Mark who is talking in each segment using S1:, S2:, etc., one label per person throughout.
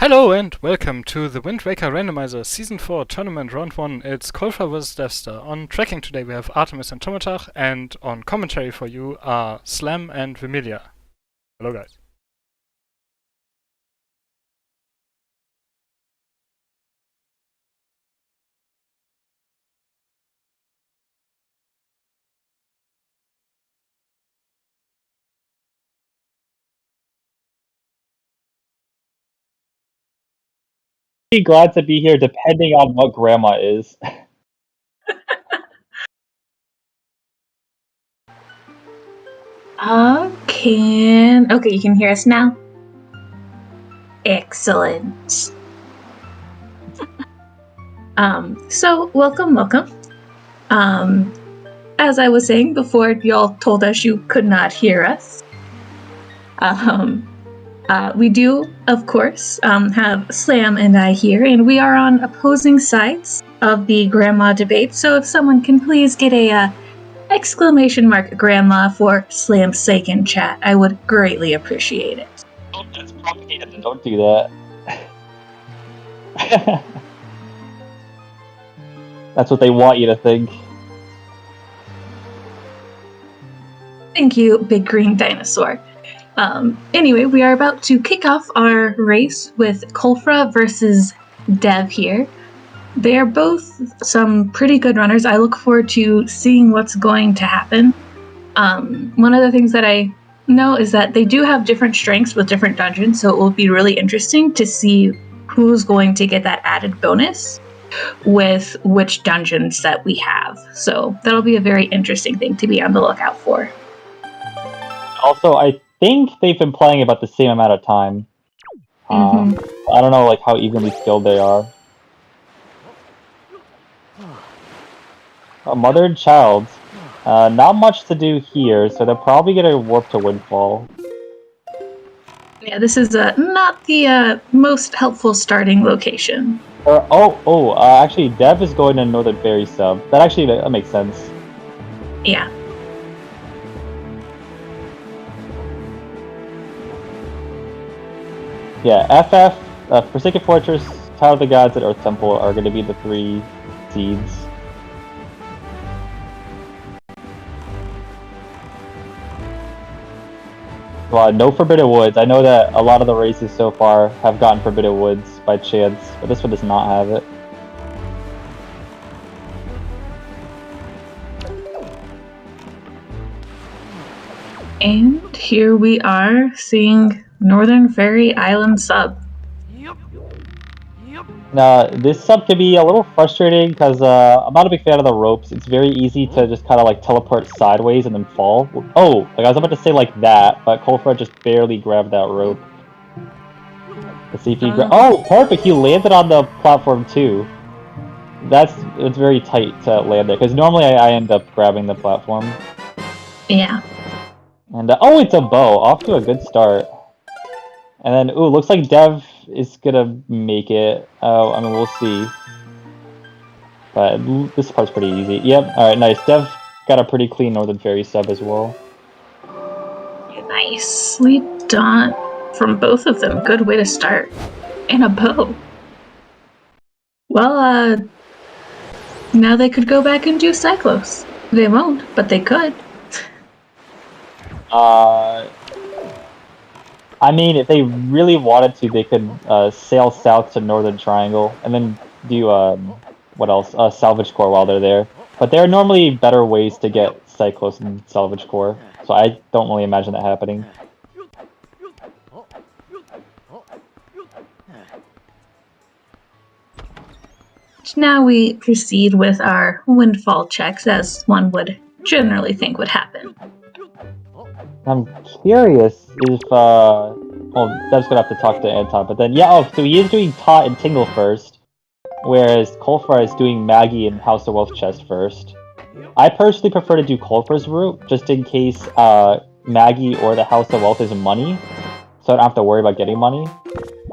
S1: Hello and welcome to the Wind Waker Randomizer Season 4 Tournament Round 1. It's Colfra vs Dev5ter. On tracking today we have Artemis and Tomatach, and on commentary for you are Slam and Vimilia. Hello guys.
S2: Be glad to be here depending on what grandma is.
S3: Okay, you can hear us now? Excellent. So welcome. As I was saying before, y'all told us you could not hear us. We do, of course, have Slam and I here, and we are on opposing sides of the grandma debate, so if someone can please get a exclamation mark grandma for Slam's sake in chat, I would greatly appreciate it.
S2: Oh, that's propaganda. Don't do that. That's what they want you to think.
S3: Thank you, Big Green Dinosaur. Anyway, we are about to kick off our race with Colfra versus Dev5ter. They are both some pretty good runners. I look forward to seeing what's going to happen. One of the things that I know is that they do have different strengths with different dungeons, so it will be really interesting to see who's going to get that added bonus with which dungeons that we have. So that'll be a very interesting thing to be on the lookout for.
S2: Also, I think they've been playing about the same amount of time. I don't know how evenly skilled they are. A mother and child. Not much to do here, so they're probably gonna warp to Windfall.
S3: Yeah, this is not the most helpful starting location.
S2: Actually, Dev is going to Northern Fairy sub. That makes sense.
S3: Yeah.
S2: Yeah, FF, Forsaken Fortress, Tower of the Gods, and Earth Temple are going to be the 3 seeds. Well, no Forbidden Woods. I know that a lot of the races so far have gotten Forbidden Woods by chance, but this one does not have it.
S3: And here we are seeing Northern Fairy Island sub.
S2: Now, this sub can be a little frustrating because I'm not a big fan of the ropes. It's very easy to just kind of teleport sideways and then fall. Oh, I was about to say like that, but Colfra just barely grabbed that rope. Let's see if he oh, perfect! He landed on the platform too. It's very tight to land there because normally I end up grabbing the platform.
S3: Yeah.
S2: And oh, it's a bow. Off to a good start. And then, ooh, looks like Dev is gonna make it. Oh, I mean, we'll see. But this part's pretty easy. Yep, alright, nice. Dev got a pretty clean Northern Fairy sub as well.
S3: Nicely done from both of them. Good way to start. And a bow. Well, now they could go back and do Cyclos. They won't, but they could.
S2: I mean, if they really wanted to, they could sail south to Northern Triangle and then do, what else? Salvage Core while they're there. But there are normally better ways to get Cyclos and Salvage Core, so I don't really imagine that happening.
S3: Now we proceed with our windfall checks, as one would generally think would happen.
S2: I'm curious if, well, Dev's gonna have to talk to Anton, but then, yeah, so he is doing Tot and Tingle first, whereas Colfra is doing Maggie and House of Wealth Chest first. I personally prefer to do Colfra's route, just in case Maggie or the House of Wealth is money, so I don't have to worry about getting money.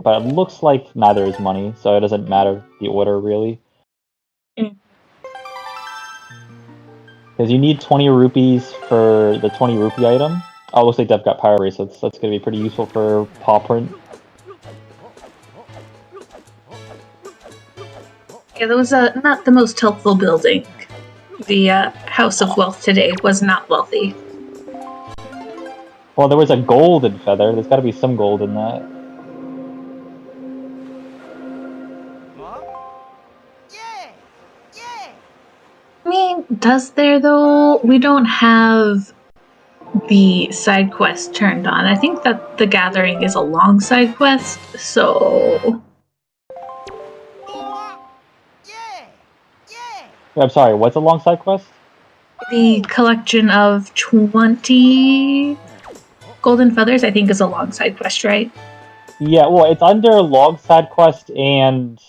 S2: But it looks like neither is money, so it doesn't matter the order, really. Because you need 20 rupees for the 20 rupee item. Oh, looks like Dev got Power Bracelets. That's going to be pretty useful for Paw Print.
S3: Yeah, that was not the most helpful building. The House of Wealth today was not wealthy.
S2: Well, there was a golden feather. There's got to be some gold in that.
S3: I mean, does there though? We don't have the side quest turned on. I think that the gathering is a long side quest, so...
S2: I'm sorry, what's a long side quest?
S3: The collection of 20 golden feathers, I think, is a long side quest, right?
S2: Yeah, well, it's under long side quest, and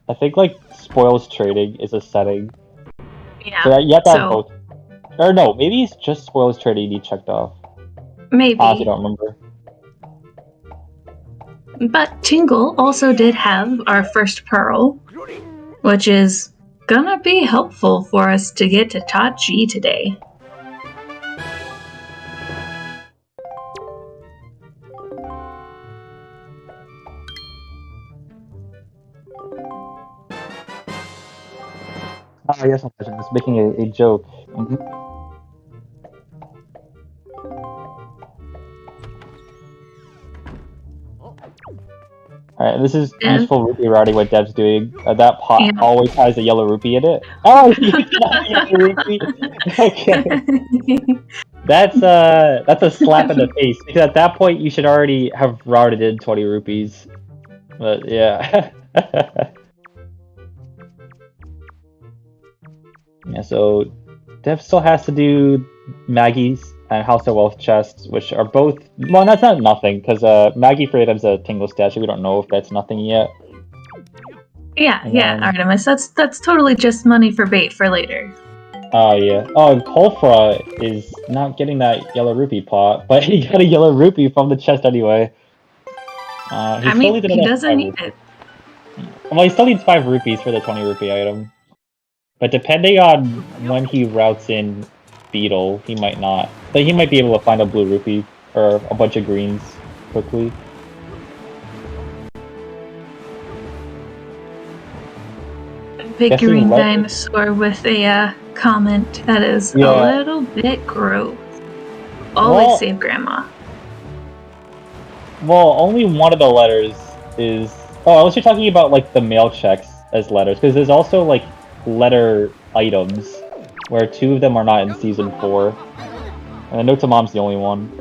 S2: I think, like, spoils trading is a setting.
S3: Yeah,
S2: So you have to have both. Or no, maybe it's just spoils trading you checked off.
S3: Maybe.
S2: I honestly don't remember.
S3: But Tingle also did have our first pearl, which is gonna be helpful for us to get to Tachi today.
S2: Oh, yes, I was making a joke. Alright, this is useful rupee routing what Dev's doing. That pot always has a yellow rupee in it. Oh, you got a yellow rupee! Okay. That's a slap in the face, because at that point you should already have routed in 20 rupees. But yeah. Yeah, so Dev still has to do Maggie's and House of Wealth chests, which are both... Well, that's not nothing, because Maggie for items a Tingle statue. We don't know if that's nothing yet.
S3: Yeah, Artemis. That's totally just money for bait for later.
S2: Oh, yeah. Oh, and Colfra is not getting that yellow rupee pot, but he got a yellow rupee from the chest anyway.
S3: He doesn't need it.
S2: Well, he still needs 5 rupees for the 20 rupee item. But depending on when he routes in Beetle, he might not. But he might be able to find a blue rupee or a bunch of greens quickly.
S3: Big green dinosaur with a comment that is a little bit gross. Always save grandma.
S2: Well, only one of the letters is... Oh, unless you're talking about like the mail checks as letters, because there's also like letter items, where 2 of them are not in Season 4. And the Note to Mom's the only one.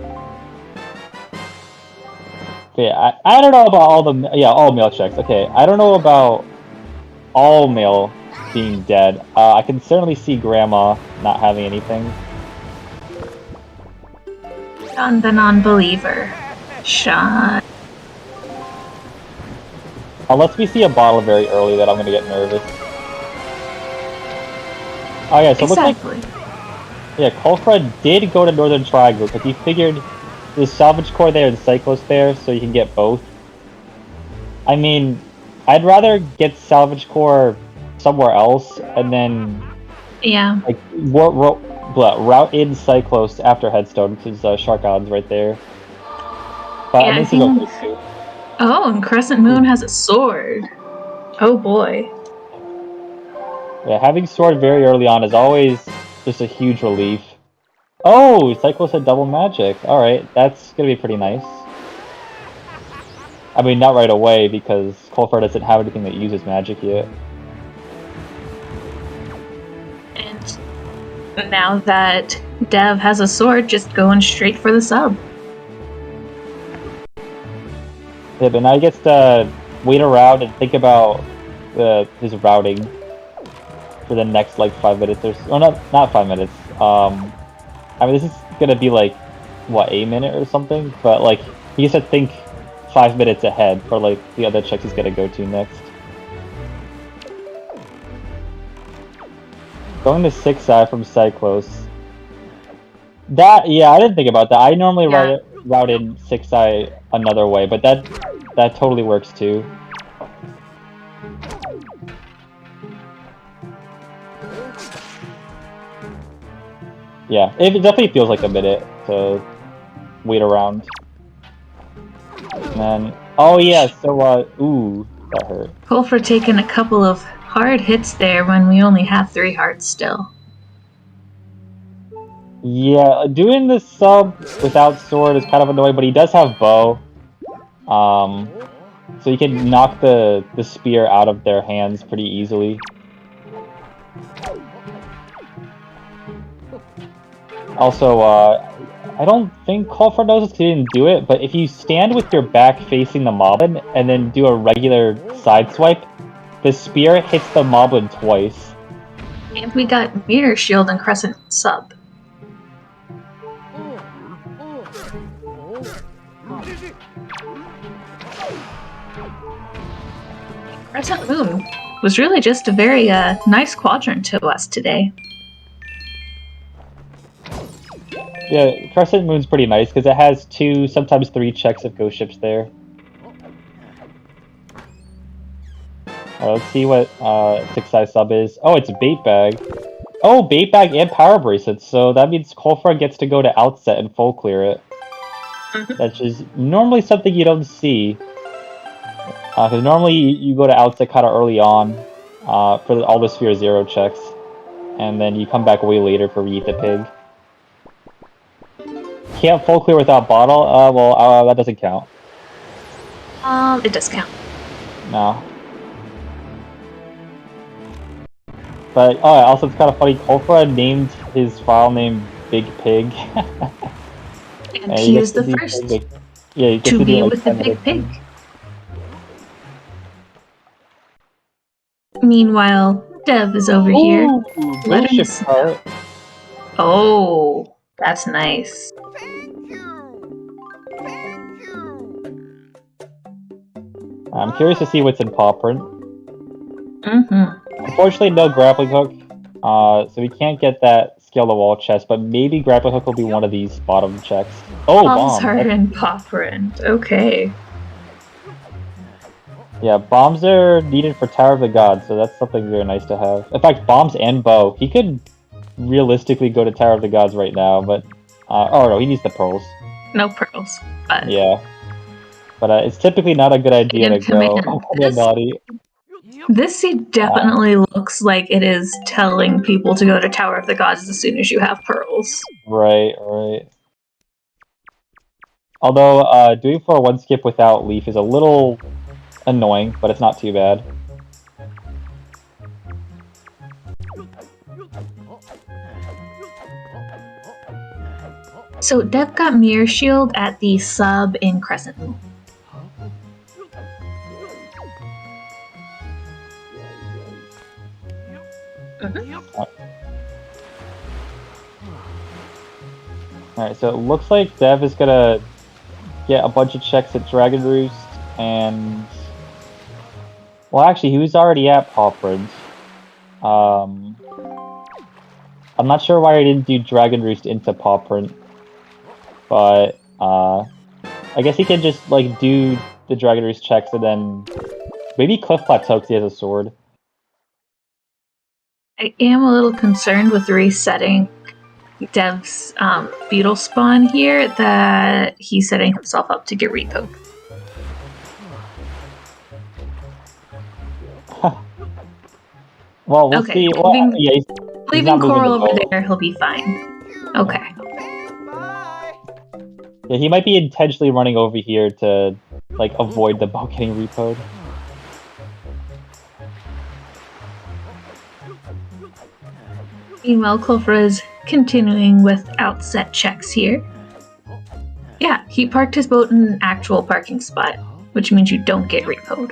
S2: Okay, I don't know about all the... Yeah, all mail checks. Okay, I don't know about all mail being dead. I can certainly see Grandma not having anything.
S3: Sean the non-believer. Sean.
S2: Unless we see a bottle very early that I'm gonna get nervous. Oh yeah, so
S3: exactly.
S2: It looks like... Yeah, Colfra did go to Northern Triangle, because he figured there's Salvage Core there and Cyclos there, so you can get both. I mean, I'd rather get Salvage Core somewhere else, and then...
S3: Yeah.
S2: Like, route in Cyclos after Headstone, because Shark Island's right there. But
S3: yeah,
S2: this is okay too.
S3: Oh, and Crescent Moon has a sword. Oh boy.
S2: Yeah, having sword very early on is always just a huge relief. Oh, Cyclos had double magic. Alright, that's gonna be pretty nice. I mean, not right away, because Colfra doesn't have anything that uses magic yet.
S3: And now that Dev has a sword, just going straight for the sub.
S2: Yeah, but now he gets to wait around and think about his routing for the next, like, 5 minutes or so. Oh, not 5 minutes. I mean, this is gonna be, like, what, a minute or something? But, like, he gets to think 5 minutes ahead for, like, the other checks he's gonna go to next. Going to 6i from Cyclos. That, yeah, I didn't think about that. I normally route in 6i another way, but that totally works too. Yeah, it definitely feels like a minute to wait around. And then, oh yeah, so ooh, that hurt.
S3: Colfra taking a couple of hard hits there when we only have 3 hearts still.
S2: Yeah, doing the sub without sword is kind of annoying, but he does have bow. So you can knock the spear out of their hands pretty easily. Also, I don't think Colfra knows because he didn't do it, but if you stand with your back facing the moblin and then do a regular side swipe, the spear hits the moblin twice.
S3: And we got Mirror Shield and Crescent sub. Crescent Moon was really just a very nice quadrant to us today.
S2: Yeah, Crescent Moon's pretty nice because it has 2, sometimes 3 checks of ghost ships there. Let's see what 6-size sub is. Oh, it's Bait Bag. Oh, Bait Bag and Power Bracelets, so that means Colfra gets to go to Outset and full clear it. That's just normally something you don't see. Because normally you go to Outset kind of early on for all the Sphere 0 checks. And then you come back way later for Eat the Pig. Can't full clear without bottle? Well, that doesn't count.
S3: It does count.
S2: No. But, oh, also it's kind of funny, Colfra named his file name Big Pig.
S3: And he is the first
S2: to
S3: be with the Big Pig. Meanwhile, Dev is over here. Letting us... Oh, that's nice.
S2: I'm curious to see what's in paw print.
S3: Mm-hmm.
S2: Unfortunately, no grappling hook, so we can't get that scale the wall chest, but maybe grappling hook will be one of these bottom checks. Oh,
S3: bombs
S2: bomb!
S3: are in paw print. Okay.
S2: Yeah, bombs are needed for Tower of the Gods, so that's something very nice to have. In fact, bombs and bow. He could realistically go to Tower of the Gods right now, but... oh no, he needs the pearls.
S3: No pearls, but...
S2: Yeah. But it's typically not a good idea to go naughty.
S3: This seed definitely looks like it is telling people to go to Tower of the Gods as soon as you have pearls.
S2: Right, right. Although, doing 4-1 skip without Leaf is a little annoying, but it's not too bad.
S3: So Dev got Mirror Shield at the sub in Crescent Moon.
S2: Alright, so it looks like Dev is gonna get a bunch of checks at Dragon Roost, and... Well, actually, he was already at Paw Print. I'm not sure why he didn't do Dragon Roost into Paw Print, but I guess he can just like do the Dragon Roost checks and then maybe Cliff Plateau because he has a sword.
S3: I am a little concerned with resetting Dev's beetle spawn here that he's setting himself up to get repoed.
S2: Well, we'll see. Well, yeah,
S3: leaving Coral over there, he'll be fine. Okay.
S2: Yeah, he might be intentionally running over here to like avoid the bow getting repoed.
S3: Meanwhile, Colfra is continuing with outset checks here. Yeah, he parked his boat in an actual parking spot, which means you don't get repoed.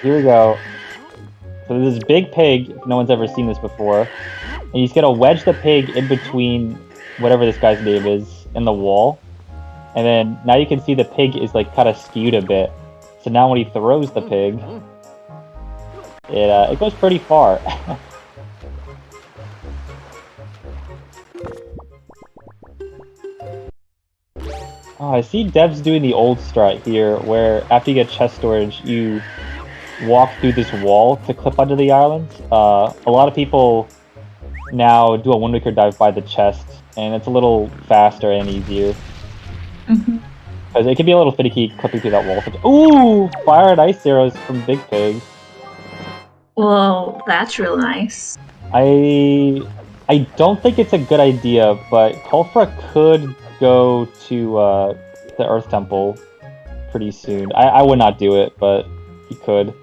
S2: Here we go. So there's this big pig, if no one's ever seen this before, and he's gonna wedge the pig in between whatever this guy's name is in the wall, and then now you can see the pig is like kind of skewed a bit. So now when he throws the pig, it goes pretty far. Oh, I see Dev's doing the old strat here, where after you get chest storage, you walk through this wall to clip onto the island. A lot of people now do a Wind Waker dive by the chest, and it's a little faster and easier. Because it can be a little finicky clipping through that wall. Ooh! Fire and ice arrows from Big Pig.
S3: Well, that's real nice.
S2: I don't think it's a good idea, but Colfra could go to the Earth Temple pretty soon. I would not do it, but he could.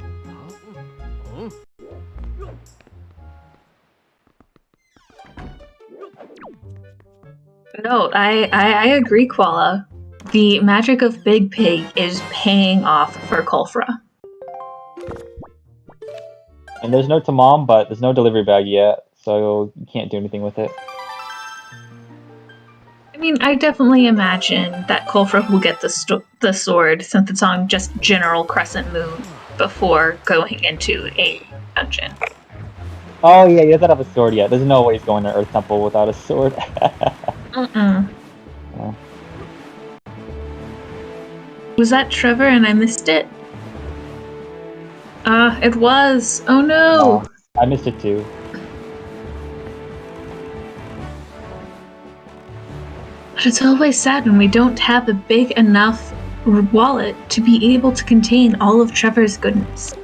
S3: No, I agree, Koala. The magic of Big Pig is paying off for Colfra.
S2: And there's no Tamam, but there's no delivery bag yet, so you can't do anything with it.
S3: I mean, I definitely imagine that Colfra will get the sword since it's on just general Crescent Moon before going into a dungeon.
S2: Oh yeah, he doesn't have a sword yet. There's no way he's going to Earth Temple without a sword.
S3: Yeah. Was that Trevor and I missed it? It was. Oh no!
S2: I missed it too.
S3: But it's always sad when we don't have a big enough wallet to be able to contain all of Trevor's goodness.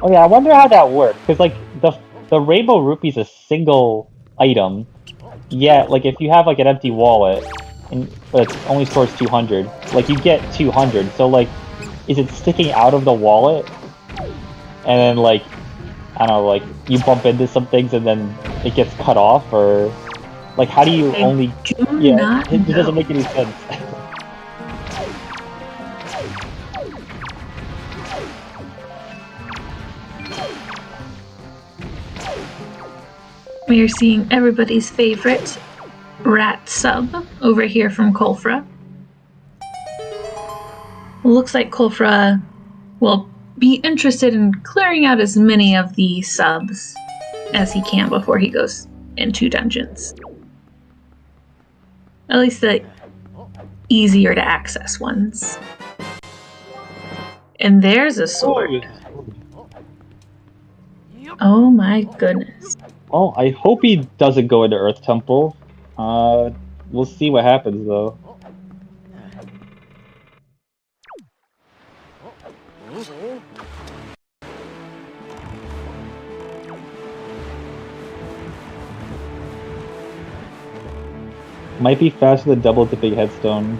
S2: Oh yeah, I wonder how that works. Because like the Rainbow Rupee is a single item, yet like if you have like an empty wallet and it only stores 200, like you get 200. So like, is it sticking out of the wallet? And then like, I don't know, like you bump into some things and then it gets cut off, or like how do you only? Yeah, it doesn't make any sense.
S3: We are seeing everybody's favorite rat sub over here from Colfra. Looks like Colfra will be interested in clearing out as many of the subs as he can before he goes into dungeons. At least the easier to access ones. And there's a sword. Oh my goodness.
S2: Oh, I hope he doesn't go into Earth Temple. We'll see what happens though. Might be faster than double dipping headstone.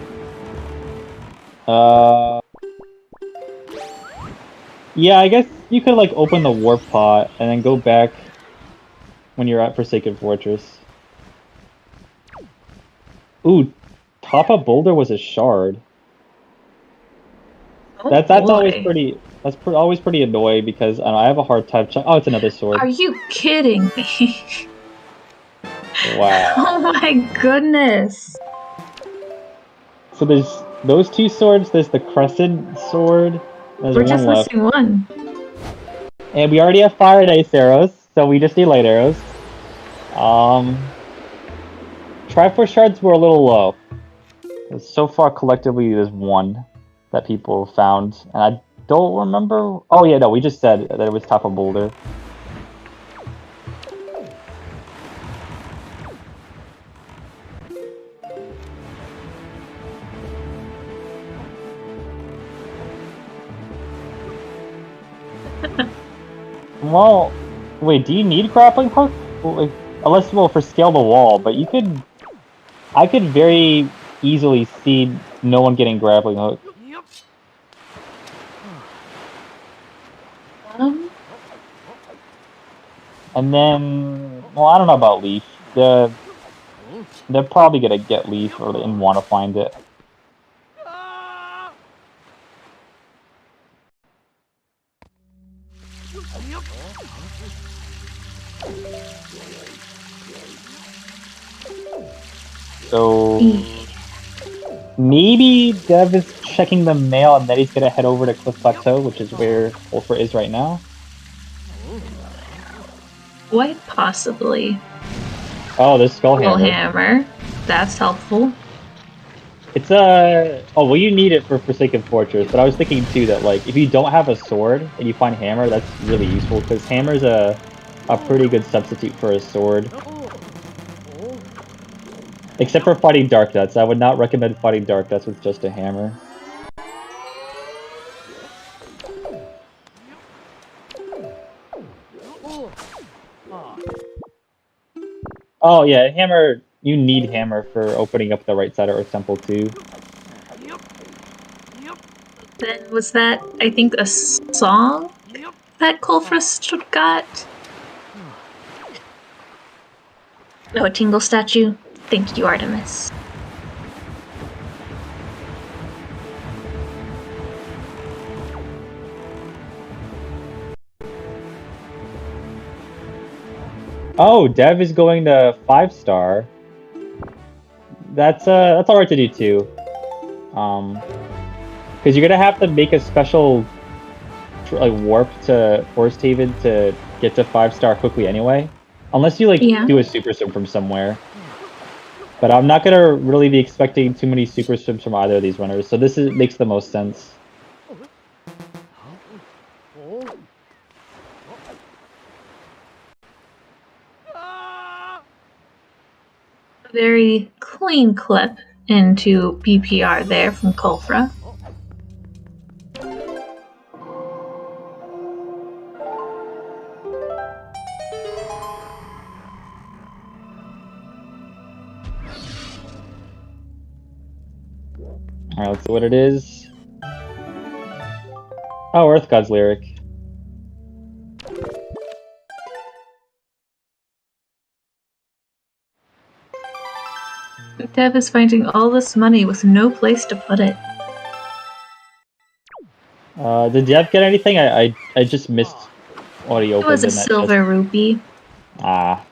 S2: Yeah, I guess you could like open the warp pot and then go back when you're at Forsaken Fortress. Ooh, Top Up Boulder was a shard.
S3: Oh,
S2: That's
S3: boy.
S2: always pretty. That's always pretty annoying because I don't know, I have a hard time. Oh, it's another sword.
S3: Are you kidding me?
S2: Wow.
S3: Oh my goodness.
S2: So there's those two swords. There's the Crescent sword. There's
S3: We're
S2: one
S3: just
S2: left.
S3: missing one.
S2: And we already have fire and ice arrows, so we just need light arrows. Triforce shards were a little low. So far, collectively, there's one that people found, and I don't remember. Oh yeah, no, we just said that it was top of boulder. Well, wait, do you need grappling hook? Well, unless, well, for scale the wall, but you could... I could very easily see no one getting grappling hook. And then... Well, I don't know about Leaf. They're probably gonna get Leaf or and want to find it. So maybe Dev is checking the mail and then he's gonna head over to Cliff Plateau, which is where Colfra is right now.
S3: Quite possibly.
S2: Oh, there's Skull Hammer.
S3: Hammer. That's helpful.
S2: It's oh well, you need it for Forsaken Fortress, but I was thinking too that like if you don't have a sword and you find hammer, that's really useful because hammer's a pretty good substitute for a sword. Except for fighting Dark Nuts. I would not recommend fighting Dark Nuts with just a hammer. Oh yeah, hammer. You need hammer for opening up the right side of Earth Temple too.
S3: Then was that, I think, a song that Colfra got? Oh, a Tingle statue? Thank you, Artemis.
S2: Oh, Dev is going to 5-star. That's alright to do too. Because you're gonna have to make a special like warp to Forest Haven to get to 5-star quickly anyway, unless you like do a super swim from somewhere. But I'm not gonna really be expecting too many super swims from either of these runners, so this makes the most sense.
S3: Very clean clip into BPR there from Colfra.
S2: Alright, let's see what it is. Oh, Earth God's lyric.
S3: Dev is finding all this money with no place to put it.
S2: Did Dev get anything? I just missed what he opened.
S3: It was a silver rupee.
S2: Ah.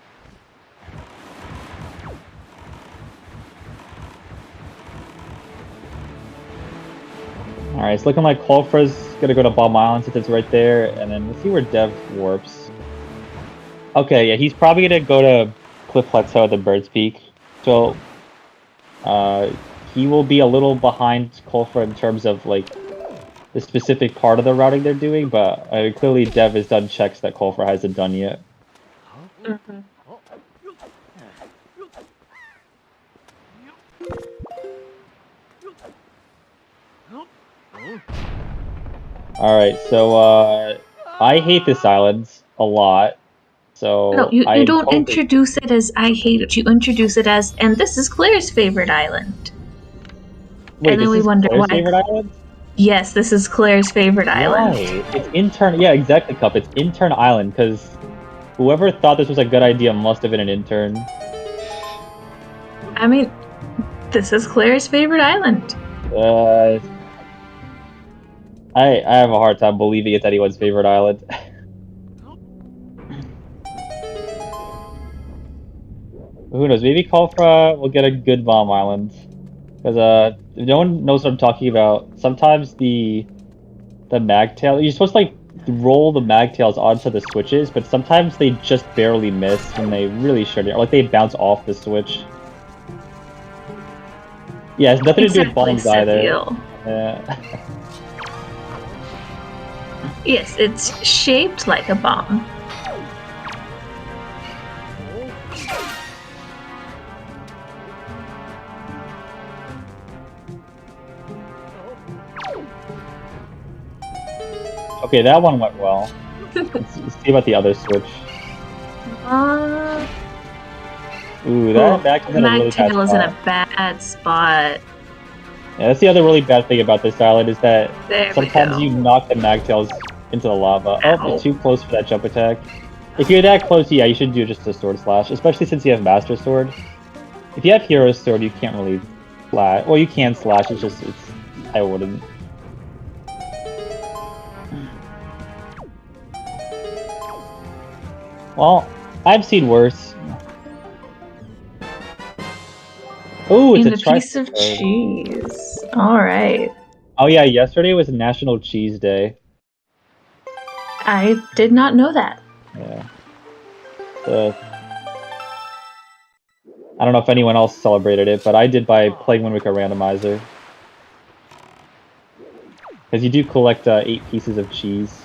S2: Alright, it's looking like Colfra's gonna go to Bomb Island since it's right there, and then let's see where Dev warps. Okay, yeah, he's probably gonna go to Cliff Plateau at the Bird's Peak. So, he will be a little behind Colfra in terms of, like, the specific part of the routing they're doing, but clearly Dev has done checks that Colfra hasn't done yet.
S3: Mm-hmm.
S2: Alright, so, I hate this island a lot. So
S3: no, you don't introduce it as I hate it. You introduce it as, and this is Claire's favorite island.
S2: Wait,
S3: and then we wonder why. Favorite island? Yes, this is Claire's favorite island.
S2: It's intern. Yeah, exactly, Cup. It's intern island because whoever thought this was a good idea must have been an intern.
S3: I mean, this is Claire's favorite island.
S2: I have a hard time believing it's anyone's favorite island. Who knows? Maybe Colfra will get a good bomb island. Because if no one knows what I'm talking about, sometimes the magtail, you're supposed to like roll the magtails onto the switches, but sometimes they just barely miss when they really shouldn't. Or like they bounce off the switch. Yeah, it's nothing to do with bombs either.
S3: Yes, it's shaped like a bomb.
S2: Okay, that one went well. Let's see about the other switch. Ooh, that comes in a really bad spot.
S3: Magtail is in a bad spot.
S2: Yeah, that's the other really bad thing about this island is that sometimes you knock the magtails into the lava. Ow. Oh, you're too close for that jump attack. If you're that close, yeah, you should do just a sword slash, especially since you have Master Sword. If you have Hero Sword, you can't really slash. Well, you can slash, I wouldn't. Well, I've seen worse. Oh, it's
S3: a piece of cheese. All right.
S2: Oh yeah, yesterday was National Cheese Day.
S3: I did not know that.
S2: Yeah. I don't know if anyone else celebrated it, but I did by playing Wind Waker Randomizer. Because you do collect 8 pieces of cheese.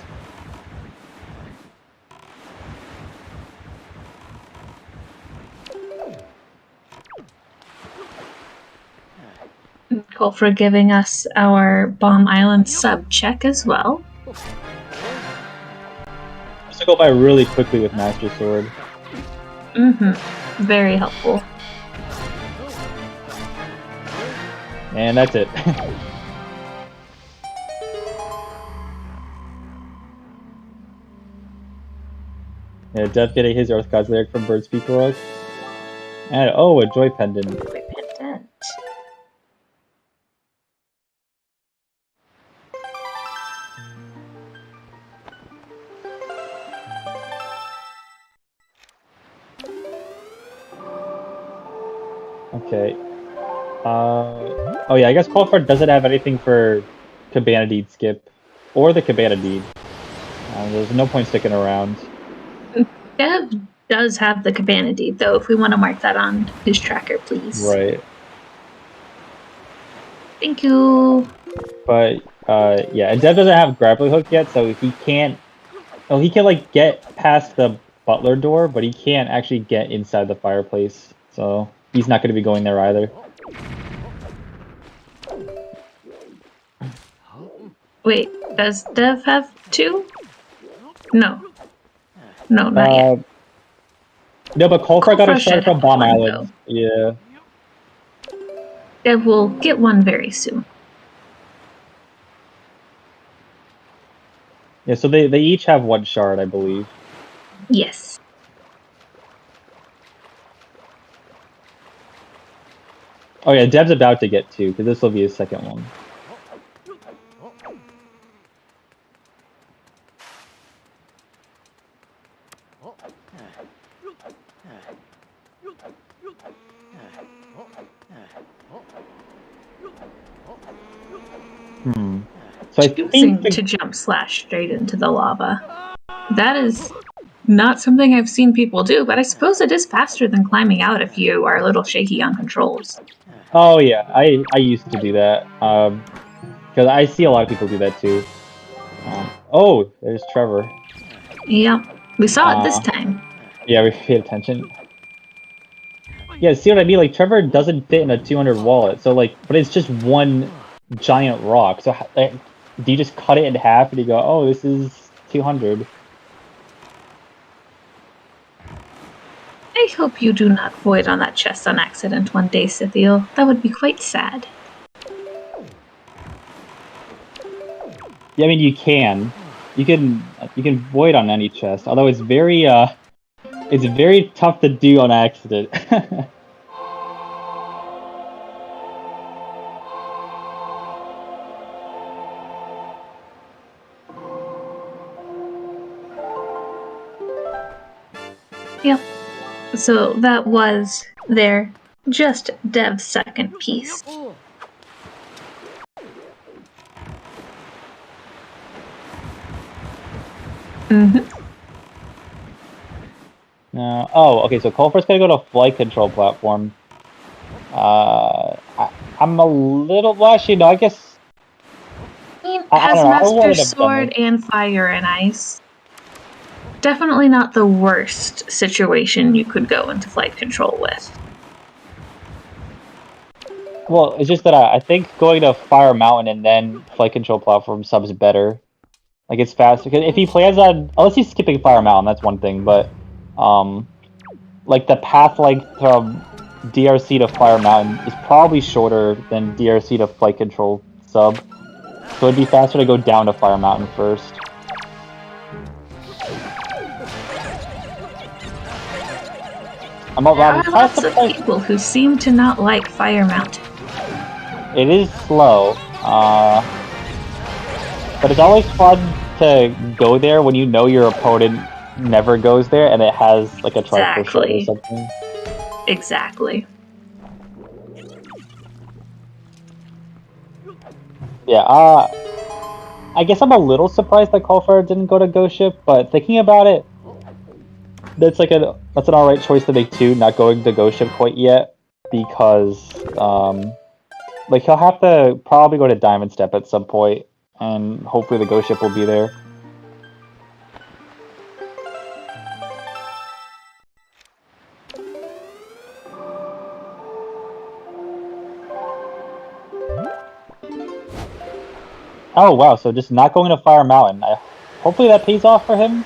S3: Colfra giving us our Bomb Island sub check as well.
S2: This will go by really quickly with Master Sword.
S3: Mm-hmm. Very helpful.
S2: And that's it. Yeah, Dev getting his Earth Gods lyric from Bird Speak Rock. And oh, a Joy Pendant.
S3: Joy pendant.
S2: Okay. Oh yeah, I guess Colfra doesn't have anything for Cabana Deed Skip. Or the Cabana Deed. There's no point sticking around.
S3: Dev does have the Cabana Deed, though, if we want to mark that on his tracker, please.
S2: Right.
S3: Thank you.
S2: But, yeah, and Dev doesn't have Grappling Hook yet, so he can't... Oh, he can, like, get past the butler door, but he can't actually get inside the fireplace. So, he's not going to be going there either.
S3: Wait, does Dev have 2? No. No, not yet.
S2: No, but Colfra got a
S3: Colfra
S2: shot
S3: should
S2: from
S3: have
S2: Bomb
S3: one,
S2: Island. Yeah.
S3: Dev will get one very soon.
S2: Yeah, so they each have 1 shard, I believe.
S3: Yes.
S2: Oh yeah, Dev's about to get 2, because this will be his second one. So I
S3: Choosing
S2: think
S3: to jump slash straight into the lava. That is not something I've seen people do, but I suppose it is faster than climbing out if you are a little shaky on controls.
S2: Oh yeah, I used to do that. Because I see a lot of people do that too. Oh, there's Trevor.
S3: Yep, we saw it this time.
S2: Yeah, we paid attention. Yeah, see what I mean? Like, Trevor doesn't fit in a 200 wallet, so like, but it's just 1 giant rock. So do you just cut it in half and you go, oh, this is 200?
S3: I hope you do not void on that chest on accident one day, Scythiel. That would be quite sad.
S2: Yeah, I mean, you can. You can void on any chest, although it's very tough to do on accident.
S3: Yep. So that was their just Dev's second piece.
S2: No. Oh, okay. So Colfra's gonna go to flight control platform. I'm a little. Well, actually, no. I guess.
S3: He
S2: I
S3: has
S2: don't know, I
S3: Master
S2: wouldn't have done
S3: Sword and Fire and Ice. Definitely not the worst situation you could go into flight control with.
S2: Well, it's just that I think going to Fire Mountain and then flight control platform subs better. Like, it's faster. Because if he plans on, unless he's skipping Fire Mountain, that's one thing. But, like the path length from DRC to Fire Mountain is probably shorter than DRC to flight control sub. So it'd be faster to go down to Fire Mountain first.
S3: There are lots of people who seem to not like Fire Mountain.
S2: It is slow, but it's always fun to go there when you know your opponent never goes there and it has like a trifle shot or something.
S3: Exactly.
S2: Yeah, I guess I'm a little surprised that Colfra didn't go to Ghost Ship, but thinking about it, that's an alright choice to make too, not going to Ghost Ship quite yet, because like he'll have to probably go to Diamond Step at some point, and hopefully the Ghost Ship will be there. Oh wow, so just not going to Fire Mountain. Hopefully that pays off for him.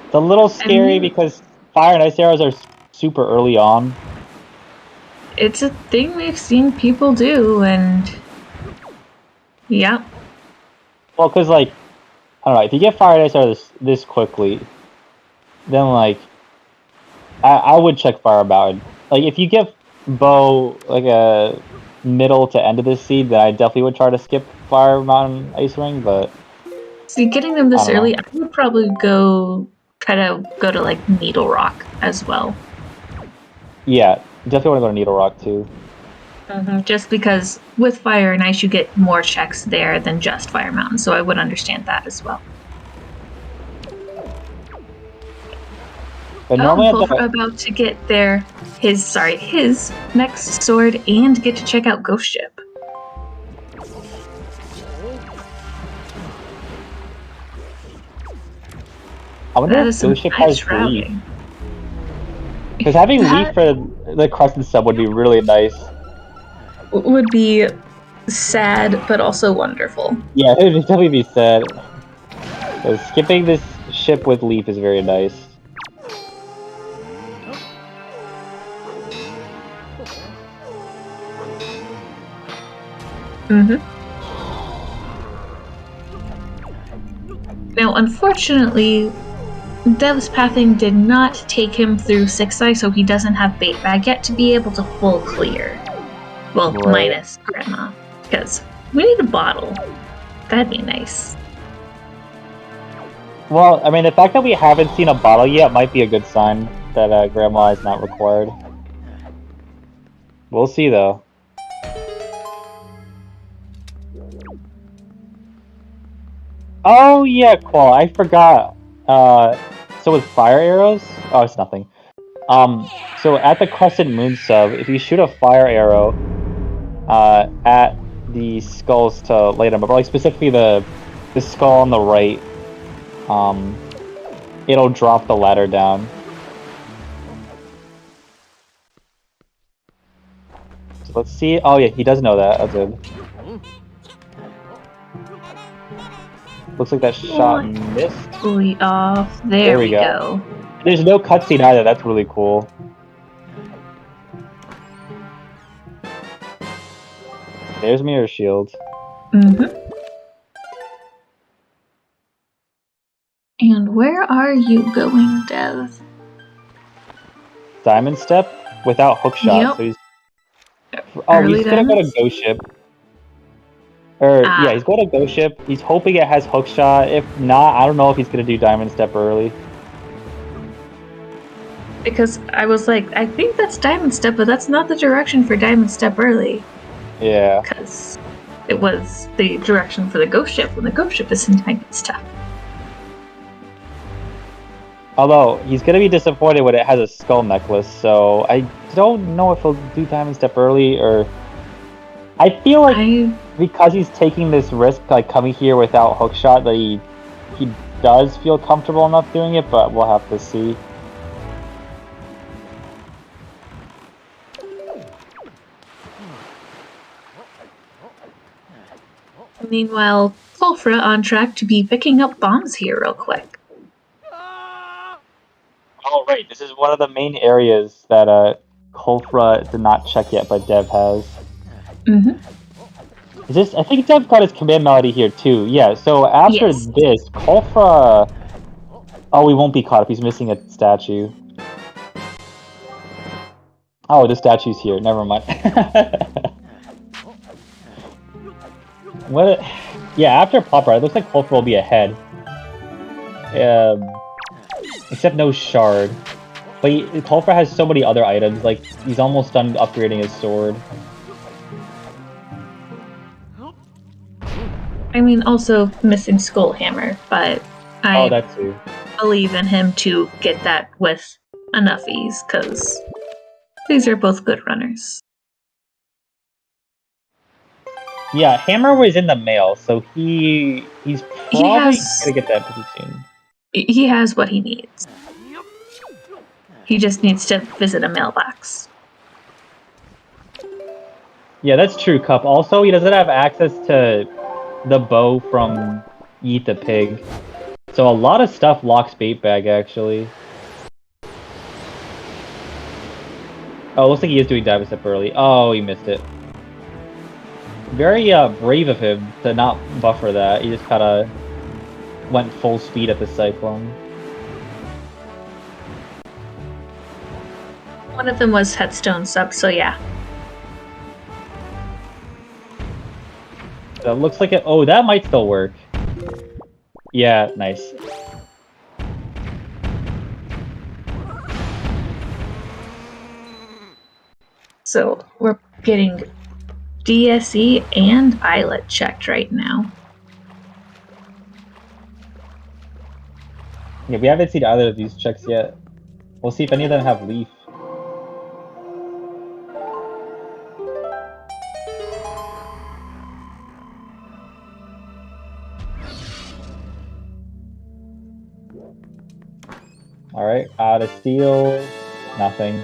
S2: It's a little scary because Fire and Ice Arrows are super early on.
S3: It's a thing we've seen people do, and yeah.
S2: Well, because like, I don't know, if you get Fire and Ice this quickly, then like, I would check Fire Mountain. Like, if you give Bo like a middle to end of this seed, then I definitely would try to skip Fire Mountain Ice Ring. But
S3: See, getting them this
S2: I don't
S3: early,
S2: know.
S3: I would probably try to go to like Needle Rock as well.
S2: Yeah, definitely want to go to Needle Rock too.
S3: Just because with Fire and Ice, you get more checks there than just Fire Mountain, so I would understand that as well.
S2: But normally
S3: Colfra about to get his next sword and get to check out Ghost Ship.
S2: I wonder
S3: That
S2: if
S3: is some
S2: Ghost Ship
S3: nice
S2: has Leaf.
S3: routing.
S2: Because having Leaf for the Crescent sub would be really nice.
S3: Would be sad, but also wonderful.
S2: Yeah, it would definitely be sad. Skipping this ship with Leaf is very nice.
S3: Now, unfortunately, Dev's pathing did not take him through 6-eye, so he doesn't have bait bag yet to be able to full clear. Well,
S2: Right.
S3: minus Grandma, because we need a bottle. That'd be nice.
S2: Well, I mean, the fact that we haven't seen a bottle yet might be a good sign that Grandma is not required. We'll see, though. Oh, yeah, Qual, I forgot. So with fire arrows... Oh, it's nothing. So at the Crescent Moon sub, if you shoot a fire arrow, at the skulls to light them up, or like specifically the skull on the right, it'll drop the ladder down. So let's see. Oh yeah, he does know that. That's good. Looks like that shot missed.
S3: Fully off. There we go.
S2: There's no cutscene either. That's really cool. There's Mirror Shield.
S3: And where are you going, Dev?
S2: Diamond Step without hookshot.
S3: Yep.
S2: So he's
S3: Early
S2: he's gonna go to
S3: diamonds?
S2: Ghost Ship. Yeah, he's going to Ghost Ship. He's hoping it has hookshot. If not, I don't know if he's gonna do Diamond Step early.
S3: Because I was like, I think that's Diamond Step, but that's not the direction for Diamond Step early.
S2: Yeah.
S3: Because it was the direction for the Ghost Ship when the Ghost Ship is in Diamond Step.
S2: Although, he's gonna be disappointed when it has a skull necklace, so I don't know if he'll do Diamond Step early, or... I feel like because he's taking this risk, like coming here without hookshot, that he does feel comfortable enough doing it, but we'll have to see.
S3: Meanwhile, Colfra on track to be picking up bombs here real quick.
S2: Oh, right. This is one of the main areas that Colfra did not check yet, but Dev has. I think Dev got his command melody here too. Yeah, so after this, Colfra... Oh, he won't be caught if he's missing a statue. Oh, the statue's here. Never mind. What? Yeah, after Popper, it looks like Colfra will be ahead. Except no shard. But Colfra has so many other items, like, he's almost done upgrading his sword.
S3: I mean, also missing Skull Hammer, but I
S2: that too.
S3: believe in him to get that with enough ease, because these are both good runners.
S2: Yeah, Hammer was in the mail, so he's probably gonna get that pretty soon.
S3: He has what he needs. He just needs to visit a mailbox.
S2: Yeah, that's true, Cup. Also, he doesn't have access to the bow from Eat the Pig. So a lot of stuff locks bait bag, actually. Oh, looks like he is doing dive step early. Oh, he missed it. Very brave of him to not buffer that. He just kind of went full speed at the Cyclone.
S3: One of them was Headstone sub, so yeah.
S2: That looks like it. Oh, that might still work. Yeah, nice.
S3: So we're getting DSE and Islet checked right now.
S2: Yeah, we haven't seen either of these checks yet. We'll see if any of them have Leaf. Alright, out of steel, nothing.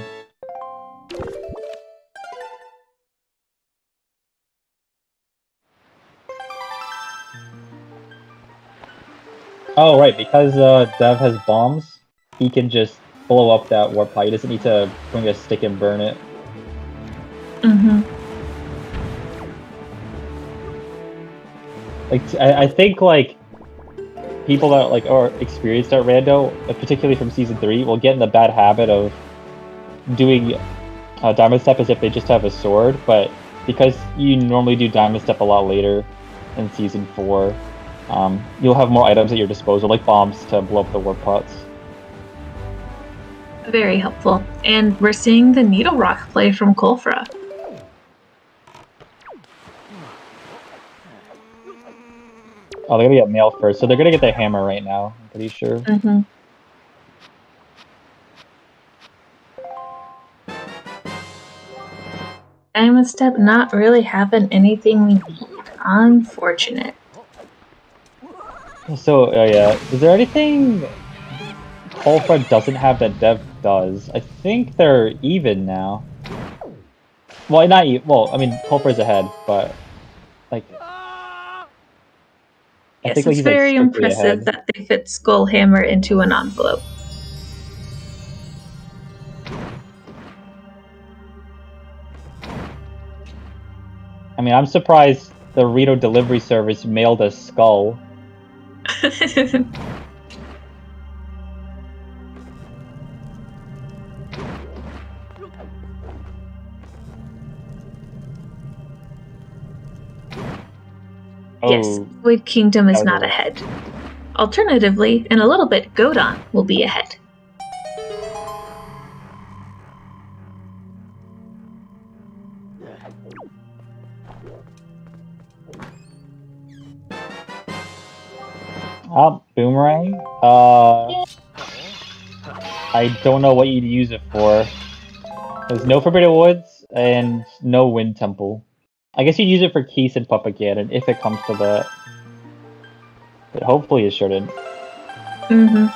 S2: Oh, right, because Dev has bombs, he can just blow up that warp pod. He doesn't need to bring a stick and burn it.
S3: Mm-hmm.
S2: Like, I think, like, people that, like, are experienced at Rando, particularly from Season 3, will get in the bad habit of doing Diamond Step as if they just have a sword, but because you normally do Diamond Step a lot later in Season 4, you'll have more items at your disposal, like bombs, to blow up the warp pots.
S3: Very helpful. And we're seeing the Needle Rock play from Colfra.
S2: Oh, they're gonna get mail first, so they're gonna get their hammer right now, I'm pretty sure.
S3: Mm-hmm. Diamond Step not really having anything we need. Unfortunate.
S2: So, yeah, is there anything Colfra doesn't have that Dev does? I think they're even now. Well, not even. Well, I mean, Colfra's ahead, but like, I
S3: Yes,
S2: think like,
S3: it's
S2: he's
S3: very
S2: like, strictly
S3: impressive
S2: ahead.
S3: that they fit Skull Hammer into an envelope.
S2: I mean, I'm surprised the Rito delivery service mailed a skull.
S3: Yes,
S2: Oh,
S3: Void Kingdom is
S2: that was
S3: not
S2: a-
S3: ahead. Alternatively, in a little bit, Godon will be ahead.
S2: Boomerang. I don't know what you'd use it for. There's no Forbidden Woods and no Wind Temple. I guess you'd use it for Keese and Puppet Cannon if it comes to that. But hopefully it shouldn't.
S3: Mm-hmm.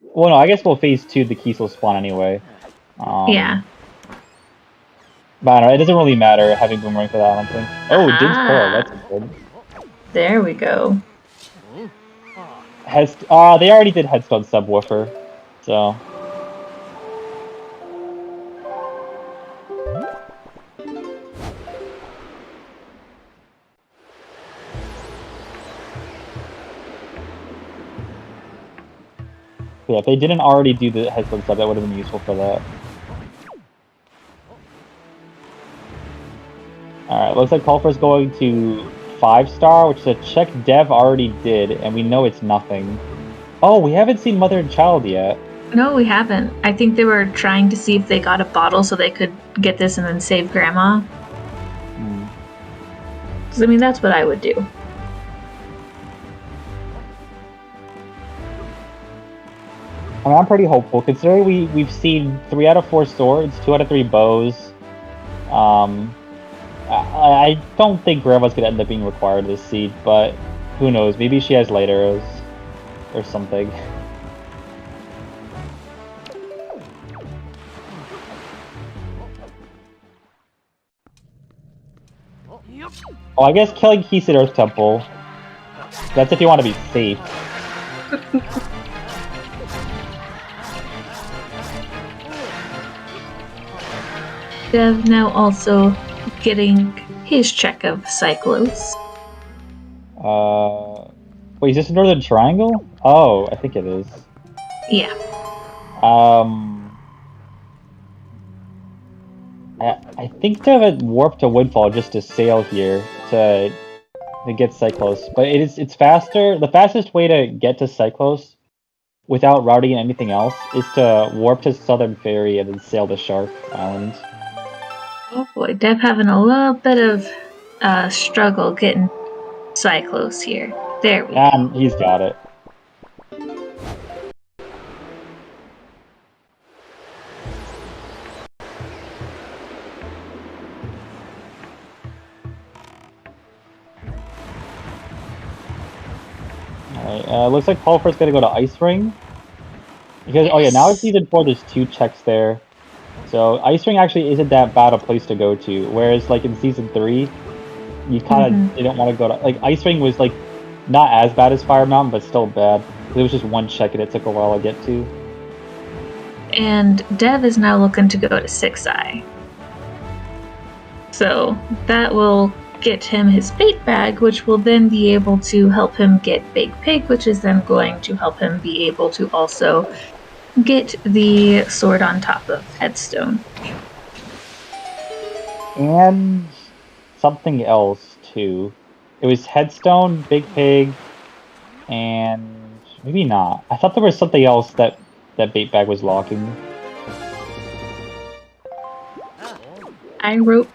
S2: Well, no, I guess we'll phase 2 the Keese will spawn anyway.
S3: Yeah.
S2: But I don't know, it doesn't really matter having Boomerang for that, I don't think. Oh, Din's Pearl, that's good.
S3: There we go.
S2: They already did Headstone Subwoofer, so... Yeah, if they didn't already do the Headstone Sub, that would have been useful for that. Alright, looks like Colfra's going to 5-star, which is a check Dev already did, and we know it's nothing. Oh, we haven't seen Mother and Child yet.
S3: No, we haven't. I think they were trying to see if they got a bottle so they could get this and then save Grandma. Because, I mean, that's what I would do.
S2: I mean, I'm pretty hopeful, considering we've seen 3 out of 4 swords, 2 out of 3 bows. I don't think Grandma's gonna end up being required this seed, but who knows? Maybe she has light arrows or something. Oh, I guess killing Keese at Earth Temple. That's if you want to be safe.
S3: Dev now also getting his check of Cyclos.
S2: Wait, is this Northern Triangle? Oh, I think it is.
S3: Yeah.
S2: I think Dev had warped to Windfall just to sail here to get Cyclos, but it's faster. The fastest way to get to Cyclos without routing anything else is to warp to Southern Ferry and then sail to Shark Island.
S3: Oh boy, Dev having a little bit of struggle getting Cyclos here. There we go.
S2: He's got it. Alright, looks like Colfra's gonna go to Ice Ring. Because, oh yeah, now in Season 4 there's 2 checks there. So Ice Ring actually isn't that bad a place to go to, whereas like in Season 3, you kind of didn't want to go to... Like, Ice Ring was like not as bad as Fire Mountain, but still bad. It was just 1 check and it took a while to get to.
S3: And Dev is now looking to go to Six Eye. So that will get him his bait bag, which will then be able to help him get Big Pig, which is then going to help him be able to also get the sword on top of Headstone.
S2: And something else too. It was Headstone, Big Pig, and maybe not. I thought there was something else that bait bag was locking.
S3: I wrote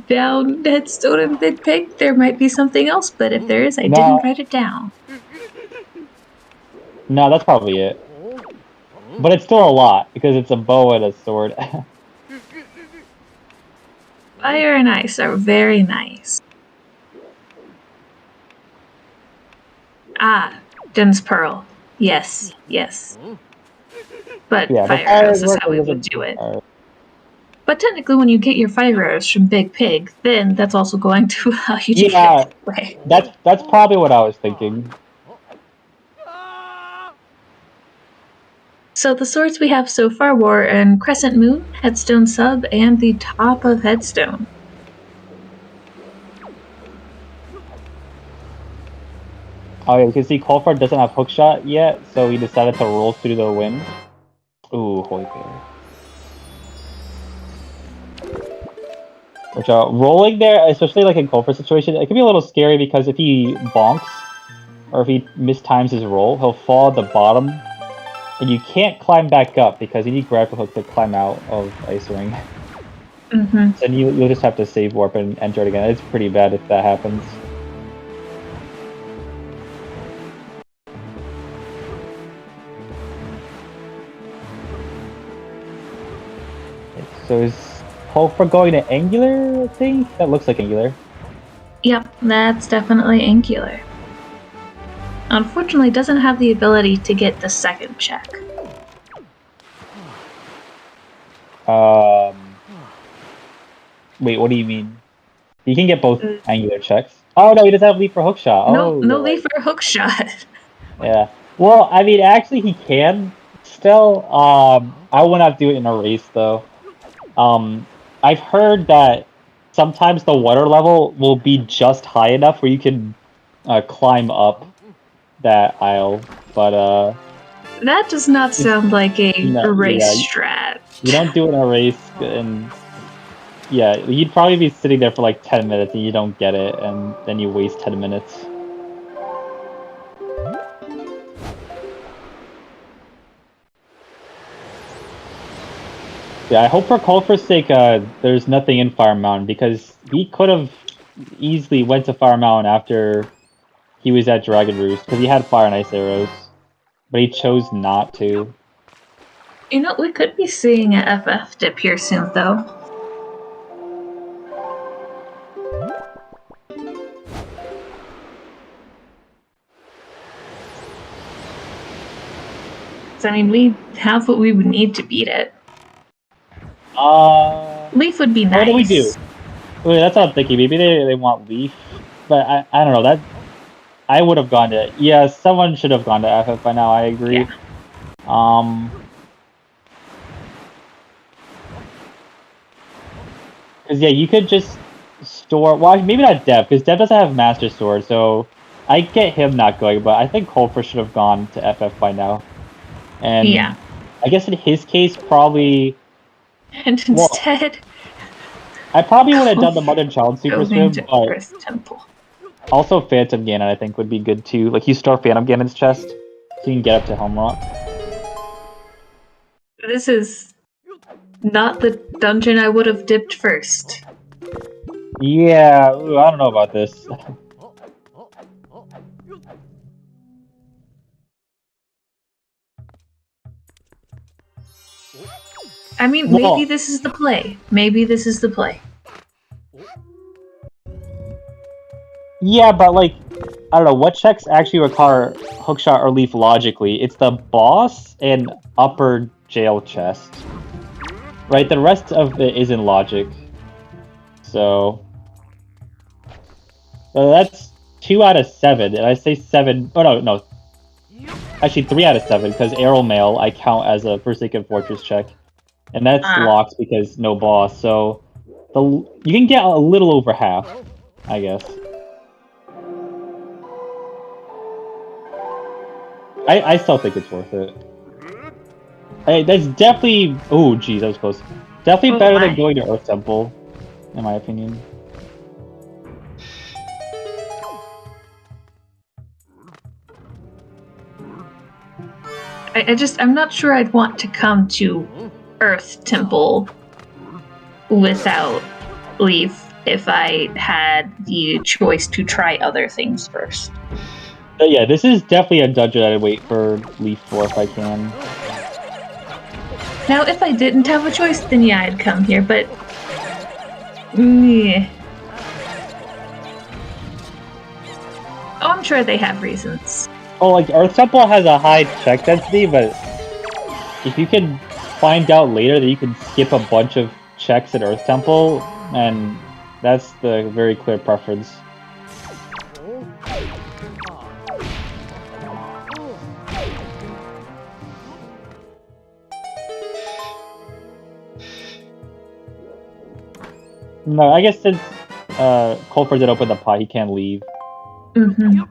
S3: down Headstone and Big Pig. There might be something else, but if there is, I didn't write it down.
S2: No, that's probably it. But it's still a lot, because it's a bow and a sword.
S3: Fire and ice are very nice. Ah, Din's Pearl. Yes, yes. But
S2: yeah,
S3: fire arrows is how we would do it. But technically, when you get your fire arrows from Big Pig, then that's also going to allow you to get it that way.
S2: That's probably what I was thinking.
S3: So the swords we have so far were in Crescent Moon, Headstone Sub, and the top of Headstone.
S2: Oh yeah, you can see Colfra doesn't have hookshot yet, so he decided to roll through the wind. Ooh, holy bear. Which, rolling there, especially like in Colfra's situation, it can be a little scary because if he bonks, or if he mistimes his roll, he'll fall at the bottom, and you can't climb back up because you need grapple hook to climb out of Ice Ring.
S3: Mm-hmm.
S2: So you'll just have to save warp and enter it again. It's pretty bad if that happens. So is Colfra going to Angular, I think? That looks like Angular.
S3: Yep, that's definitely Angular. Unfortunately, doesn't have the ability to get the second check.
S2: Wait, what do you mean? You can get both Angular checks. Oh no, he doesn't have leap for hookshot.
S3: No leap for hookshot.
S2: Yeah. Well, I mean, actually, he can still. I would not do it in a race though. I've heard that sometimes the water level will be just high enough where you can climb up that aisle, but
S3: that does not sound like a race strat.
S2: You don't do it in a race, and yeah, you'd probably be sitting there for like 10 minutes and you don't get it, and then you waste 10 minutes. Yeah, I hope for Colfra's sake there's nothing in Fire Mountain, because he could have easily went to Fire Mountain after he was at Dragon Roost, because he had fire and ice arrows, but he chose not to.
S3: You know, we could be seeing a FF dip here soon, though. So, I mean, we have what we would need to beat it. Leaf would be nice.
S2: What do we do? Wait, that's what I'm thinking. Maybe they want Leaf, but I don't know. That I would have gone to. Yeah, someone should have gone to FF by now. I agree.
S3: Yeah.
S2: Because, yeah, you could just store... Well, maybe not Dev, because Dev doesn't have Master Sword, so I get him not going, but I think Colfra should have gone to FF by now. And
S3: Yeah.
S2: I guess in his case, probably...
S3: And instead...
S2: I probably would have done the Mother and Child Super
S3: going
S2: Swim,
S3: to
S2: but
S3: Earth Temple.
S2: also Phantom Ganon I think would be good too. Like, you store Phantom Ganon's chest, so you can get up to Helm Rock.
S3: This is not the dungeon I would have dipped first.
S2: Yeah, ooh, I don't know about this.
S3: I mean, maybe this is the play. Maybe this is the play.
S2: Yeah, but like, I don't know, what checks actually require hookshot or leaf logically? It's the boss and upper jail chest. Right, the rest of it isn't logic. So... that's 2 out of 7, and I say 7... Oh, no. Actually, 3 out of 7, because Arrow Mail I count as a Forsaken Fortress check. And that's locked because no boss, so... you can get a little over half, I guess. I still think it's worth it. Hey, that's definitely... Oh, geez, that was close. Definitely better than going to Earth Temple, in my opinion.
S3: I'm not sure I'd want to come to Earth Temple without leave if I had the choice to try other things first.
S2: But yeah, this is definitely a dungeon I'd wait for Leaf for if I can.
S3: Now, if I didn't have a choice, then yeah, I'd come here, but... Yeah. Oh, I'm sure they have reasons.
S2: Oh, like, Earth Temple has a high check density, but if you can find out later that you can skip a bunch of checks at Earth Temple, and that's the very clear preference. No, I guess since Colfra did open the pot, he can't leave.
S3: Mm-hmm.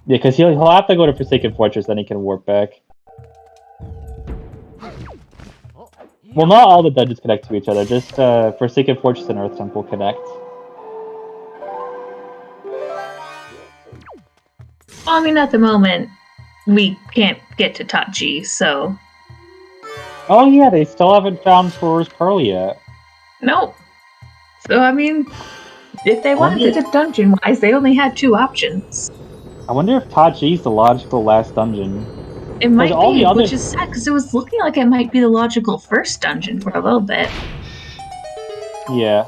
S2: Yeah, because he'll have to go to Forsaken Fortress, then he can warp back. Well, not all the dungeons connect to each other, just Forsaken Fortress and Earth Temple connect.
S3: Well, I mean, at the moment, we can't get to Tachi, so...
S2: Oh yeah, they still haven't found Flora's Pearl yet.
S3: No. So, I mean, if they wanted to dungeon-wise, they only had 2 options.
S2: I wonder if Tachi's the logical last dungeon.
S3: It might be, which is sad, because it was looking like it might be the logical first dungeon for a little bit.
S2: Yeah.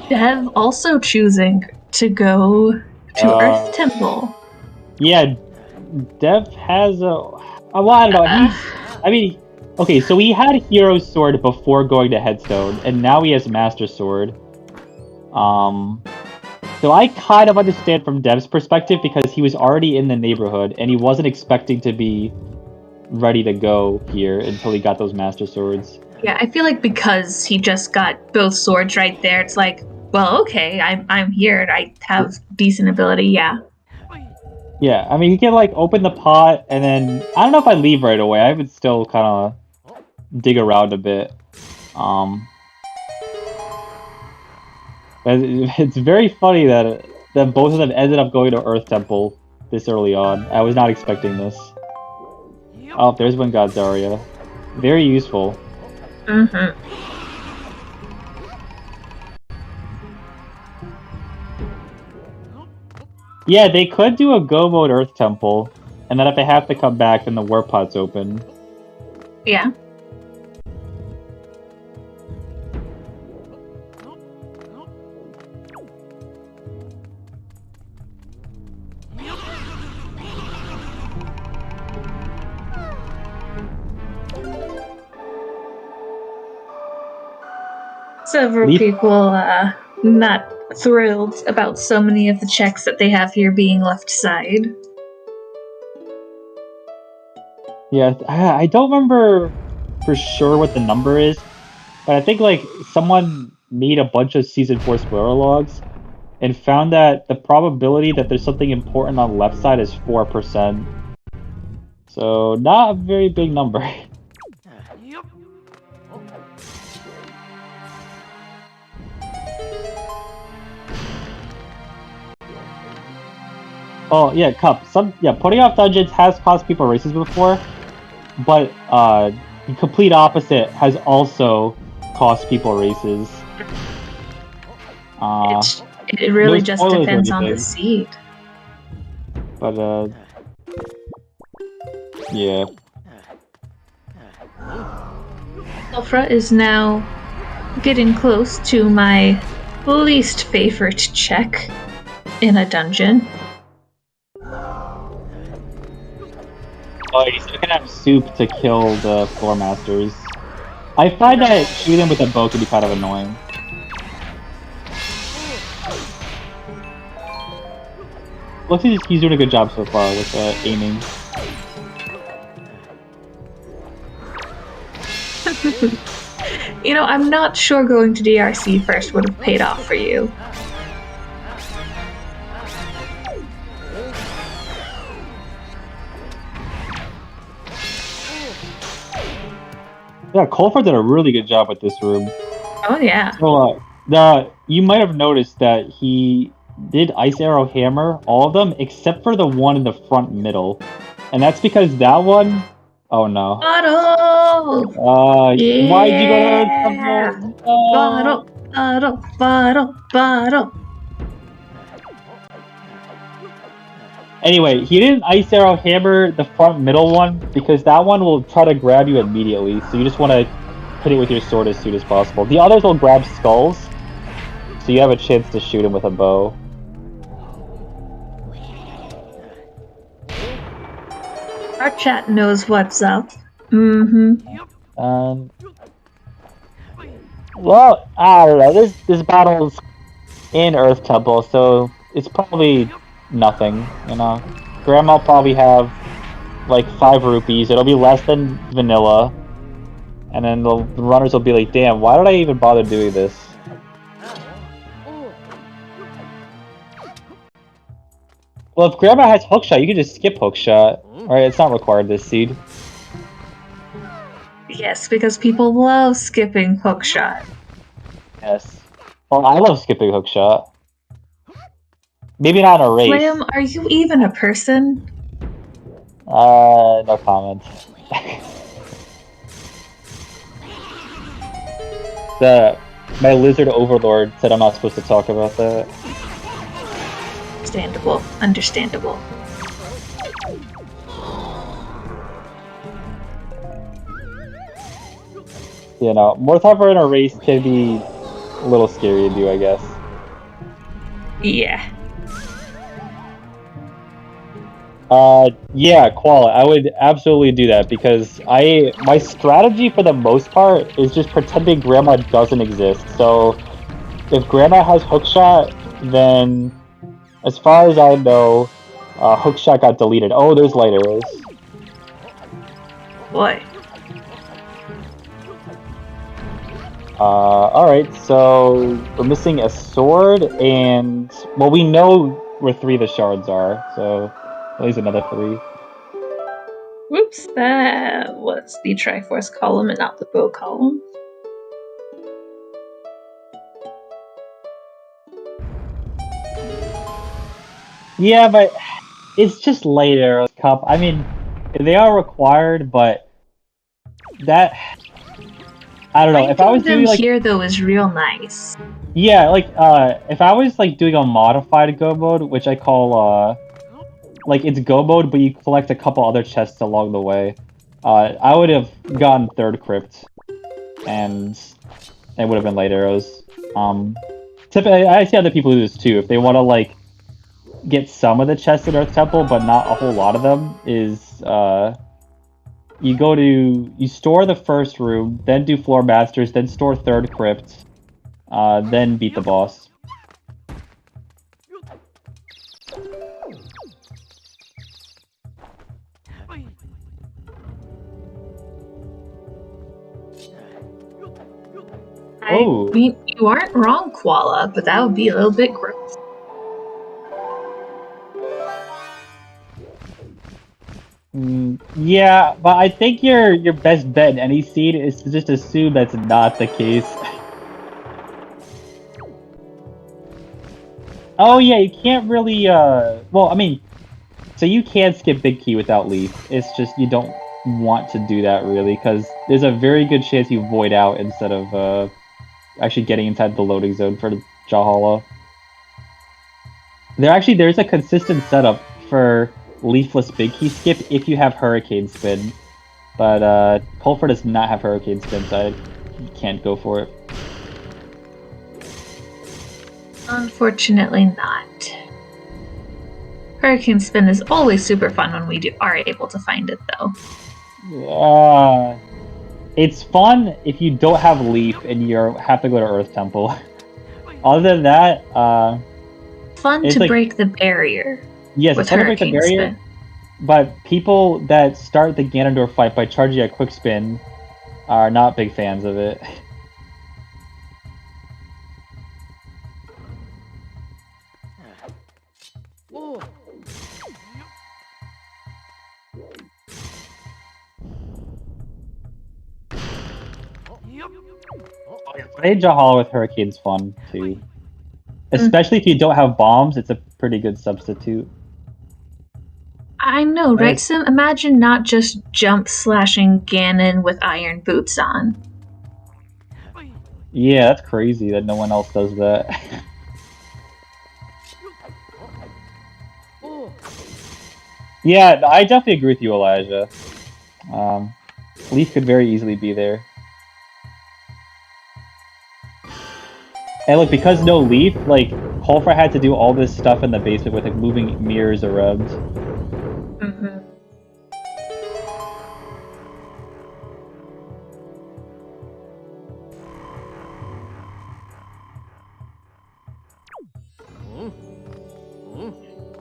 S3: Dev also choosing to go to Earth Temple.
S2: Yeah, Dev has a... well, I don't know. I mean, okay, so he had Hero Sword before going to Headstone, and now he has Master Sword. So I kind of understand from Dev's perspective, because he was already in the neighborhood, and he wasn't expecting to be ready to go here until he got those Master Swords.
S3: Yeah, I feel like because he just got both swords right there, it's like, well, okay, I'm here, I have decent ability, yeah.
S2: Yeah, I mean, you can, like, open the pot, and then... I don't know if I leave right away, I would still kind of dig around a bit. But it's very funny that both of them ended up going to Earth Temple this early on. I was not expecting this. Oh, there's one God Zarya. Very useful.
S3: Mm-hmm.
S2: Yeah, they could do a go mode Earth Temple, and then if they have to come back, then the warp pod's open.
S3: Yeah. Several people not thrilled about so many of the checks that they have here being left aside.
S2: Yeah, I don't remember for sure what the number is, but I think like someone made a bunch of Season 4 spoiler logs and found that the probability that there's something important on the left side is 4%. So not a very big number. Oh yeah, Cup. Putting off dungeons has cost people races before, but the complete opposite has also cost people races.
S3: It really
S2: no
S3: just
S2: spoilers or
S3: depends on the
S2: anything.
S3: seed.
S2: But yeah.
S3: Colfra is now getting close to my least favorite check in a dungeon.
S2: Oh, he's gonna have soup to kill the floor masters. I find that shooting them with a bow can be kind of annoying. Looks like he's doing a good job so far with aiming.
S3: You know, I'm not sure going to DRC first would have paid off for you.
S2: Yeah, Colfra did a really good job with this room.
S3: Oh yeah.
S2: So, you might have noticed that he did Ice Arrow Hammer all of them except for the one in the front middle, and that's because that one. Oh no.
S3: Bottle!
S2: Yeah. Why'd you go to
S3: Bottle, bottle, bottle, bottle.
S2: Anyway, he didn't Ice Arrow Hammer the front middle one because that one will try to grab you immediately, so you just want to hit it with your sword as soon as possible. The others will grab skulls, so you have a chance to shoot him with a bow.
S3: Our chat knows what's up. Mm-hmm.
S2: Well, I don't know. This battle's in Earth Temple, so it's probably nothing, you know. Grandma will probably have like 5 rupees. It'll be less than vanilla. And then the runners will be like, damn, why did I even bother doing this? Well, if Grandma has hookshot, you can just skip hookshot. Right, it's not required this seed.
S3: Yes, because people love skipping hookshot.
S2: Yes. Well, I love skipping hookshot. Maybe not in a race.
S3: Slam, are you even a person?
S2: No comment. My lizard overlord said I'm not supposed to talk about that.
S3: Understandable. Understandable.
S2: You know, Morthover in a race can be a little scary to do, I guess.
S3: Yeah.
S2: Yeah, Koala, I would absolutely do that because my strategy for the most part is just pretending Grandma doesn't exist. So, if Grandma has hookshot, then as far as I know, hookshot got deleted. Oh, there's light arrows.
S3: Boy.
S2: Alright, so we're missing a sword and, well, we know where 3 of the shards are, so at least another 3.
S3: Whoops, that was the Triforce column and not the bow column.
S2: Yeah, but it's just light arrows, Cup. I mean, they are required, but that... I don't know, if I was doing like...
S3: here, though, is real nice.
S2: Yeah, like, if I was, like, doing a modified go mode, which I call, like, it's go mode, but you collect a couple other chests along the way, I would have gotten 3rd crypt, and it would have been light arrows. Typically, I see other people do this, too. If they want to, like, get some of the chests in Earth Temple, but not a whole lot of them, is, you store the first room, then do floor masters, then store 3rd crypt, then beat the boss.
S3: I mean, you aren't wrong, Koala, but that would be a little bit gross.
S2: Yeah, but I think your best bet in any seed is to just assume that's not the case. Oh yeah, you can't really, well, I mean, so you can skip Big Key without Leaf. It's just you don't want to do that really, because there's a very good chance you void out instead of, actually getting inside the loading zone for Jahala. There's a consistent setup for Leafless Big Key skip if you have Hurricane Spin. But, Colfra does not have Hurricane Spin, so I can't go for it.
S3: Unfortunately not. Hurricane Spin is always super fun when we are able to find it, though.
S2: It's fun if you don't have Leaf and you have to go to Earth Temple. Other than that,
S3: fun to break the barrier.
S2: Yes, it's fun to break the barrier. Spin. But people that start the Ganondorf fight by charging a quick spin are not big fans of it. Playing Jahala with Hurricane's fun too. Especially if you don't have bombs, it's a pretty good substitute.
S3: I know, right? So imagine not just jump slashing Ganon with iron boots on.
S2: Yeah, that's crazy that no one else does that. Yeah, I definitely agree with you, Elijah. Leaf could very easily be there. And look, because no Leaf, like, Colfra had to do all this stuff in the basement with, like, moving mirrors around.
S3: Mm-hmm.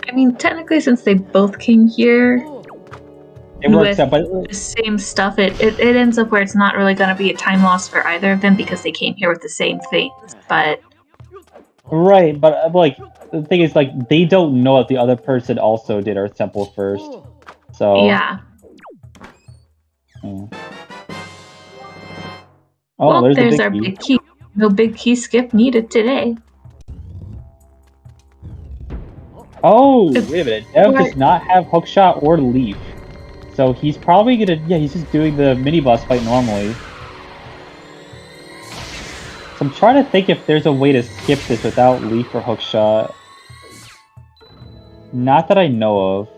S3: I mean, technically, since they both came here
S2: it works out, but
S3: the same stuff, it ends up where it's not really going to be a time loss for either of them because they came here with the same things, but...
S2: Right, but, like, the thing is, like, they don't know that the other person also did Earth Temple first, so...
S3: Yeah.
S2: Oh,
S3: well, there's our big key. No big key skip needed today.
S2: Oh, wait a minute. Dev does not have Hookshot or Leaf. So he's probably gonna... Yeah, he's just doing the mini-boss fight normally. So I'm trying to think if there's a way to skip this without Leaf or Hookshot. Not that I know of.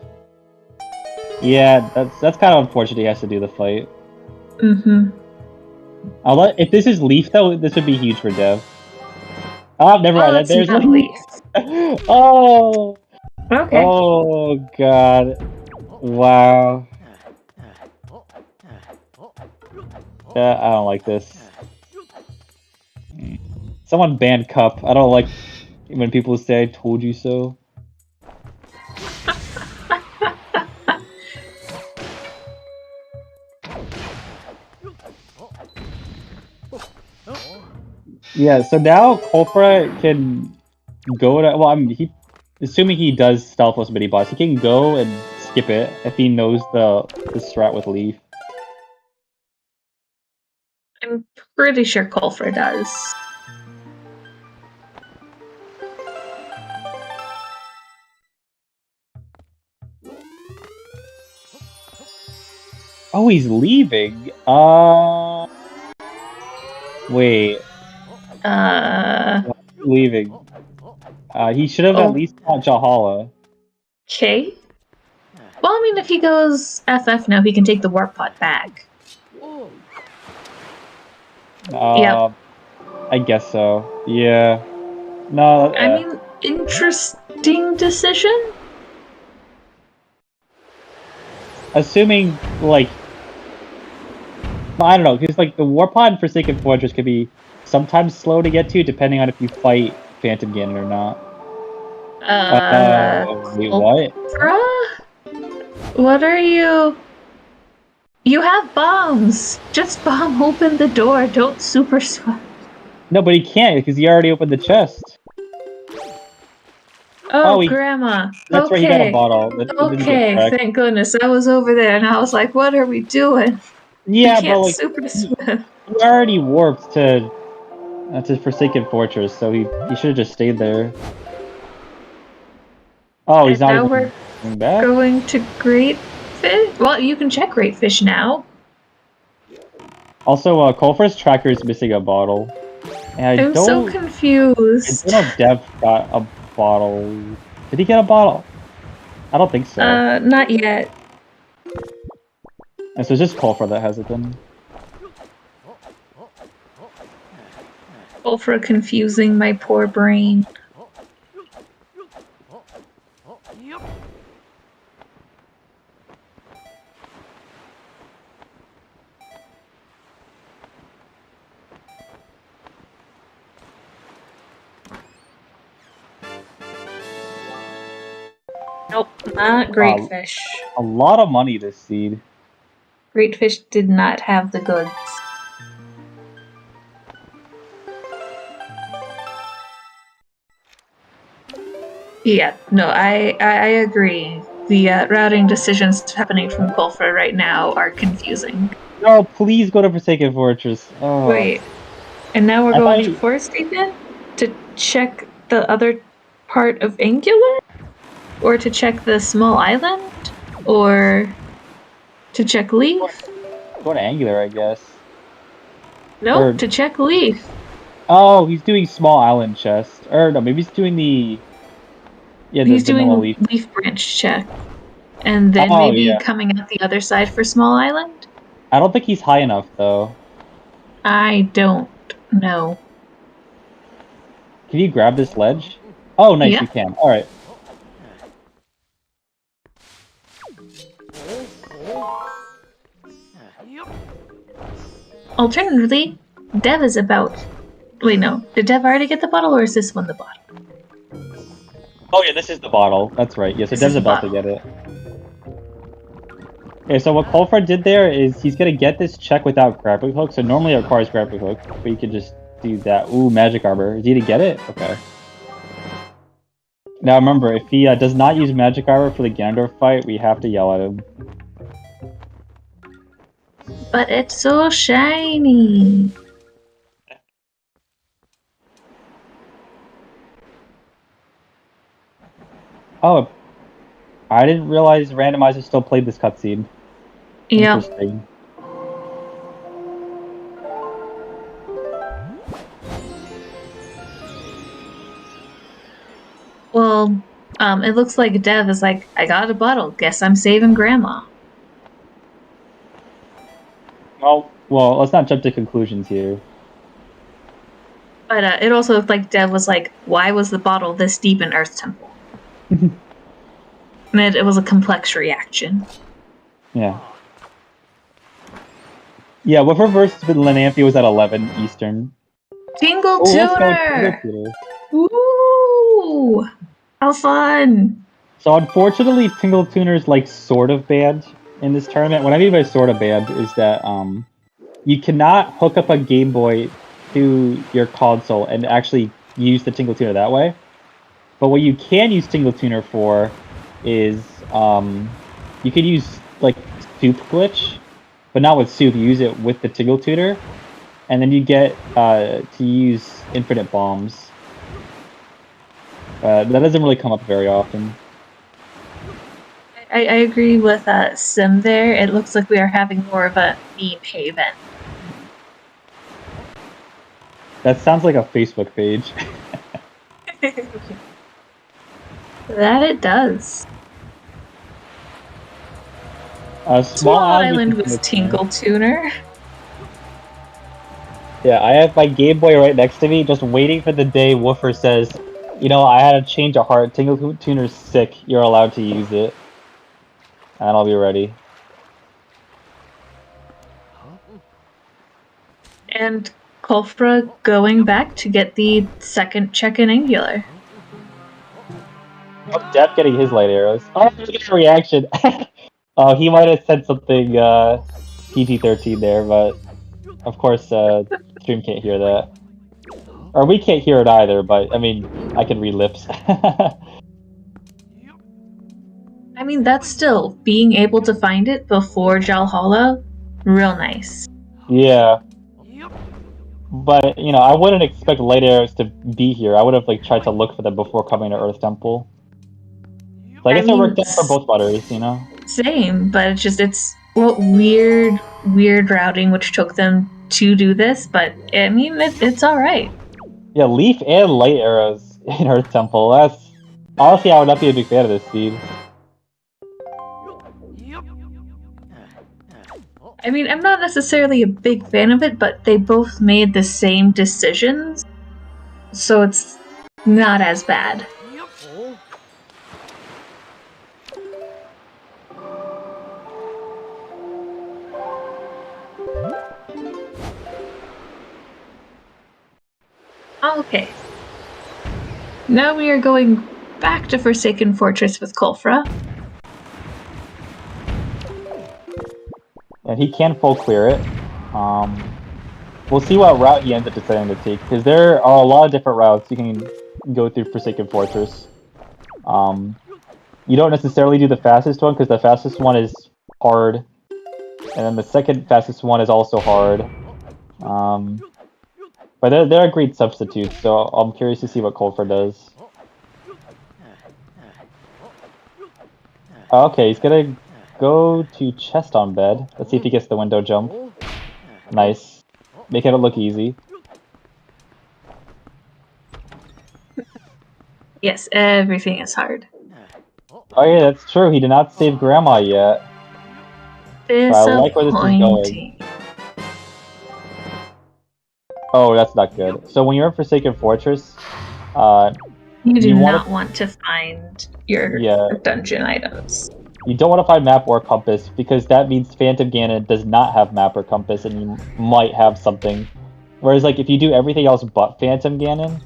S2: Yeah, that's kind of unfortunate he has to do the fight.
S3: Mm-hmm.
S2: If this is Leaf, though, this would be huge for Dev. Oh, never mind. There's
S3: not Leaf.
S2: Oh!
S3: Okay.
S2: Oh, God. Wow. I don't like this. Someone banned Cup. I don't like when people say, I told you so. Yeah, so now Colfra can go to... Well, I mean, assuming he does Stealthless mini-boss, he can go and skip it if he knows the strat with Leaf.
S3: I'm pretty sure Colfra does.
S2: Oh, he's leaving? Wait. Leaving. He should have at least caught Jahala.
S3: Okay. Well, I mean, if he goes FF now, he can take the Warp Pod back.
S2: Yep. I guess so. Yeah. No.
S3: I mean, interesting decision.
S2: Assuming, like, I don't know, because like the Warp Pod in Forsaken Fortress could be sometimes slow to get to, depending on if you fight Phantom Ganon or not. Wait, what?
S3: What are you? You have bombs! Just bomb open the door, don't super swap.
S2: No, but he can't because he already opened the chest.
S3: Oh,
S2: he-
S3: Grandma.
S2: That's
S3: okay.
S2: right, he got a bottle. That didn't get
S3: Okay,
S2: checked.
S3: thank goodness. I was over there and I was like, what are we doing?
S2: Yeah,
S3: we
S2: but
S3: can't
S2: like
S3: super
S2: he
S3: swim.
S2: already warped to Forsaken Fortress, so he should have just stayed there. Oh, he's
S3: And
S2: not
S3: now
S2: even
S3: we're
S2: going back?
S3: going to Great Fish. Well, you can check Great Fish now.
S2: Also, Colfra's tracker is missing a bottle. And
S3: I'm so confused.
S2: I don't know if Dev got a bottle. Did he get a bottle? I don't think so.
S3: Not yet.
S2: And so it's just Colfra that has it then.
S3: For confusing my poor brain. Nope, not Great Fish.
S2: A lot of money this seed.
S3: Great Fish did not have the goods. Yeah, no, I agree. The routing decisions happening from Colfra right now are confusing.
S2: No, please go to Forsaken Fortress. Oh.
S3: Wait, and now we're going to Forest Deepen to check the other part of Angular? Or to check the small island? Or to check Leaf?
S2: Go to Angular, I guess.
S3: No, to check Leaf.
S2: Oh, he's doing small island chest. Or no, maybe he's doing the... Yeah,
S3: he's doing
S2: leaf
S3: branch check. And then maybe coming out the other side for small island?
S2: I don't think he's high enough, though.
S3: I don't know.
S2: Can you grab this ledge? Oh, nice, you can. Alright.
S3: Alternatively, Dev is about... Wait, no. Did Dev already get the bottle, or is this one the bottle?
S2: Oh yeah, this is the bottle. That's right. Yeah, so Dev's about to get it. Okay, so what Colfra did there is he's gonna get this check without grappling hook. So normally it requires grappling hook, but you can just do that. Ooh, magic armor. Is he to get it? Okay. Now remember, if he does not use magic armor for the Ganondorf fight, we have to yell at him.
S3: But it's so shiny!
S2: Oh, I didn't realize Randomizer still played this cutscene.
S3: Yeah.
S2: Interesting.
S3: Well, it looks like Dev is like, I got a bottle, guess I'm saving Grandma.
S2: Well, let's not jump to conclusions here.
S3: But it also looked like Dev was like, why was the bottle this deep in Earth Temple? And it was a complex reaction.
S2: Yeah. Yeah, what versus Lenanthe was at 11 Eastern.
S3: Tingle Tuner! Ooh! How fun!
S2: So unfortunately, Tingle Tuner's like sort of banned in this tournament. What I mean by sort of banned is that you cannot hook up a Game Boy to your console and actually use the Tingle Tuner that way. But what you can use Tingle Tuner for is you can use like Soup Glitch, but not with Soup. You use it with the Tingle Tuner, and then you get to use infinite bombs. That doesn't really come up very often.
S3: I agree with Sim there. It looks like we are having more of a meme haven.
S2: That sounds like a Facebook page.
S3: That it does.
S2: Small
S3: Island with Tingle Tuner.
S2: Yeah, I have my Game Boy right next to me, just waiting for the day Woofer says, you know, I had a change of heart, Tingle Tuner's sick, you're allowed to use it. And I'll be ready.
S3: And Colfra going back to get the second check in Angular.
S2: Oh, Dev getting his light arrows. Oh, look at the reaction. Oh, he might have said something PG-13 there, but of course, stream can't hear that. Or we can't hear it either, but I mean, I can read lips.
S3: I mean, that's still being able to find it before Jalhalla. Real nice.
S2: Yeah. But, you know, I wouldn't expect light arrows to be here. I would have, like, tried to look for them before coming to Earth Temple. So I guess it worked out for both butters, you know?
S3: Same, but it's weird routing which took them to do this, but I mean, it's alright.
S2: Yeah, leaf and light arrows in Earth Temple. That's... Honestly, I would not be a big fan of this seed.
S3: I mean, I'm not necessarily a big fan of it, but they both made the same decisions, so it's not as bad. Okay. Now we are going back to Forsaken Fortress with Colfra.
S2: And he can full clear it. We'll see what route he ends up deciding to take, because there are a lot of different routes you can go through Forsaken Fortress. You don't necessarily do the fastest one, because the fastest one is hard, and then the second fastest one is also hard. But they're a great substitute, so I'm curious to see what Colfra does. Okay, he's gonna go to chest on bed. Let's see if he gets the window jump. Nice. Making it look easy.
S3: Yes, everything is hard.
S2: Oh yeah, that's true. He did not save Grandma yet. But I like where this is going. Oh, that's not good. So when you're in Forsaken Fortress,
S3: you do not want to find your dungeon items.
S2: You don't want to find map or compass, because that means Phantom Ganon does not have map or compass, and you might have something. Whereas, like, if you do everything else but Phantom Ganon,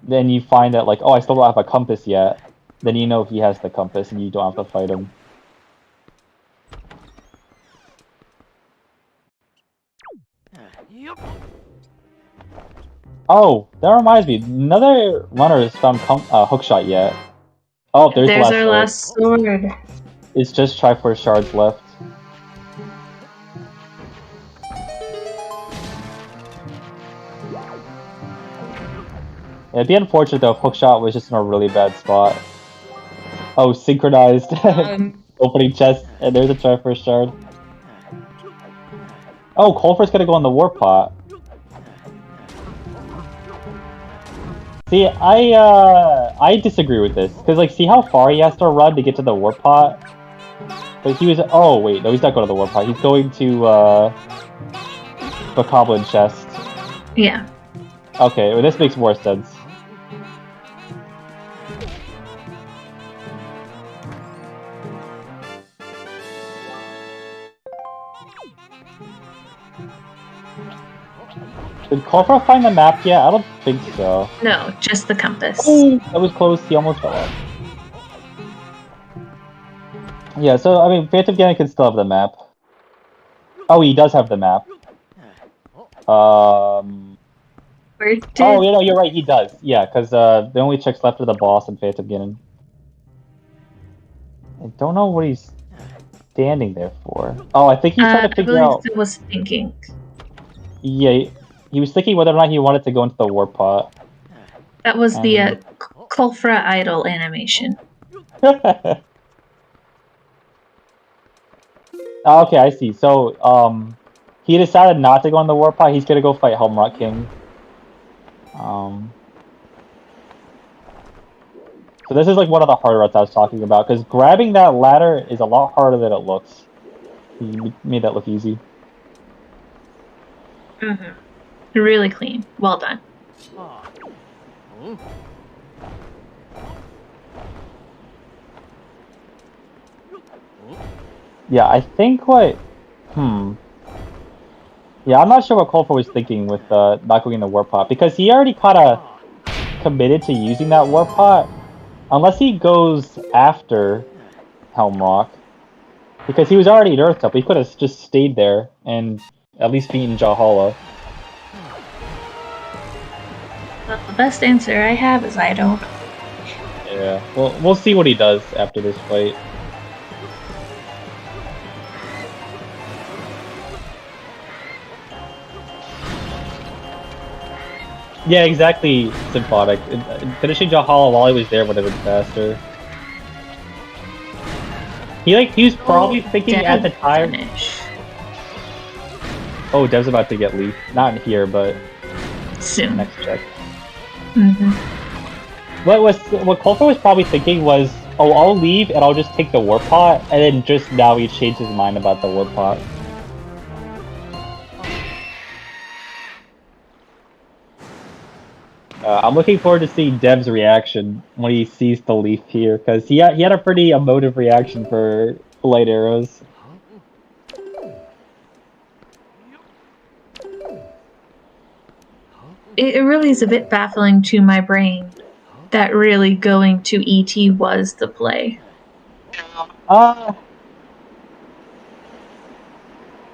S2: then you find that, like, oh, I still don't have a compass yet. Then you know he has the compass, and you don't have to fight him. Oh, that reminds me. Another runner has found hookshot yet. Oh, there's
S3: our last sword.
S2: It's just Triforce shards left. It'd be unfortunate though if hookshot was just in a really bad spot. Oh, synchronized opening chest, and there's a Triforce shard. Oh, Colfra's gonna go on the warp pot. See, I disagree with this, because, like, see how far he has to run to get to the warp pot? But he was- oh, wait, no, he's not going to the warp pot, he's going to, the Goblin chest.
S3: Yeah.
S2: Okay, well, this makes more sense. Did Colfra find the map yet? I don't think so.
S3: No, just the compass.
S2: Oh, that was close. He almost fell off. Yeah, so, I mean, Phantom Ganon can still have the map. Oh, he does have the map. Oh, you know, you're right, he does. Yeah, because the only checks left are the boss and Phantom Ganon. I don't know what he's standing there for. Oh, I think he's trying to figure out...
S3: I was thinking.
S2: Yeah, he was thinking whether or not he wanted to go into the warp pot.
S3: That was the Colfra idol animation.
S2: Okay, I see. So, he decided not to go in the warp pot. He's gonna go fight Helmrock King. So this is like one of the harder routes I was talking about, because grabbing that ladder is a lot harder than it looks. He made that look easy.
S3: Mm-hmm. Really clean. Well done.
S2: Yeah, I think what... Yeah, I'm not sure what Colfra was thinking with not going in the warp pot, because he already kind of committed to using that warp pot, unless he goes after Helmrock, because he was already at Earth Temple. He could have just stayed there and at least beaten Jalhalla.
S3: Well, the best answer I have is I don't.
S2: Yeah, well, we'll see what he does after this fight. Yeah, exactly, Symphonic. Finishing Jahala while he was there would have been faster. He was probably thinking at the time.
S3: Finish.
S2: Oh, Dev's about to get leaf. Not in here, but
S3: Soon.
S2: next check.
S3: Mm-hmm.
S2: What Colfra was probably thinking was, oh, I'll leave and I'll just take the warp pot, and then just now he changed his mind about the warp pot. I'm looking forward to seeing Dev's reaction when he sees the leaf here, because he had a pretty emotive reaction for light arrows.
S3: It really is a bit baffling to my brain that really going to ET was the play.
S2: Oh,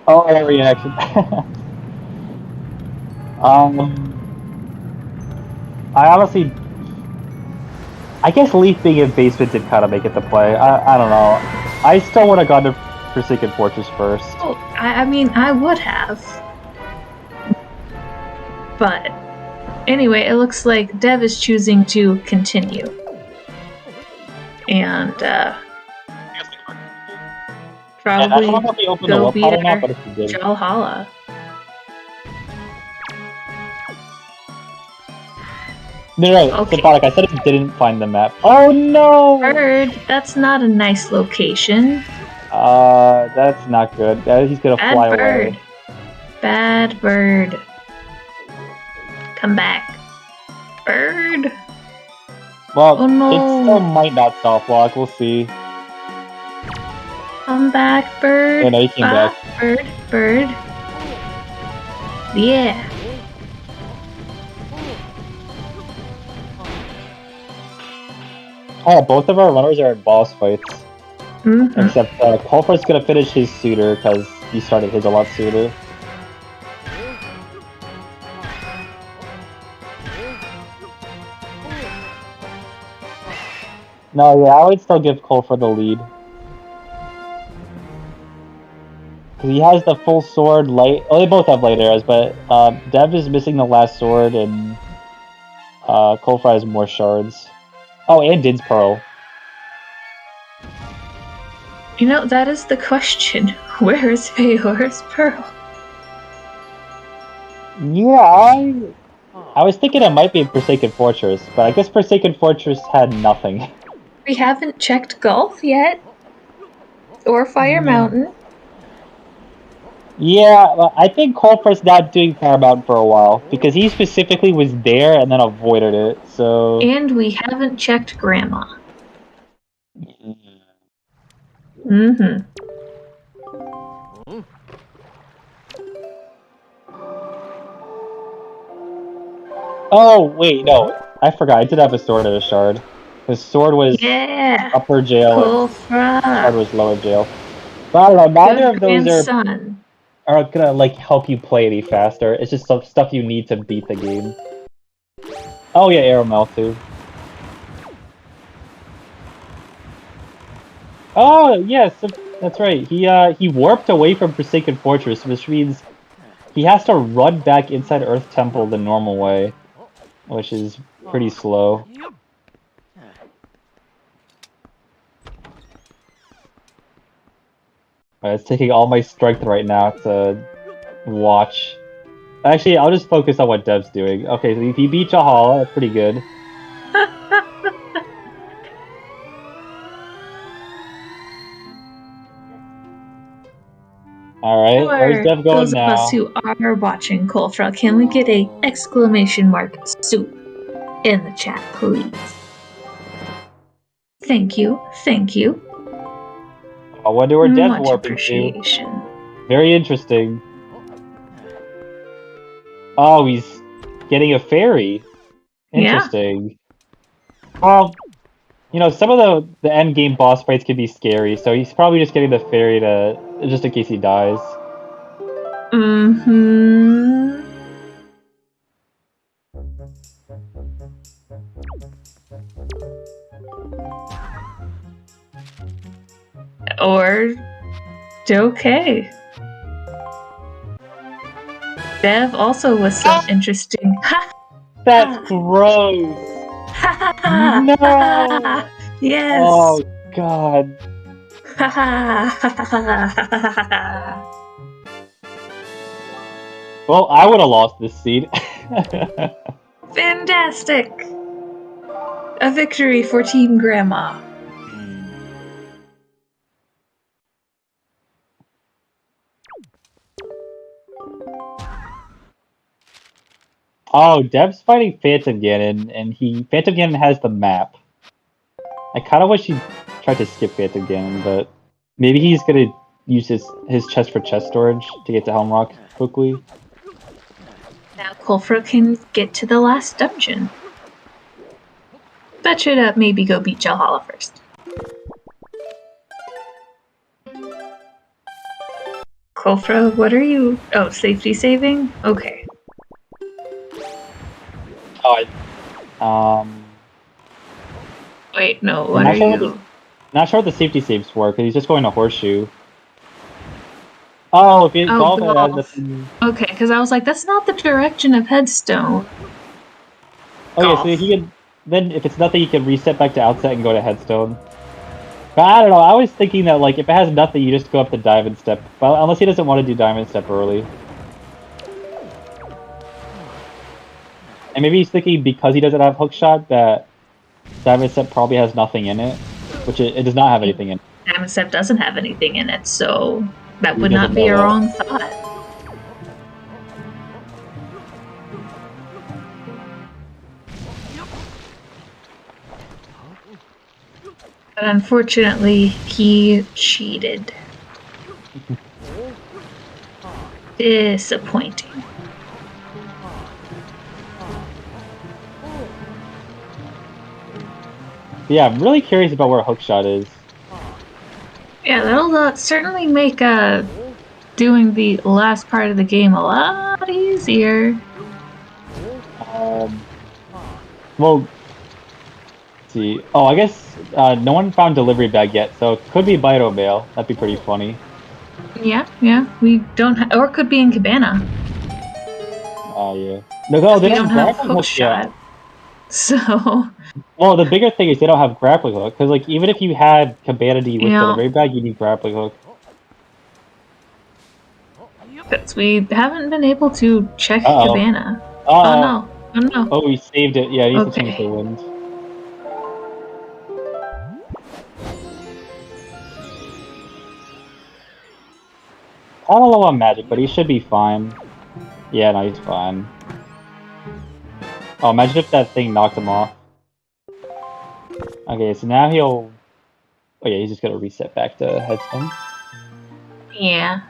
S2: that reaction. I honestly, I guess Leaf being in basement did kind of make it the play. I don't know. I still would have gone to Forsaken Fortress first.
S3: Oh, I mean, I would have. But anyway, it looks like Dev is choosing to continue. And, probably
S2: I don't know if he opened the
S3: go
S2: warp
S3: beat
S2: pot or not,
S3: our
S2: but if he did.
S3: Jalhala.
S2: No,
S3: Okay.
S2: Symbolic, I said he didn't find the map. Oh no!
S3: Bird, that's not a nice location.
S2: That's not good. He's gonna
S3: Bad
S2: fly
S3: bird.
S2: away.
S3: Bad bird. Come back. Bird.
S2: Well,
S3: Oh, no.
S2: it still might not soft lock, we'll see.
S3: Come back, bird.
S2: Oh no, he came back.
S3: Bird, bird. Yeah.
S2: Oh, both of our runners are in boss fights.
S3: Mm-hmm.
S2: Except Colfra's gonna finish his suitor because he started his a lot sooner. No, yeah, I would still give Colfra the lead. Because he has the full sword, light... Oh, they both have light arrows, but Dev is missing the last sword, and Colfra has more shards. Oh, and Din's Pearl.
S3: You know, that is the question. Where is Feor's Pearl?
S2: Yeah, I was thinking it might be Forsaken Fortress, but I guess Forsaken Fortress had nothing.
S3: We haven't checked Gulf yet. Or Fire Mountain.
S2: Yeah, well, I think Colfra's not doing Paramount for a while, because he specifically was there and then avoided it, so...
S3: And we haven't checked Grandma. Mm-hmm.
S2: Oh, wait, no. I forgot, I did have a sword and a shard. His sword was upper jail, and shard was lower jail. But I don't know, neither of those are gonna, like, help you play any faster. It's just some stuff you need to beat the game. Oh yeah, Arrow Mel too. Oh, yes, that's right. He warped away from Forsaken Fortress, which means he has to run back inside Earth Temple the normal way, which is pretty slow. It's taking all my strength right now to watch. Actually, I'll just focus on what Dev's doing. Okay, so if he beat Jahala, that's pretty good. Alright, where's Dev going
S3: those
S2: now?
S3: of us who are watching Colfra, can we get a exclamation mark soup in the chat, please? Thank you, thank you.
S2: I wonder where Dev's
S3: Much
S2: warping
S3: appreciation.
S2: to. Very interesting. Oh, he's getting a fairy. Interesting. Yeah. Well, you know, some of the end game boss fights can be scary, so he's probably just getting the fairy to just in case he dies.
S3: Mm-hmm. Or okay. Dev also was some interesting.
S2: That's gross. No.
S3: Yes.
S2: Oh god. Well, I would have lost this seed.
S3: Fantastic. A victory for Team Grandma.
S2: Oh, Dev's fighting Phantom Ganon, and Phantom Ganon has the map. I kind of wish he tried to skip Phantom Ganon, but maybe he's gonna use his chest for chest storage to get to Helm Rock quickly.
S3: Now Colfra can get to the last dungeon. But should maybe go beat Jalhalla first. Colfra, what are you? Oh, safety saving? Okay.
S2: Oh,
S3: Wait, no, what are you?
S2: Not sure what the safety saves for, because he's just going to Horseshoe. Oh, okay, golf.
S3: Okay, because I was like, that's not the direction of Headstone.
S2: Okay, so he can then if it's nothing, you can reset back to outset and go to Headstone. But I don't know. I was thinking that like if it has nothing, you just go up to Diamond Step. But unless he doesn't want to do Diamond Step early. And maybe he's thinking because he doesn't have Hookshot that Diamond Step probably has nothing in it, which it does not have anything in it.
S3: Diamond Step doesn't have anything in it, so that would not be a wrong thought. But unfortunately, he cheated. Disappointing.
S2: Yeah, I'm really curious about where Hookshot is.
S3: Yeah, that'll certainly make doing the last part of the game a lot easier.
S2: Well, let's see. Oh, I guess no one found delivery bag yet, so it could be Bito Mail. That'd be pretty funny.
S3: Yeah, we don't, or it could be in Cabana.
S2: Oh yeah. No, they
S3: don't have Hookshot. So.
S2: Well, the bigger thing is they don't have grappling hook, because like even if you had Cabana with delivery bag, you need grappling hook.
S3: Because we haven't been able to check Cabana. Oh no.
S2: Oh, he saved it. Yeah, he needs to change the wind. I don't know on magic, but he should be fine. Yeah, no, he's fine. Oh, imagine if that thing knocked him off. Okay, so now he'll... Oh yeah, he's just gonna reset back to Headstone.
S3: Yeah.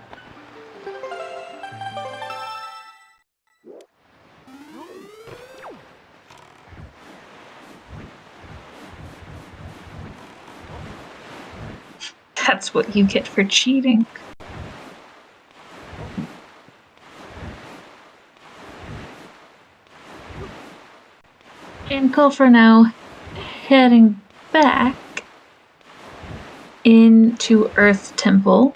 S3: That's what you get for cheating. And Colfra now heading back into Earth Temple.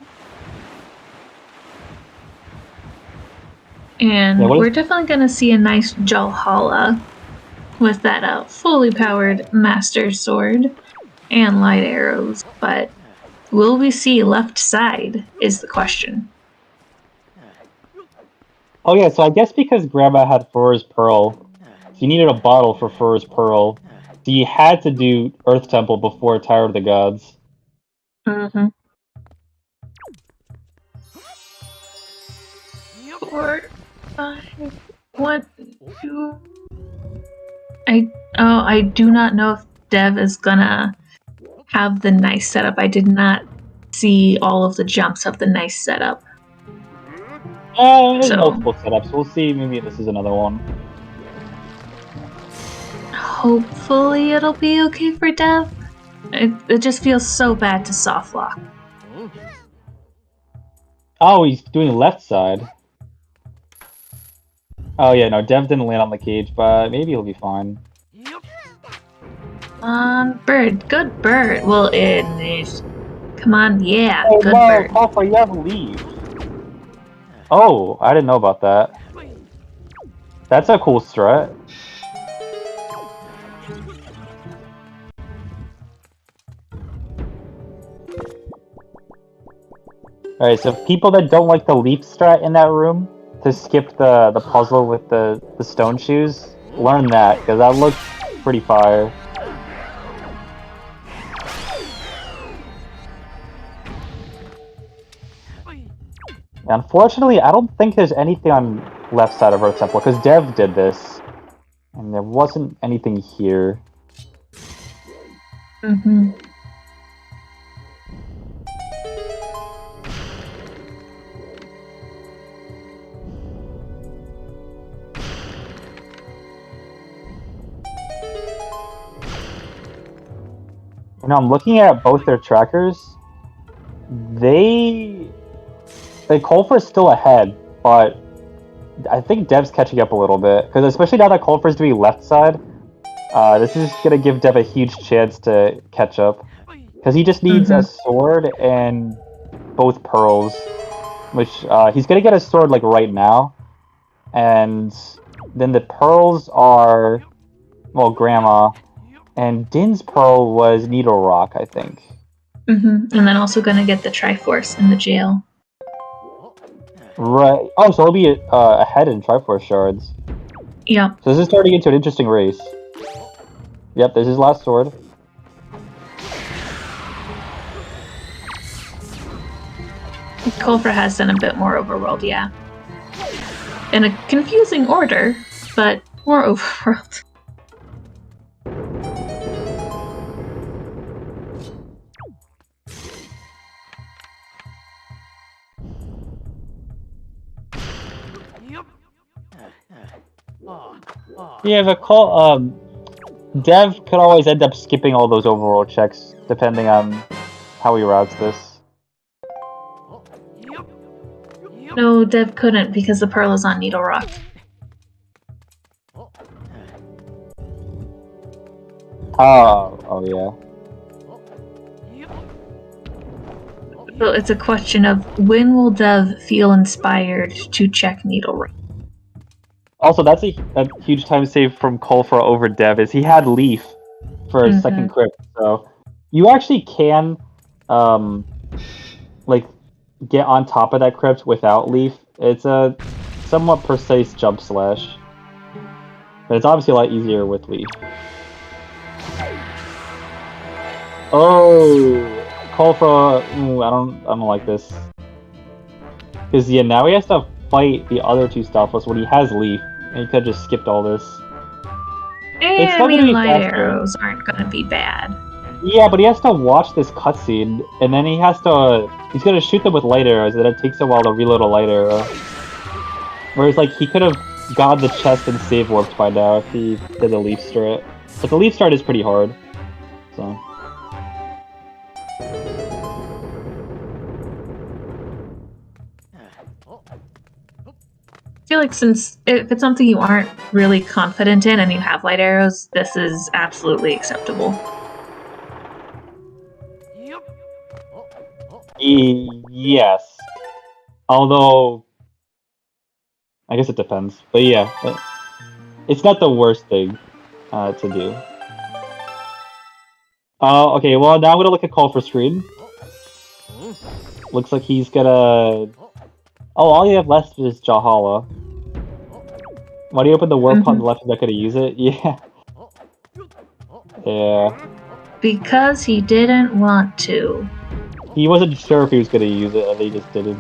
S3: And we're definitely going to see a nice Jalhalla with that fully powered Master Sword and light arrows, but will we see left side is the question.
S2: Oh yeah, so I guess because Grandma had Fur's Pearl, you needed a bottle for Fur's Pearl, so you had to do Earth Temple before Tower of the Gods.
S3: Mm-hmm. 4, 5, 1, 2. I do not know if Dev is gonna have the nice setup. I did not see all of the jumps of the nice setup.
S2: There's multiple setups. We'll see. Maybe this is another one.
S3: Hopefully it'll be okay for Dev. It just feels so bad to soft lock.
S2: Oh, he's doing left side. Oh yeah, no, Dev didn't land on the cage, but maybe he'll be fine.
S3: Bird. Good bird. Well, it is Come on, yeah,
S2: Oh
S3: good
S2: no,
S3: bird.
S2: Colfra, you have leave. Oh, I didn't know about that. That's a cool strat. Alright, so people that don't like the leap strat in that room, to skip the puzzle with the stone shoes, learn that, because that looks pretty fire. Unfortunately, I don't think there's anything on left side of Earth Temple, because Dev did this, and there wasn't anything here.
S3: Mm-hmm.
S2: You know, I'm looking at both their trackers. The Colfra is still ahead, but I think Dev's catching up a little bit, because especially now that Colfra's doing left side, this is gonna give Dev a huge chance to catch up, because he just needs a sword and both pearls, which he's gonna get a sword like right now, and then the pearls are, well, Grandma, and Din's pearl was Needle Rock, I think.
S3: And then also gonna get the Triforce in the jail.
S2: Right. Oh, so he'll be ahead in Triforce shards.
S3: Yep.
S2: So this is turning into an interesting race. Yep, there's his last sword.
S3: Colfra has done a bit more overworld, yeah. In a confusing order, but more overworld.
S2: Yeah, Dev could always end up skipping all those overworld checks, depending on how he routes this.
S3: No, Dev couldn't because the pearl is on Needle Rock.
S2: Oh yeah.
S3: So it's a question of when will Dev feel inspired to check Needle Rock?
S2: Also, that's a huge time save from Colfra over Dev, is he had Leaf for his second crypt, so you actually can, like, get on top of that crypt without Leaf. It's a somewhat precise jump slash, but it's obviously a lot easier with Leaf. Oh, Colfra, I don't like this, because yeah, now he has to fight the other two Stouthless when he has Leaf, and he could have just skipped all this. It's
S3: I mean, light
S2: faster.
S3: arrows aren't gonna be bad.
S2: Yeah, but he has to watch this cutscene, and then he's gonna shoot them with light arrows, and then it takes a while to reload a light arrow. Whereas, like, he could have got the chest and save warped by now if he did the Leaf strat. But the Leaf strat is pretty hard, so...
S3: I feel like since if it's something you aren't really confident in and you have light arrows, this is absolutely acceptable.
S2: Yes. Although... I guess it depends. But yeah, it's not the worst thing to do. Okay, well now I'm gonna look at Colfra screen. Looks like he's gonna... Oh, all you have left is Jahala. Why do you open the warp on the left? He's not gonna use it? Yeah. Yeah.
S3: Because he didn't want to.
S2: He wasn't sure if he was gonna use it, and he just didn't.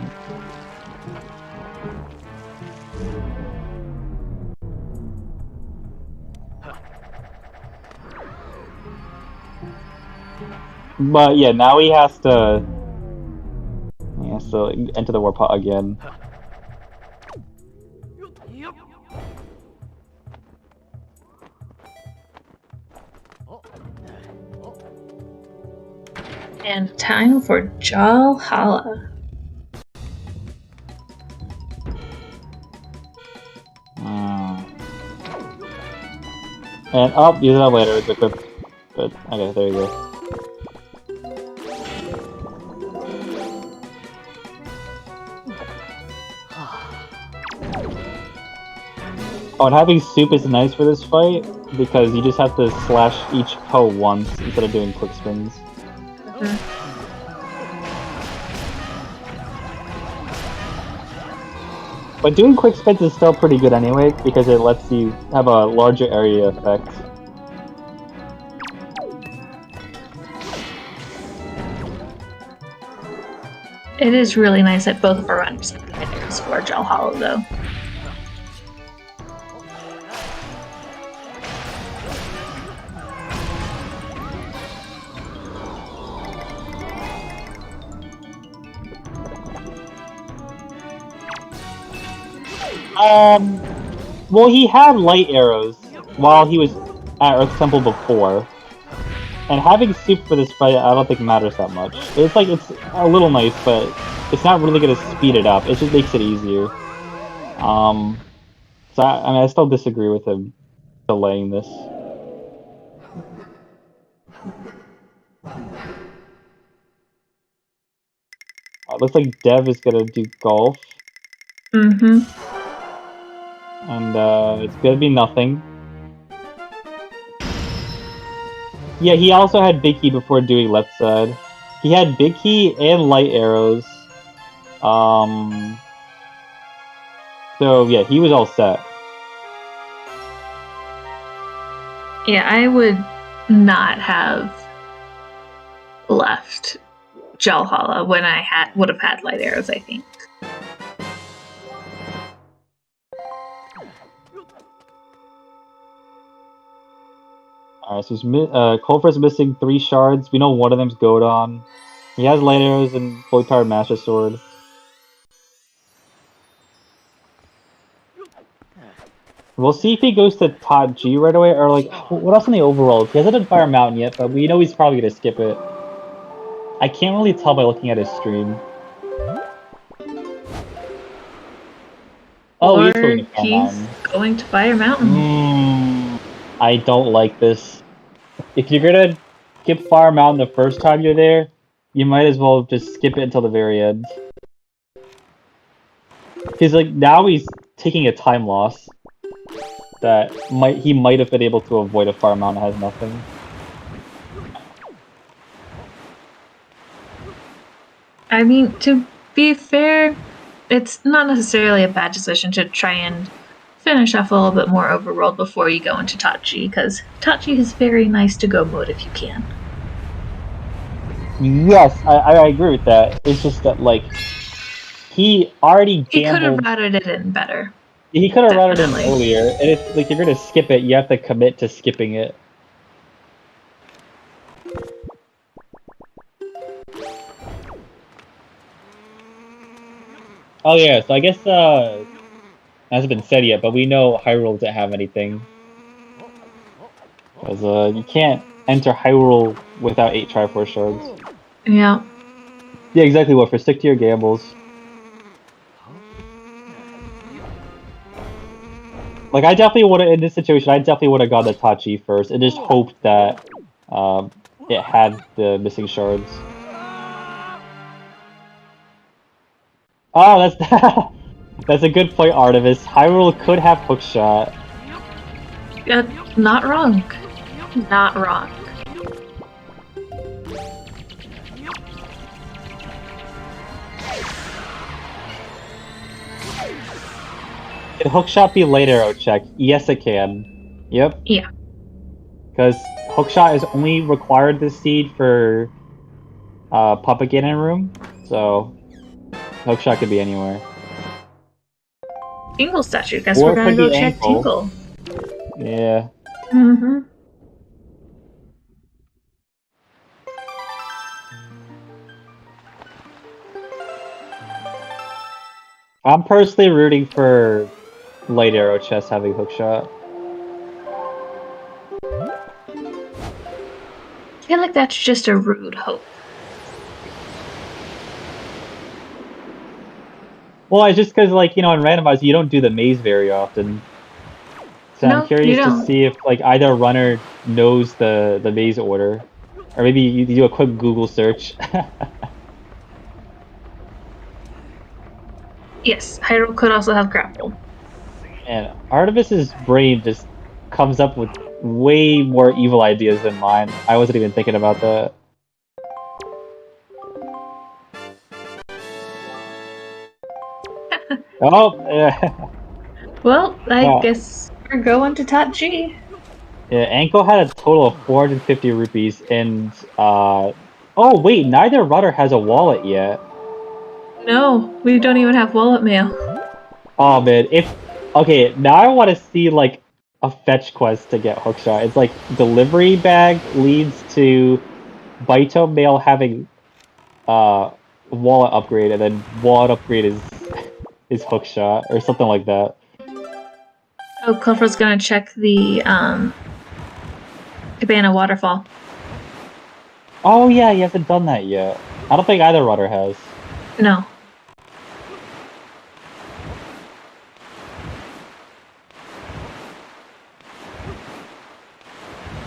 S2: But yeah, now he has to enter the warp pot again.
S3: And time for Jahala.
S2: And use it up later. It's equipped. But okay, there you go. Oh, and having soup is nice for this fight because you just have to slash each hoe once instead of doing quick spins. But doing quick spins is still pretty good anyway because it lets you have a larger area effect.
S3: It is really nice that both of our runs have for Gel Hollow, though.
S2: Well, he had light arrows while he was at Earth Temple before. And having soup for this fight, I don't think matters that much. It's like, it's a little nice, but it's not really gonna speed it up. It just makes it easier. So I mean, I still disagree with him delaying this. Looks like Dev is gonna do golf.
S3: Mm-hmm.
S2: And it's gonna be nothing. Yeah, he also had big key before doing left side. He had big key and light arrows. So yeah, he was all set.
S3: Yeah, I would not have left Gel Hollow when I would have had light arrows, I think.
S2: Alright, so Colfra's missing 3 shards. We know one of them's Godon. He has light arrows and fully powered Master Sword. We'll see if he goes to Tot G right away, or like, what else in the overworld? He hasn't done Fire Mountain yet, but we know he's probably gonna skip it. I can't really tell by looking at his stream. Oh, he's going to Fire Mountain.
S3: Going to Fire Mountain.
S2: I don't like this. If you're gonna skip Fire Mountain the first time you're there, you might as well just skip it until the very end. Because like now he's taking a time loss that he might have been able to avoid if Fire Mountain has nothing.
S3: I mean, to be fair, it's not necessarily a bad decision to try and finish off a little bit more overworld before you go into Tachi, because Tachi is very nice to go mode if you can.
S2: Yes, I agree with that. It's just that, like, he already gambled.
S3: He could have routed it in better.
S2: He could have routed it in earlier, and if like you're gonna skip it, you have to commit to skipping it. Oh yeah, so I guess hasn't been said yet, but we know Hyrule doesn't have anything. Because you can't enter Hyrule without 8 Triforce shards.
S3: Yeah.
S2: Yeah, exactly what, for stick to your gambles. Like, I definitely would have, in this situation, I definitely would have gone to Tachi first, and just hoped that it had the missing shards. Oh, that's a good point, Artemis. Hyrule could have hookshot.
S3: Not wrong. Not wrong.
S2: Can hookshot be late arrow check? Yes, it can. Yep.
S3: Yeah.
S2: Because hookshot is only required this seed for Puppet Ganon room, so hookshot could be anywhere.
S3: Tingle statue. Guess we're gonna go check Tingle.
S2: Yeah.
S3: Mm-hmm.
S2: I'm personally rooting for light arrow chest having hookshot.
S3: I feel like that's just a rude hope.
S2: Well, it's just because, like, you know, in Randomizer, you don't do the maze very often. So
S3: No,
S2: I'm curious
S3: you
S2: to
S3: don't.
S2: see if, like, either runner knows the maze order. Or maybe you do a quick Google search.
S3: Yes, Hyrule could also have grapple.
S2: And Artemis's brain just comes up with way more evil ideas than mine. I wasn't even thinking about that. Oh,
S3: Well, I
S2: Yeah.
S3: guess we're going to top G.
S2: yeah, Ankle had a total of 450 rupees, and oh wait, neither rudder has a wallet yet.
S3: No, we don't even have wallet mail.
S2: Oh man, okay, now I want to see like a fetch quest to get hookshot. It's like delivery bag leads to Baito mail having wallet upgrade, and then wallet upgrade is hookshot or something like that.
S3: Oh, Colfra's gonna check the Cabana waterfall.
S2: Oh yeah, he hasn't done that yet. I don't think either rudder has.
S3: No.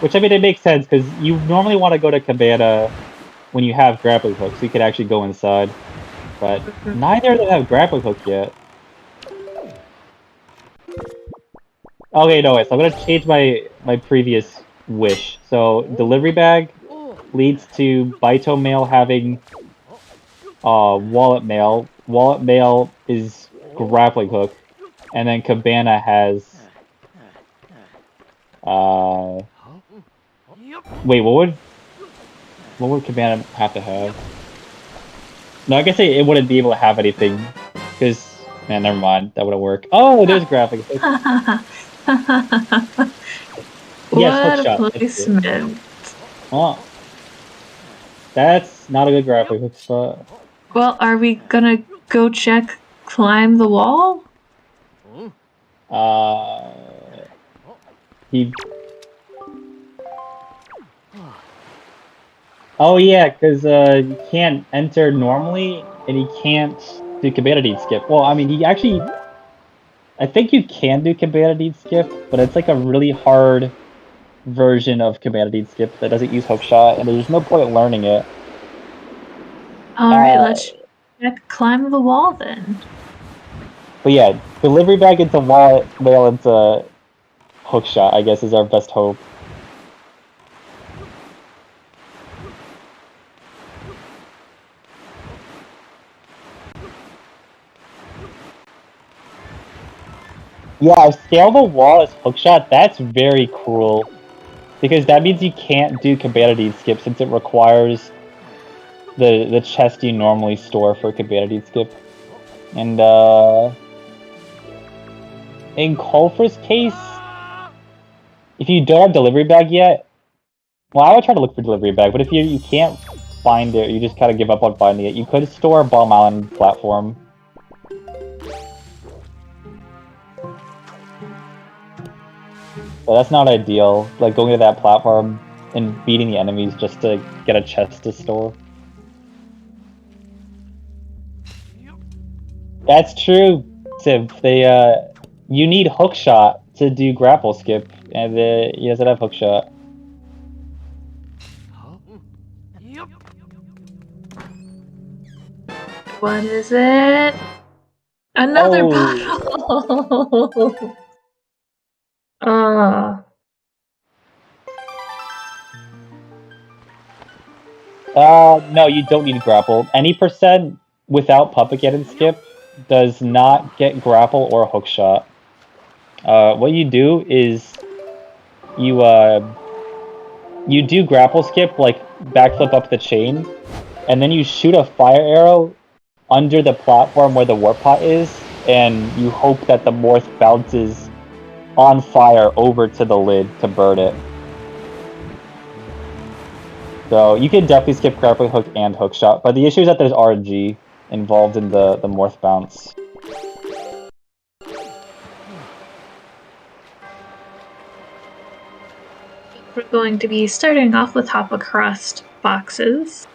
S2: Which, I mean, it makes sense, because you normally want to go to Cabana when you have grappling hooks, so you could actually go inside. But neither of them have grappling hook yet. Okay, no, wait, so I'm gonna change my previous wish. So, delivery bag leads to Baito mail having wallet mail. Wallet mail is grappling hook. And then Cabana has wait, what would Cabana have to have? No, I guess it wouldn't be able to have anything, because, man, never mind, that wouldn't work. Oh, there's graphic. Yes,
S3: What a
S2: hookshot.
S3: placement.
S2: Oh, that's not a good graphic hook spot.
S3: Well, are we gonna go check climb the wall?
S2: He... Oh yeah, because you can't enter normally, and he can't do Cabana Deed Skip. Well, I mean, he actually... I think you can do Cabana Deed Skip, but it's like a really hard version of Cabana Deed Skip that doesn't use hookshot, and there's no point in learning it.
S3: Alright, let's check climb the wall then.
S2: But yeah, delivery bag into wallet, mail into hookshot, I guess, is our best hope. Yeah, scale the wall as hookshot, that's very cruel. Because that means you can't do Cabana Deed Skip, since it requires the chest you normally store for Cabana Deed Skip. And in Colfra's case, if you don't have delivery bag yet, well, I would try to look for delivery bag, but if you can't find it, you just kind of give up on finding it, you could store Bomb Island platform. But that's not ideal, like going to that platform and beating the enemies just to get a chest to store. That's true, Civ. You need hookshot to do grapple skip, and he doesn't have hookshot.
S3: What is it? Another bottle!
S2: No, you don't need grapple. Any percent without Puppet Get and Skip does not get grapple or hookshot. What you do is you do grapple skip, like backflip up the chain, and then you shoot a fire arrow under the platform where the warp pot is, and you hope that the morph bounces on fire over to the lid to burn it. So you can definitely skip grappling hook and hookshot, but the issue is that there's RNG involved in the morph bounce.
S3: We're going to be starting off with hop across boxes.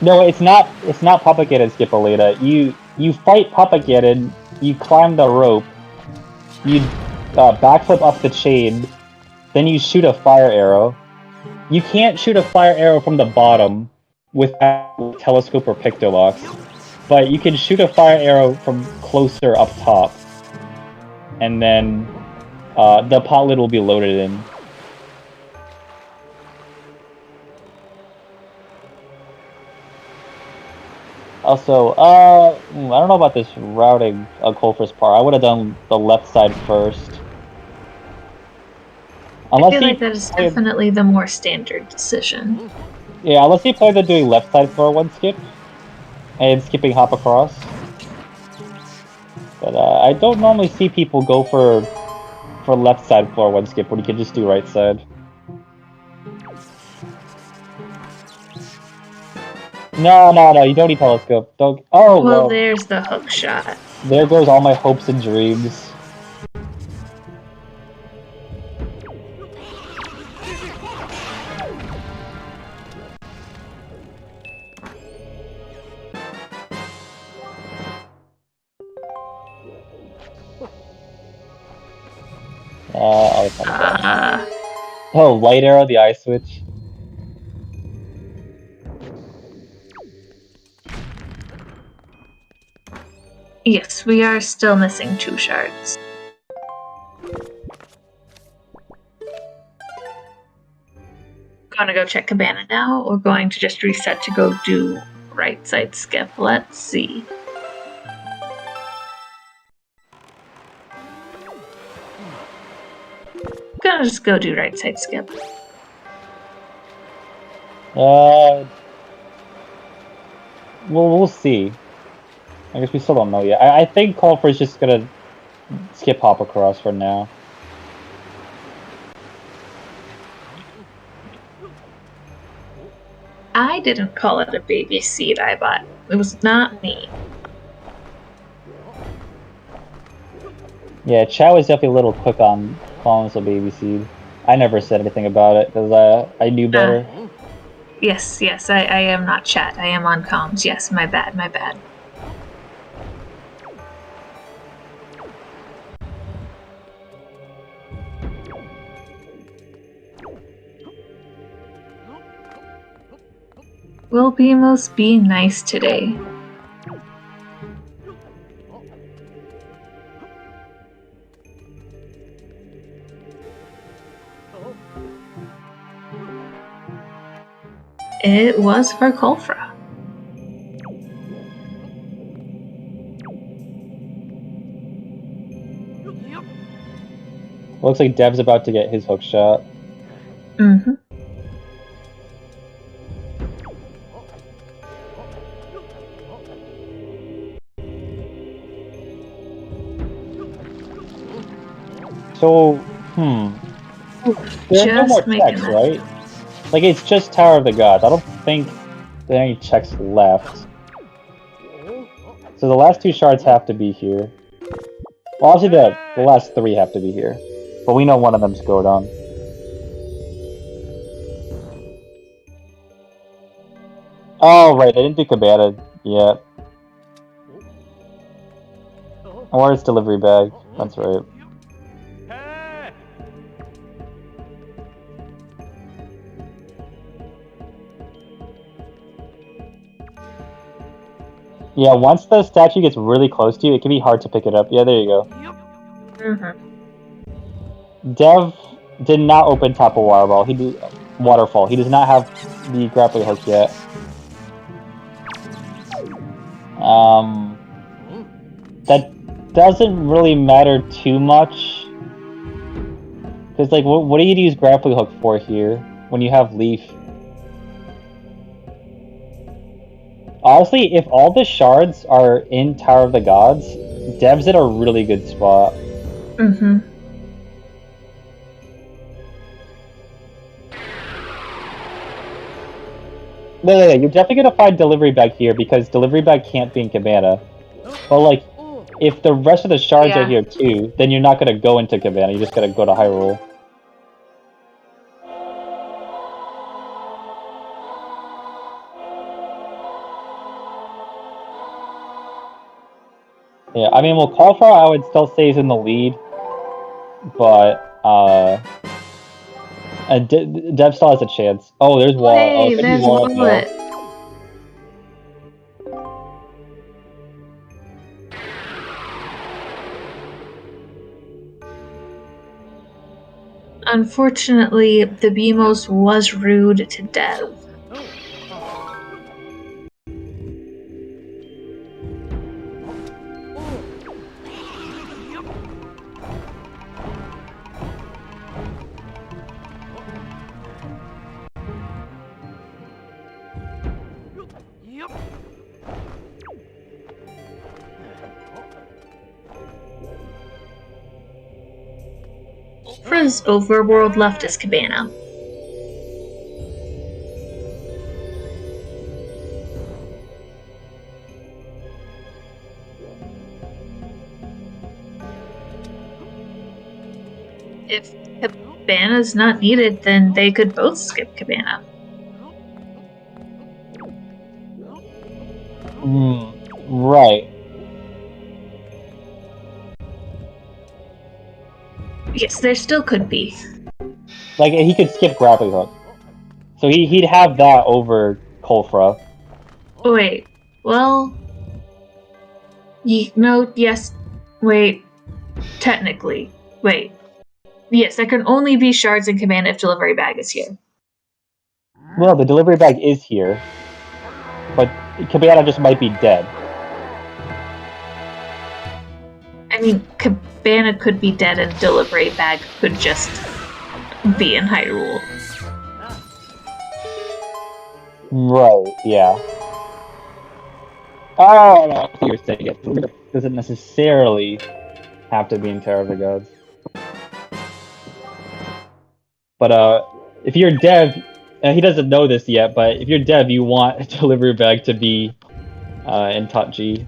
S2: No, it's not Papageddon, Skip Alita. You fight Papageddon, you climb the rope, you backflip up the chain, then you shoot a fire arrow. You can't shoot a fire arrow from the bottom, with telescope or pictolox, but you can shoot a fire arrow from closer up top, and then the pot lid will be loaded in. Also, I don't know about this routing Colfra's part. I would have done the left side first.
S3: Unless I feel like that is definitely the more standard decision.
S2: Yeah, unless you play the doing left side floor one skip, and skipping hop across. But I don't normally see people go for left side floor one skip when you can just do right side. No, you don't need telescope. Don't. Oh,
S3: well, there's the hook shot.
S2: There goes all my hopes and dreams. Oh, light arrow, the eye switch.
S3: Yes, we are still missing 2 shards. Gonna go check Cabana now, or going to just reset to go do right side skip? Let's see. Gonna just go do right side skip.
S2: We'll see. I guess we still don't know yet. I think Colfra is just gonna skip hop across for now.
S3: I didn't call it a baby seed I bought. It was not me.
S2: Yeah, Chad was definitely a little quick on calling us a baby seed. I never said anything about it, because I knew better.
S3: Yes, I am not chat. I am on comms. Yes, my bad. Will Beamos be nice today? It was for Colfra.
S2: Looks like Dev's about to get his hook shot.
S3: Mm-hmm.
S2: So, there are no more checks, right? Like, it's just Tower of the Gods. I don't think there are any checks left. So the last 2 shards have to be here. Well, actually the last 3 have to be here. But we know one of them's Godon. Oh, right, I didn't do Cabana yet. Or it's delivery bag. That's right. Yeah, once the statue gets really close to you, it can be hard to pick it up. Yeah, there you go. Dev did not open top of waterfall. Waterfall. He does not have the grappling hook yet. That doesn't really matter too much. Because, like, what do you use grappling hook for here when you have Leaf? Honestly, if all the shards are in Tower of the Gods, Dev's in a really good spot. No, you're definitely gonna find delivery bag here because delivery bag can't be in Cabana. But like, if the rest of the shards are here too, then you're not gonna go into Cabana. You're just gonna go to Hyrule. Yeah, I mean, well, Colfra I would still say is in the lead, but Dev still has a chance. Oh, there's Wall.
S3: Hey, there's Wallet. Unfortunately, the BMOS was rude to Dev. Colfra's overworld left is Cabana. If Cabana's not needed, then they could both skip Cabana.
S2: Right.
S3: Yes, there still could be.
S2: Like, he could skip Grappling Hook. So he'd have that over Colfra.
S3: Wait, well... yes, wait. Technically. Wait. Yes, there can only be shards in Cabana if Delivery Bag is here.
S2: Well, the Delivery Bag is here. But Cabana just might be dead.
S3: I mean, Cabana could be dead and Delivery Bag could just be in Hyrule.
S2: Right, yeah. Oh, no, you're saying it doesn't necessarily have to be in Terror of the Gods. But, if you're Dev, he doesn't know this yet, but if you're Dev, you want a Delivery Bag to be, in Top G.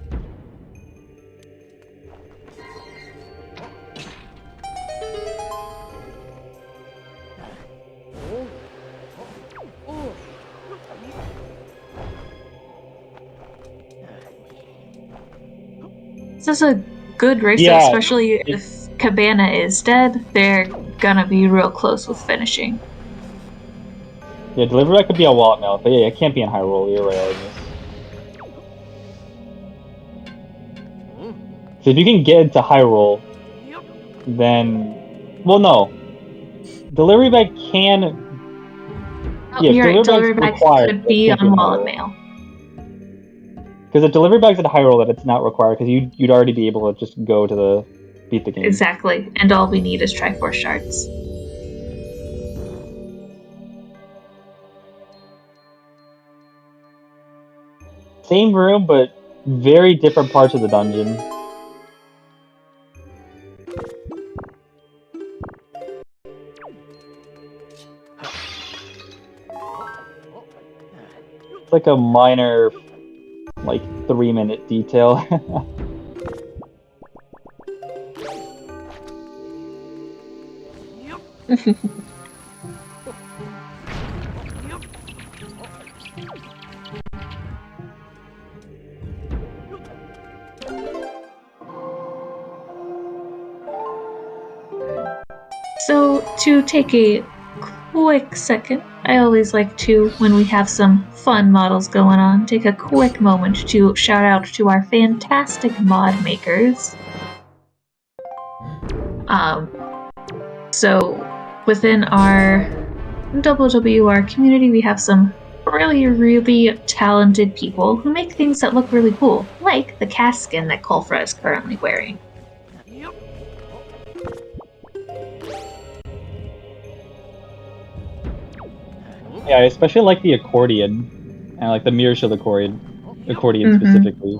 S3: This is a good race,
S2: Yeah,
S3: especially if Cabana is dead. They're gonna be real close with finishing.
S2: Yeah, Delivery Bag could be a Wallet Mail, but yeah, it can't be in Hyrule, you're right, Agnes. So if you can get into Hyrule, then... Well, no. Delivery Bag can...
S3: Oh, yeah, you're right, Delivery Bag could be on Wallet Mail.
S2: Because if Delivery Bag's in Hyrule, then it's not required, because you'd already be able to just go to beat the game.
S3: Exactly, and all we need is Triforce Shards.
S2: Same room, but very different parts of the dungeon. It's like a minor, like, 3-minute detail.
S3: So, to take a quick second, I always like to, when we have some fun models going on, take a quick moment to shout out to our fantastic mod makers. So, within our WWR community, we have some really talented people who make things that look really cool, like the cast skin that Colfra is currently wearing.
S2: Yeah, I especially like the accordion, and like the Mirror Shield accordion specifically.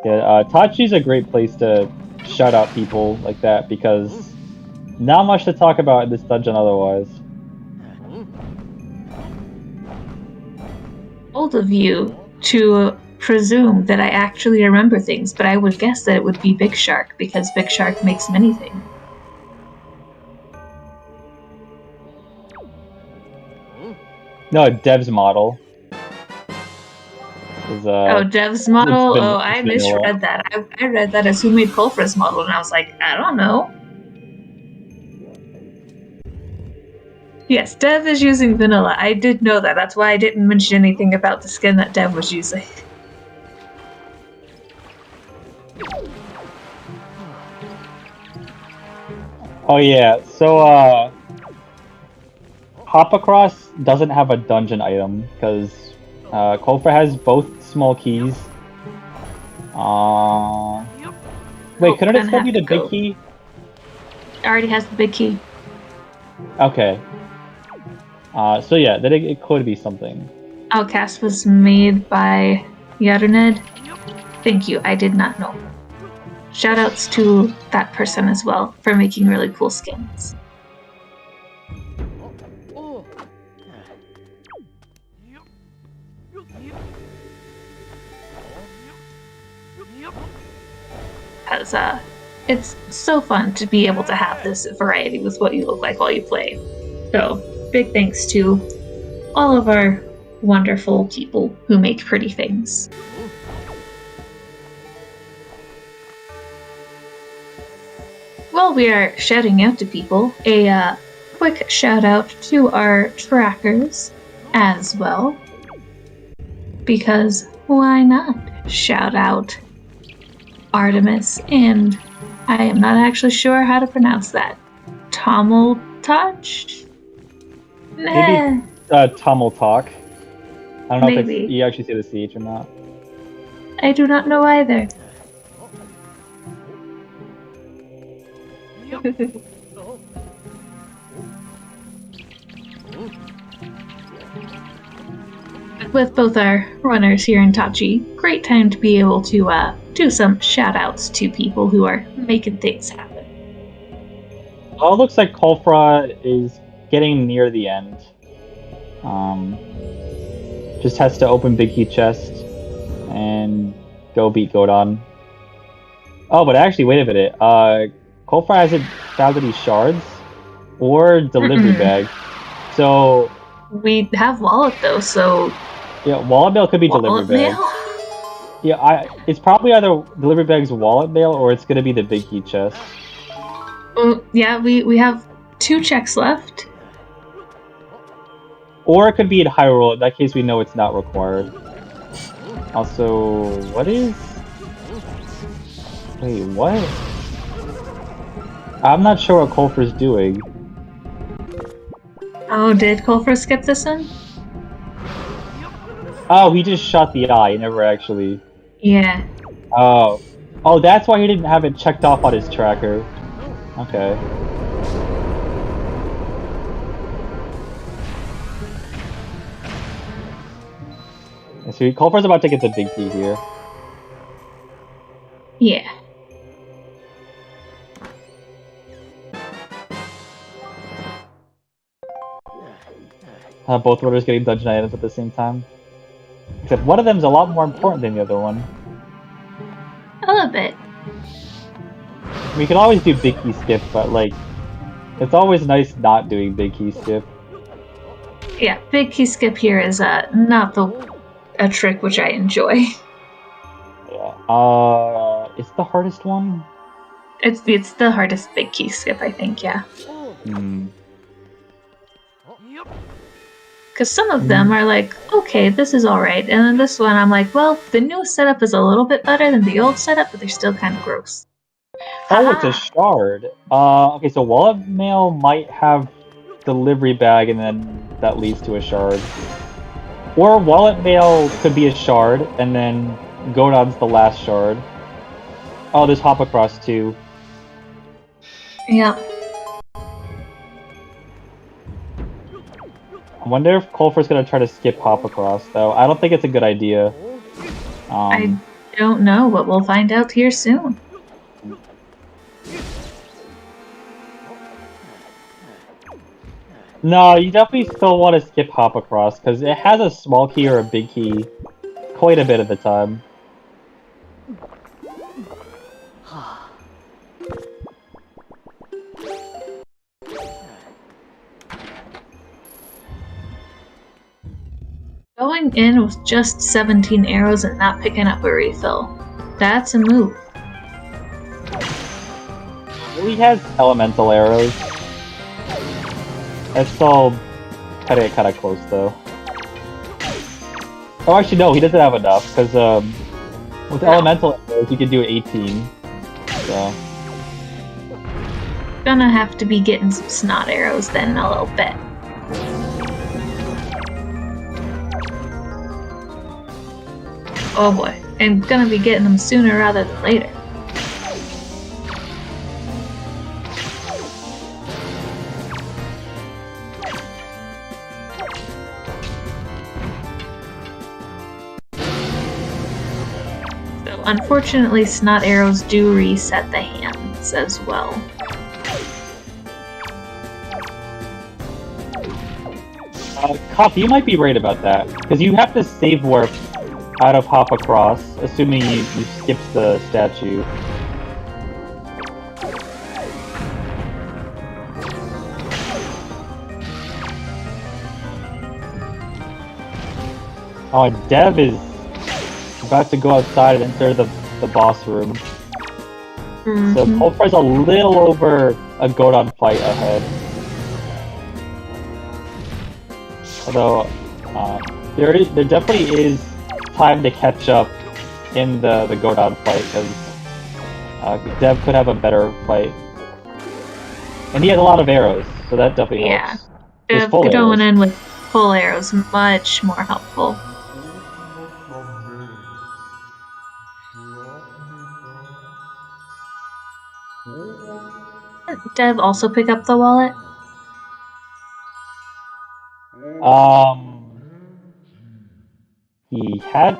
S2: Yeah, Tachi's a great place to shout out people like that, because not much to talk about in this dungeon otherwise.
S3: Bold of you to presume that I actually remember things, but I would guess that it would be Big Shark, because Big Shark makes many things.
S2: No, Dev's model.
S3: Dev's model? I misread that. I read that as who made Colfra's model, and I was like, I don't know. Yes, Dev is using vanilla. I did know that. That's why I didn't mention anything about the skin that Dev was using.
S2: Oh yeah, so Hop Across doesn't have a dungeon item because Colfra has both small keys. Wait, couldn't it still be the big key?
S3: It already has the big key.
S2: Okay. So yeah, then it could be something.
S3: Outcast was made by Yaruned. Thank you, I did not know. Shoutouts to that person as well for making really cool skins. As it's so fun to be able to have this variety with what you look like while you play. So, big thanks to all of our wonderful people who make pretty things. While we are shouting out to people, a quick shout out to our trackers as well. Because why not? Shout out Artemis and I am not actually sure how to pronounce that. Tommel Touch?
S2: Maybe Tommel Talk. I don't know
S3: Maybe.
S2: if you actually say the CH or not.
S3: I do not know either. With both our runners here in Tachi, great time to be able to do some shout-outs to people who are making things happen.
S2: Oh, it looks like Colfra is getting near the end. Just has to open Big Key Chest and go beat Godon. Oh, but actually, wait a minute. Colfra hasn't found any shards or delivery bag. So
S3: we have wallet though, so
S2: yeah, wallet mail could be delivery bag.
S3: Mail?
S2: Yeah, it's probably either delivery bag's wallet mail or it's gonna be the Big Key Chest.
S3: Yeah, we have 2 checks left.
S2: Or it could be in Hyrule. In that case, we know it's not required. Also, what is... Wait, what? I'm not sure what Colfra's doing.
S3: Oh, did Colfra skip this one?
S2: Oh, he just shot the eye. He never actually...
S3: Yeah.
S2: Oh. Oh, that's why he didn't have it checked off on his tracker. Okay. So Colfra's about to get the big key here.
S3: Yeah.
S2: Both runners getting dungeon items at the same time. Except one of them's a lot more important than the other one.
S3: A little bit.
S2: We can always do big key skip, but like, it's always nice not doing big key skip.
S3: Yeah, big key skip here is not a trick which I enjoy.
S2: Yeah. It's the hardest one?
S3: It's the hardest big key skip, I think, yeah. Because some of them are like, okay, this is alright, and then this one I'm like, well, the new setup is a little bit better than the old setup, but they're still kind of gross.
S2: Oh, it's a shard. Okay, so wallet mail might have delivery bag, and then that leads to a shard. Or wallet mail could be a shard, and then Godon's the last shard. Oh, there's Hop Across too.
S3: Yeah.
S2: I wonder if Colfra's gonna try to skip Hop Across, though. I don't think it's a good idea.
S3: I don't know, but we'll find out here soon.
S2: No, you definitely still want to skip Hop Across, because it has a small key or a big key quite a bit of the time.
S3: Going in with just 17 arrows and not picking up a refill. That's a move.
S2: He has elemental arrows. It's all kind of close, though. Oh, actually, no, he doesn't have enough, because with elemental arrows, arrows, you can do 18. So.
S3: Gonna have to be getting some snot arrows then in a little bit. Oh boy, and gonna be getting them sooner rather than later. So unfortunately, snot arrows do reset the hands as well.
S2: Cop, you might be right about that, because you have to save warp out of hop across, assuming you skip the statue. Oh, Dev is about to go outside and enter the boss room.
S3: Mm-hmm.
S2: So Colfra's a little over a Godon fight ahead. Although, there definitely is time to catch up in the Godon fight, because Dev could have a better fight. And he has a lot of arrows, so that definitely helps.
S3: Dev going in with full arrows, much more helpful. Did Dev also pick up the wallet?
S2: He had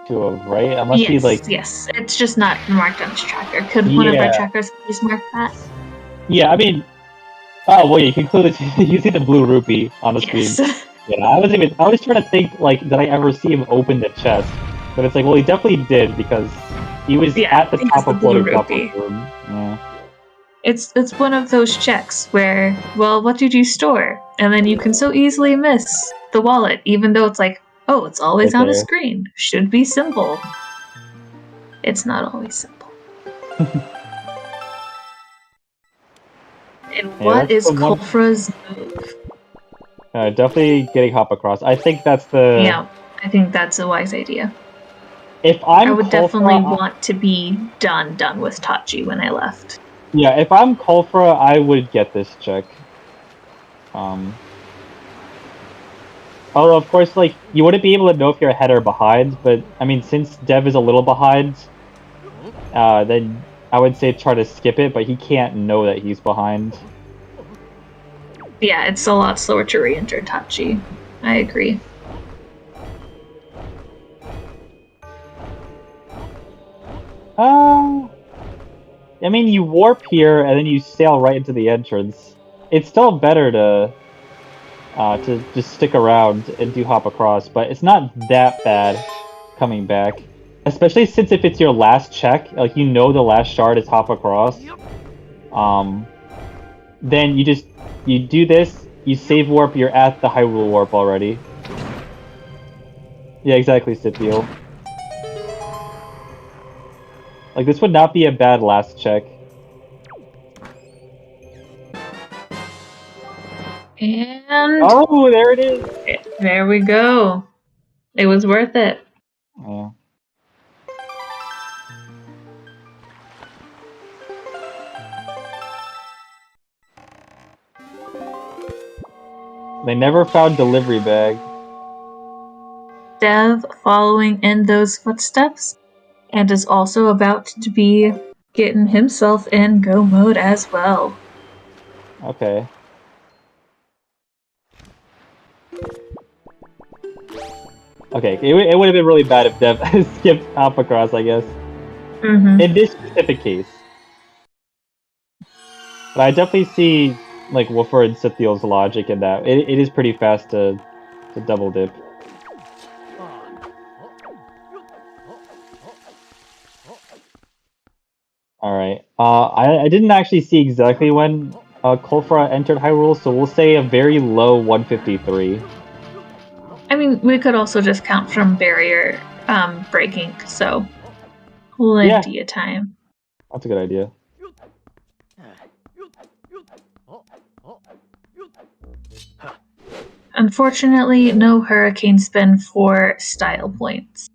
S2: to have, right? Unless
S3: yes,
S2: he like.
S3: Yes, it's just not marked on his tracker. Could one of our trackers please mark that?
S2: Yeah, I mean, oh well, you can clearly you see the blue rupee on the screen. Yeah, I was trying to think like, did I ever see him open the chest? But it's like, well, he definitely did, because he was at the top of floating top of the room. Yeah.
S3: It's one of those checks where, well, what did you store? And then you can so easily miss the wallet, even though it's like, oh, it's always on a screen. Should be simple. It's not always simple. And what is Colfra's move?
S2: Definitely getting hop across. I think that's the...
S3: Yeah, I think that's a wise idea.
S2: I
S3: would definitely want to be done with Tachi when I left.
S2: Yeah, if I'm Colfra, I would get this check. Although, of course, like, you wouldn't be able to know if you're ahead or behind, but, I mean, since Dev is a little behind, then I would say try to skip it, but he can't know that he's behind.
S3: Yeah, it's a lot slower to re-enter Tachi. I agree.
S2: I mean, you warp here, and then you sail right into the entrance. It's still better to just stick around and do hop across, but it's not that bad coming back. Especially since if it's your last check, like, you know the last shard is hop across, then you do this, you save warp, you're at the Hyrule warp already. Yeah, exactly, Scipio. Like, this would not be a bad last check.
S3: And...
S2: oh, there it is!
S3: There we go. It was worth it.
S2: Yeah. They never found delivery bag.
S3: Dev following in those footsteps, and is also about to be getting himself in go mode as well.
S2: Okay. Okay, it would have been really bad if Dev skipped hop across, I guess.
S3: Mm-hmm.
S2: In this specific case. But I definitely see, like, Woofer and Sithiel's logic in that. It is pretty fast to double dip. Alright. I didn't actually see exactly when Colfra entered Hyrule, so we'll say a very low 153.
S3: I mean, we could also just count from barrier breaking, so plenty of time.
S2: That's a good idea.
S3: Unfortunately, no Hurricane Spin for style points.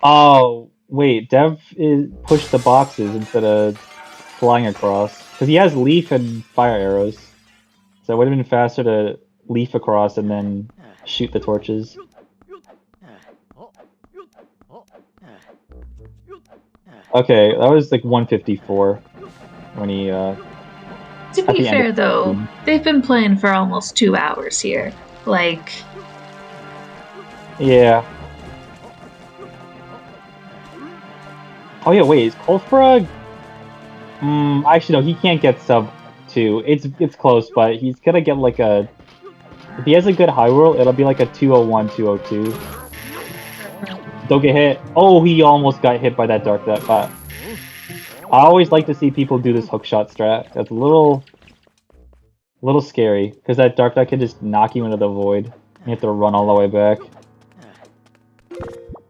S2: Oh, wait, Dev pushed the boxes instead of flying across. Because he has leaf and fire arrows. So it would have been faster to leaf across and then shoot the torches. Okay, that was like 154 when he,
S3: To be fair, though, they've been playing for almost 2 hours here. Like...
S2: Yeah. Oh yeah, wait, is Colfra... actually no, he can't get sub 2. It's close, but he's gonna get like a... If he has a good high roll, it'll be like a 201, 202. Don't get hit. Oh, he almost got hit by that dark net. I always like to see people do this hookshot strat. That's a little scary, because that dark net can just knock you into the void. You have to run all the way back.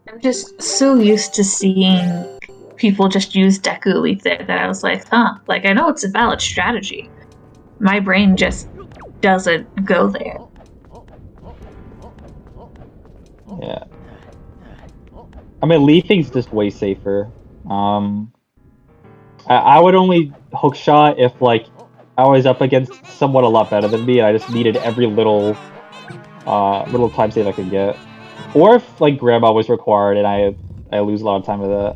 S3: I'm just so used to seeing people just use Deku Elite there that I was like, huh, like I know it's a valid strategy. My brain just doesn't go there.
S2: Yeah. I mean, leafing's just way safer. I would only hookshot if, like, I was up against someone a lot better than me and I just needed every little time save I could get. Or if, like, Grandma was required and I lose a lot of time with that.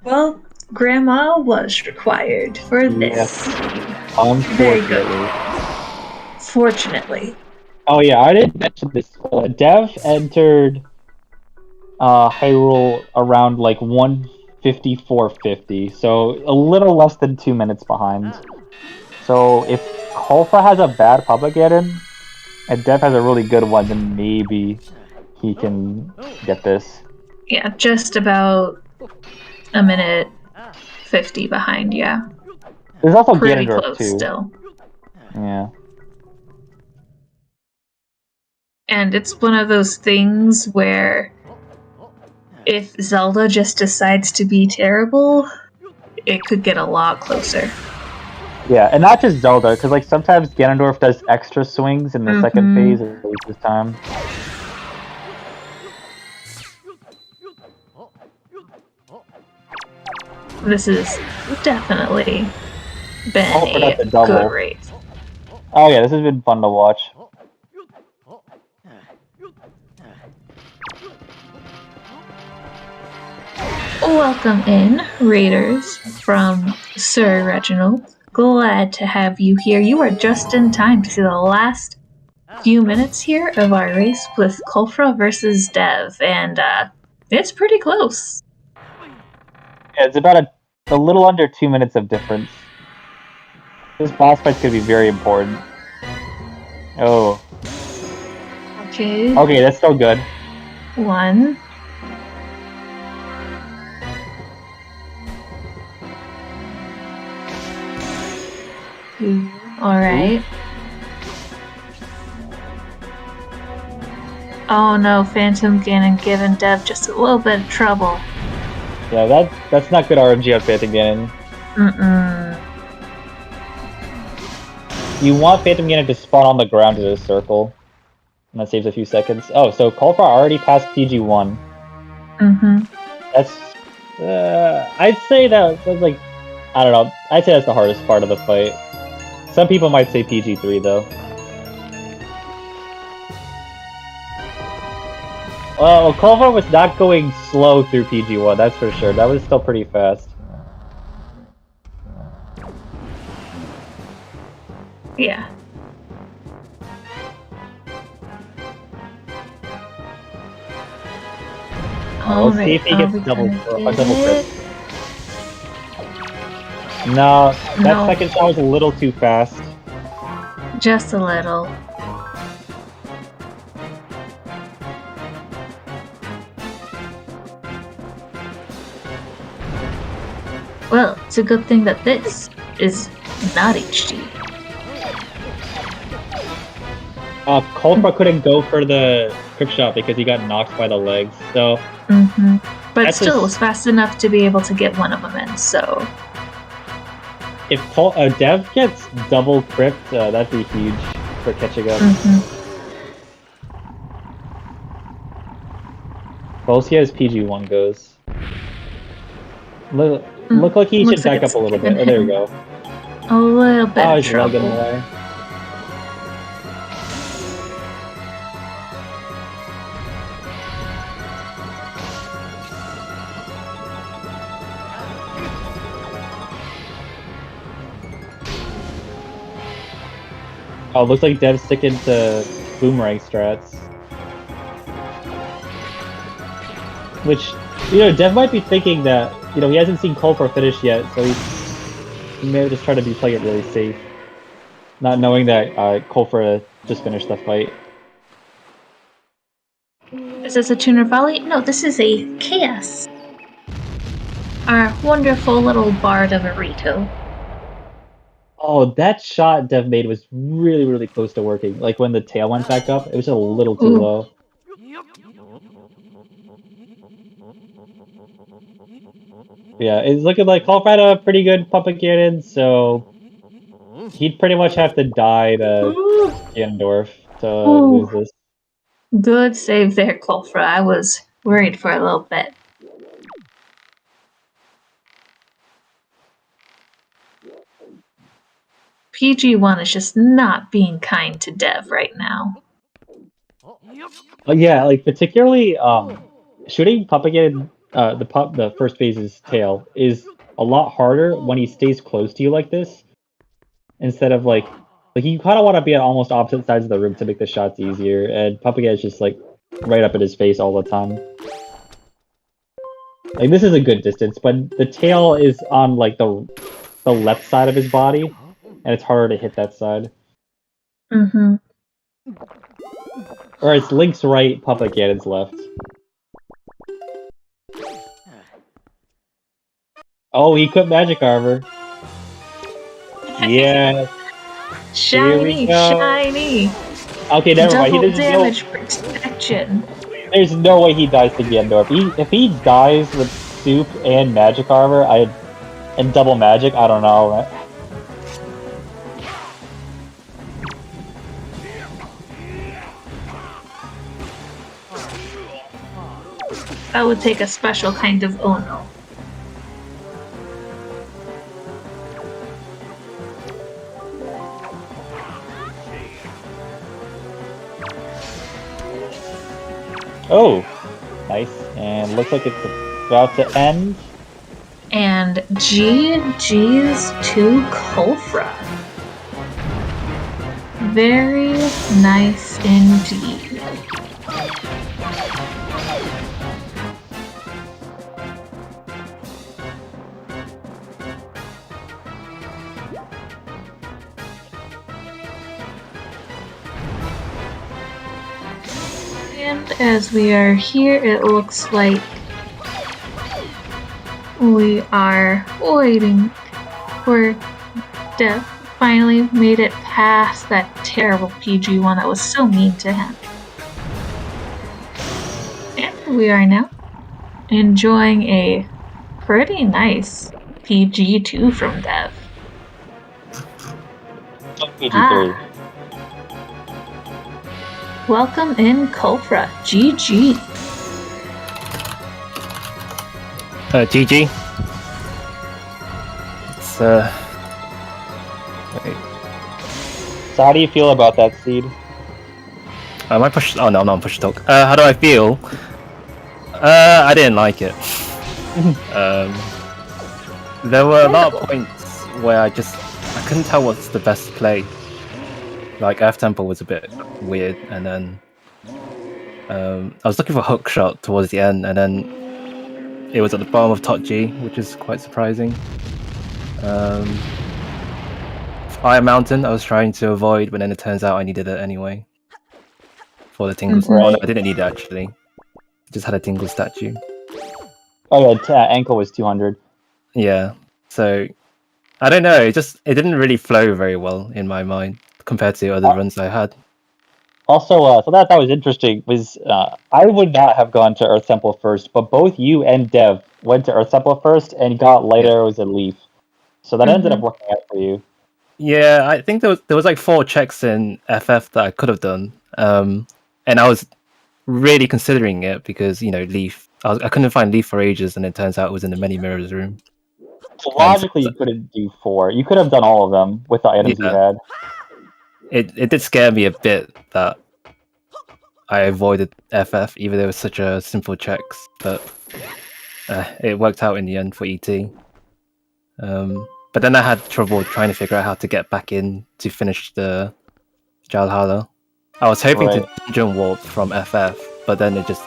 S3: Well, Grandma was required for this.
S2: Yes. Unfortunately.
S3: Very good. Fortunately.
S2: Oh yeah, I didn't mention this. Dev entered Hyrule around like 154.50, so a little less than 2 minutes behind. So if Colfra has a bad public get-in, and Dev has a really good one, then maybe he can get this.
S3: Yeah, just about a minute 50 behind, yeah.
S2: There's also
S3: pretty
S2: Ganondorf
S3: close
S2: too.
S3: still.
S2: Yeah.
S3: And it's one of those things where if Zelda just decides to be terrible, it could get a lot closer.
S2: Yeah, and not just Zelda, because like sometimes Ganondorf does extra swings in the second phase and loses time.
S3: This has definitely been
S2: Hopefully that's
S3: a
S2: a double.
S3: good race.
S2: Oh yeah, this has been fun to watch.
S3: Welcome in, Raiders from Sir Reginald. Glad to have you here. You are just in time to see the last few minutes here of our race with Colfra versus Dev, and it's pretty close.
S2: Yeah, it's about a little under 2 minutes of difference. This boss fight's gonna be very important. Oh.
S3: Okay.
S2: Okay, that's still good.
S3: 1. Alright. Oh no, Phantom Ganon giving Dev just a little bit of trouble.
S2: Yeah, that's not good RNG on Phantom Ganon. You want Phantom Ganon to spawn on the ground in a circle. And that saves a few seconds. Oh, so Colfra already passed PG1. That's... I'd say that was like... I don't know. I'd say that's the hardest part of the fight. Some people might say PG3 though. Well, Colfra was not going slow through PG1, that's for sure. That was still pretty fast.
S3: Yeah.
S2: Let's see if he gets a double crit. No, that second shot was a little too fast.
S3: Just a little. Well, it's a good thing that this is not HD.
S2: Colfra couldn't go for the quick shot because he got knocked by the legs, so...
S3: But still, it was fast enough to be able to get one of them in, so...
S2: If Dev gets double crypt, that'd be huge for catching up. We'll see as PG1 goes. Look like he should back up a little bit. Oh, there we go.
S3: A little bit of
S2: he's leg in the
S3: trouble.
S2: way. Oh, looks like Dev's sticking to boomerang strats. Which, Dev might be thinking that, he hasn't seen Colfra finish yet, so he may just try to be playing it really safe. Not knowing that Colfra just finished the fight.
S3: Is this a tuner volley? No, this is a chaos. Our wonderful little bard of a Rito.
S2: Oh, that shot Dev made was really, really close to working. Like when the tail went back up, it was a little too low. Yeah, it's looking like Colfra had a pretty good puppet cannon, so he'd pretty much have to die to Ganondorf to lose this.
S3: Good save there, Colfra. I was worried for a little bit. PG1 is just not being kind to Dev right now.
S2: Yeah, like particularly shooting puppet cannon, the first phase's tail is a lot harder when he stays close to you like this, instead of like you kind of want to be on almost opposite sides of the room to make the shots easier, and puppet cannon is just like right up in his face all the time. Like this is a good distance, but the tail is on like the left side of his body, and it's harder to hit that side.
S3: Mm-hmm.
S2: Or it's Link's right, puppet cannon's left. Oh, he quit magic armor. Yeah.
S3: Shiny, shiny.
S2: Okay, never mind.
S3: Double damage protection.
S2: There's no way he dies to Ganondorf. If he dies with soup and magic armor, and double magic, I don't know. Right?
S3: That would take a special kind of oh no.
S2: Oh, nice. And looks like it's about to end.
S3: And GG's to Colfra. Very nice indeed. And as we are here, it looks like we are waiting for Dev. Finally made it past that terrible PG1 that was so mean to him. And we are now enjoying a pretty nice PG2 from Dev.
S2: PG3.
S3: Welcome in, Colfra. GG.
S4: GG. It's wait.
S2: So how do you feel about that seed?
S4: Am I push? Oh no, I'm not push talk. How do I feel? I didn't like it. There were a lot of points where I couldn't tell what's the best play. Like Earth Temple was a bit weird, and then I was looking for a hook shot towards the end, and then it was at the bottom of Top G, which is quite surprising. Fire Mountain I was trying to avoid, but then it turns out I needed it anyway for the tingle.
S2: Right.
S4: Oh, no, I didn't need it actually. Just had a tingle statue.
S2: Oh yeah, ankle was 200.
S4: Yeah, so I don't know. It didn't really flow very well in my mind compared to other runs I had.
S2: Also, so that was interesting. Was I would not have gone to Earth Temple first, but both you and Dev went to Earth Temple first and got light arrows and leaf. So that ended up working out for you.
S4: Yeah, I think there was like 4 checks in FF that I could have done, and I was really considering it because Leaf. I couldn't find Leaf for ages, and it turns out it was in the many mirrors room.
S2: So logically, you couldn't do 4. You could have done all of them with the items you had.
S4: It did scare me a bit that I avoided FF, even though it was such a simple checks, but it worked out in the end for ET. But then I had trouble trying to figure out how to get back in to finish the Jalhala. I was hoping to dungeon warp from FF, but then it just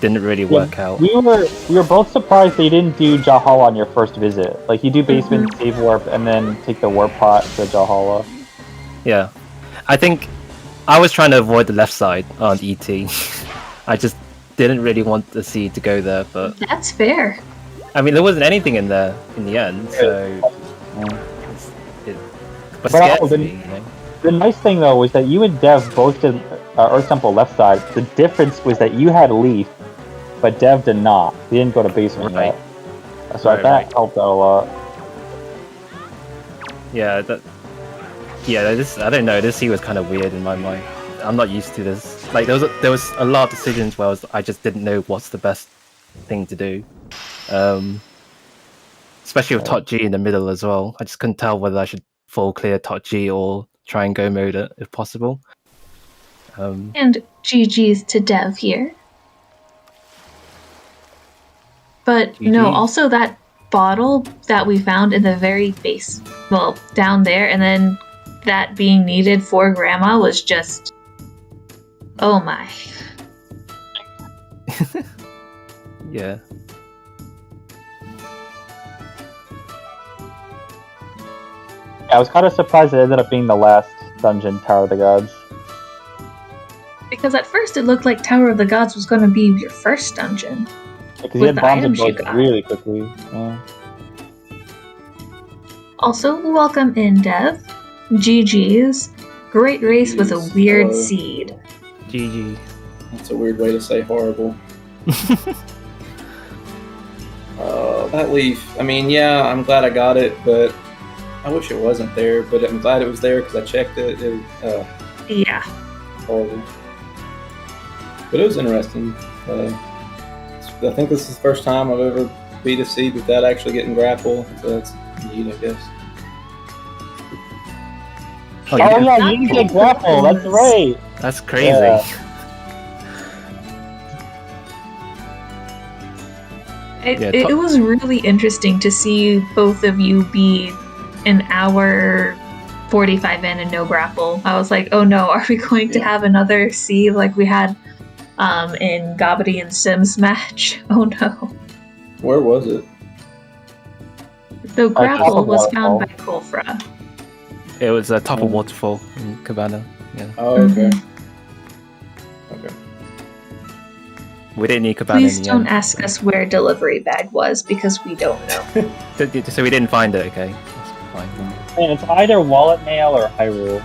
S4: didn't really work out.
S2: We were both surprised they didn't do Jalhala on your first visit. Like, you do basement, save warp, and then take the warp pot to Jalhala.
S4: Yeah. I think I was trying to avoid the left side on ET. I just didn't really want the seed to go there, but...
S3: That's fair.
S4: I mean, there wasn't anything in there in the end, so... But
S2: also,
S4: scared me,
S2: the nice thing, though, was that you and Dev both did Earth Temple left side. The difference was that you had Leaf, but Dev did not. He didn't go to basement yet. So that helped out a lot.
S4: Yeah, this I don't know. This scene was kind of weird in my mind. I'm not used to this. Like there was a lot of decisions where I just didn't know what's the best thing to do. Especially with Tot G in the middle as well. I just couldn't tell whether I should full clear Tot G or try and go mode it if possible.
S3: And GG's to Dev here. But
S4: GG.
S3: no, also that bottle that we found in the very base, well, down there, and then that being needed for Grandma was just, oh my.
S4: Yeah.
S2: I was kind of surprised it ended up being the last dungeon, Tower of the Gods.
S3: Because at first it looked like Tower of the Gods was going to be your first dungeon.
S2: Because you had bombs and bugs really quickly. Yeah.
S3: Also, welcome in, Dev. GG's. Great race with a weird seed.
S4: GG.
S5: That's a weird way to say horrible. That Leaf. I mean, yeah, I'm glad I got it, but I wish it wasn't there. But I'm glad it was there because I checked it.
S3: Yeah.
S5: Horrible. But it was interesting. I think this is the first time I've ever beat a seed without actually getting grapple, so that's neat, I guess.
S2: Oh yeah, you didn't get grapple, that's right!
S4: That's crazy.
S2: Yeah.
S3: It was really interesting to see both of you be an hour 45 in and no grapple. I was like, oh no, are we going to have another seed like we had in Gobbity and Sims match? Oh no.
S5: Where was it?
S3: The grapple was found by Colfra.
S4: It was a top of waterfall in Cabana. Yeah.
S5: Oh, okay. Okay.
S4: We didn't need Cabana.
S3: Please don't ask us where delivery bag was because we don't know.
S4: So we didn't find it. Okay, that's fine.
S2: And it's either Wallet Mail or Hyrule,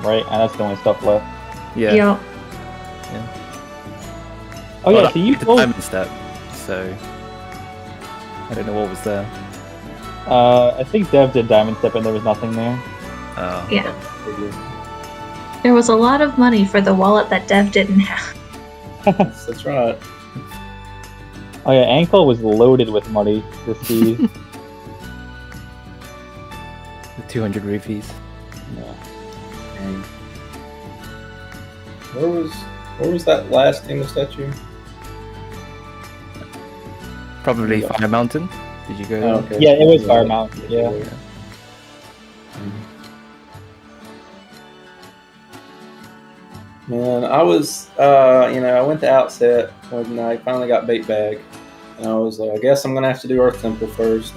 S2: right? And that's the only stuff left.
S4: Yeah.
S2: Oh yeah, so you
S4: the
S2: both...
S4: diamond step. So I don't know what was there.
S2: I think Dev did Diamond Step and there was nothing there.
S4: Oh.
S3: Yeah. There was a lot of money for the wallet that Dev didn't have.
S5: That's right.
S2: Oh yeah, Ankle was loaded with money to see.
S4: The 200 rupees.
S2: Yeah.
S5: Where was that last Tingle statue?
S4: Probably Fire Mountain. Did you go there?
S5: Oh, okay.
S2: Yeah, it was Fire Mountain, yeah.
S5: Man, I was, I went to Outset when I finally got Bait Bag, and I was like, I guess I'm gonna have to do Earth Temple first.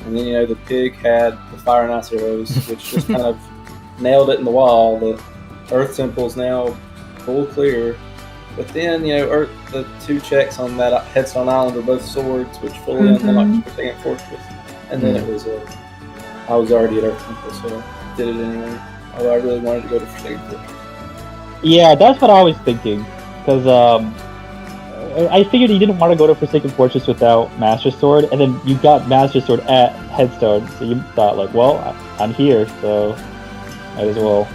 S5: And then, the pig had the Fire and Ice Arrows, which just kind of nailed it in the wall. The Earth Temple's now full clear. But then, the 2 checks on that Headstone Island were both swords, which fully unlocked the second fortress. And then it was, I was already at Earth Temple, so I did it anyway. Although I really wanted to go to Forsaken Fortress.
S2: Yeah, that's what I was thinking. Because, I figured you didn't want to go to Forsaken Fortress without Master Sword, and then you got Master Sword at Headstone, so you thought, like, well, I'm here, so might as well.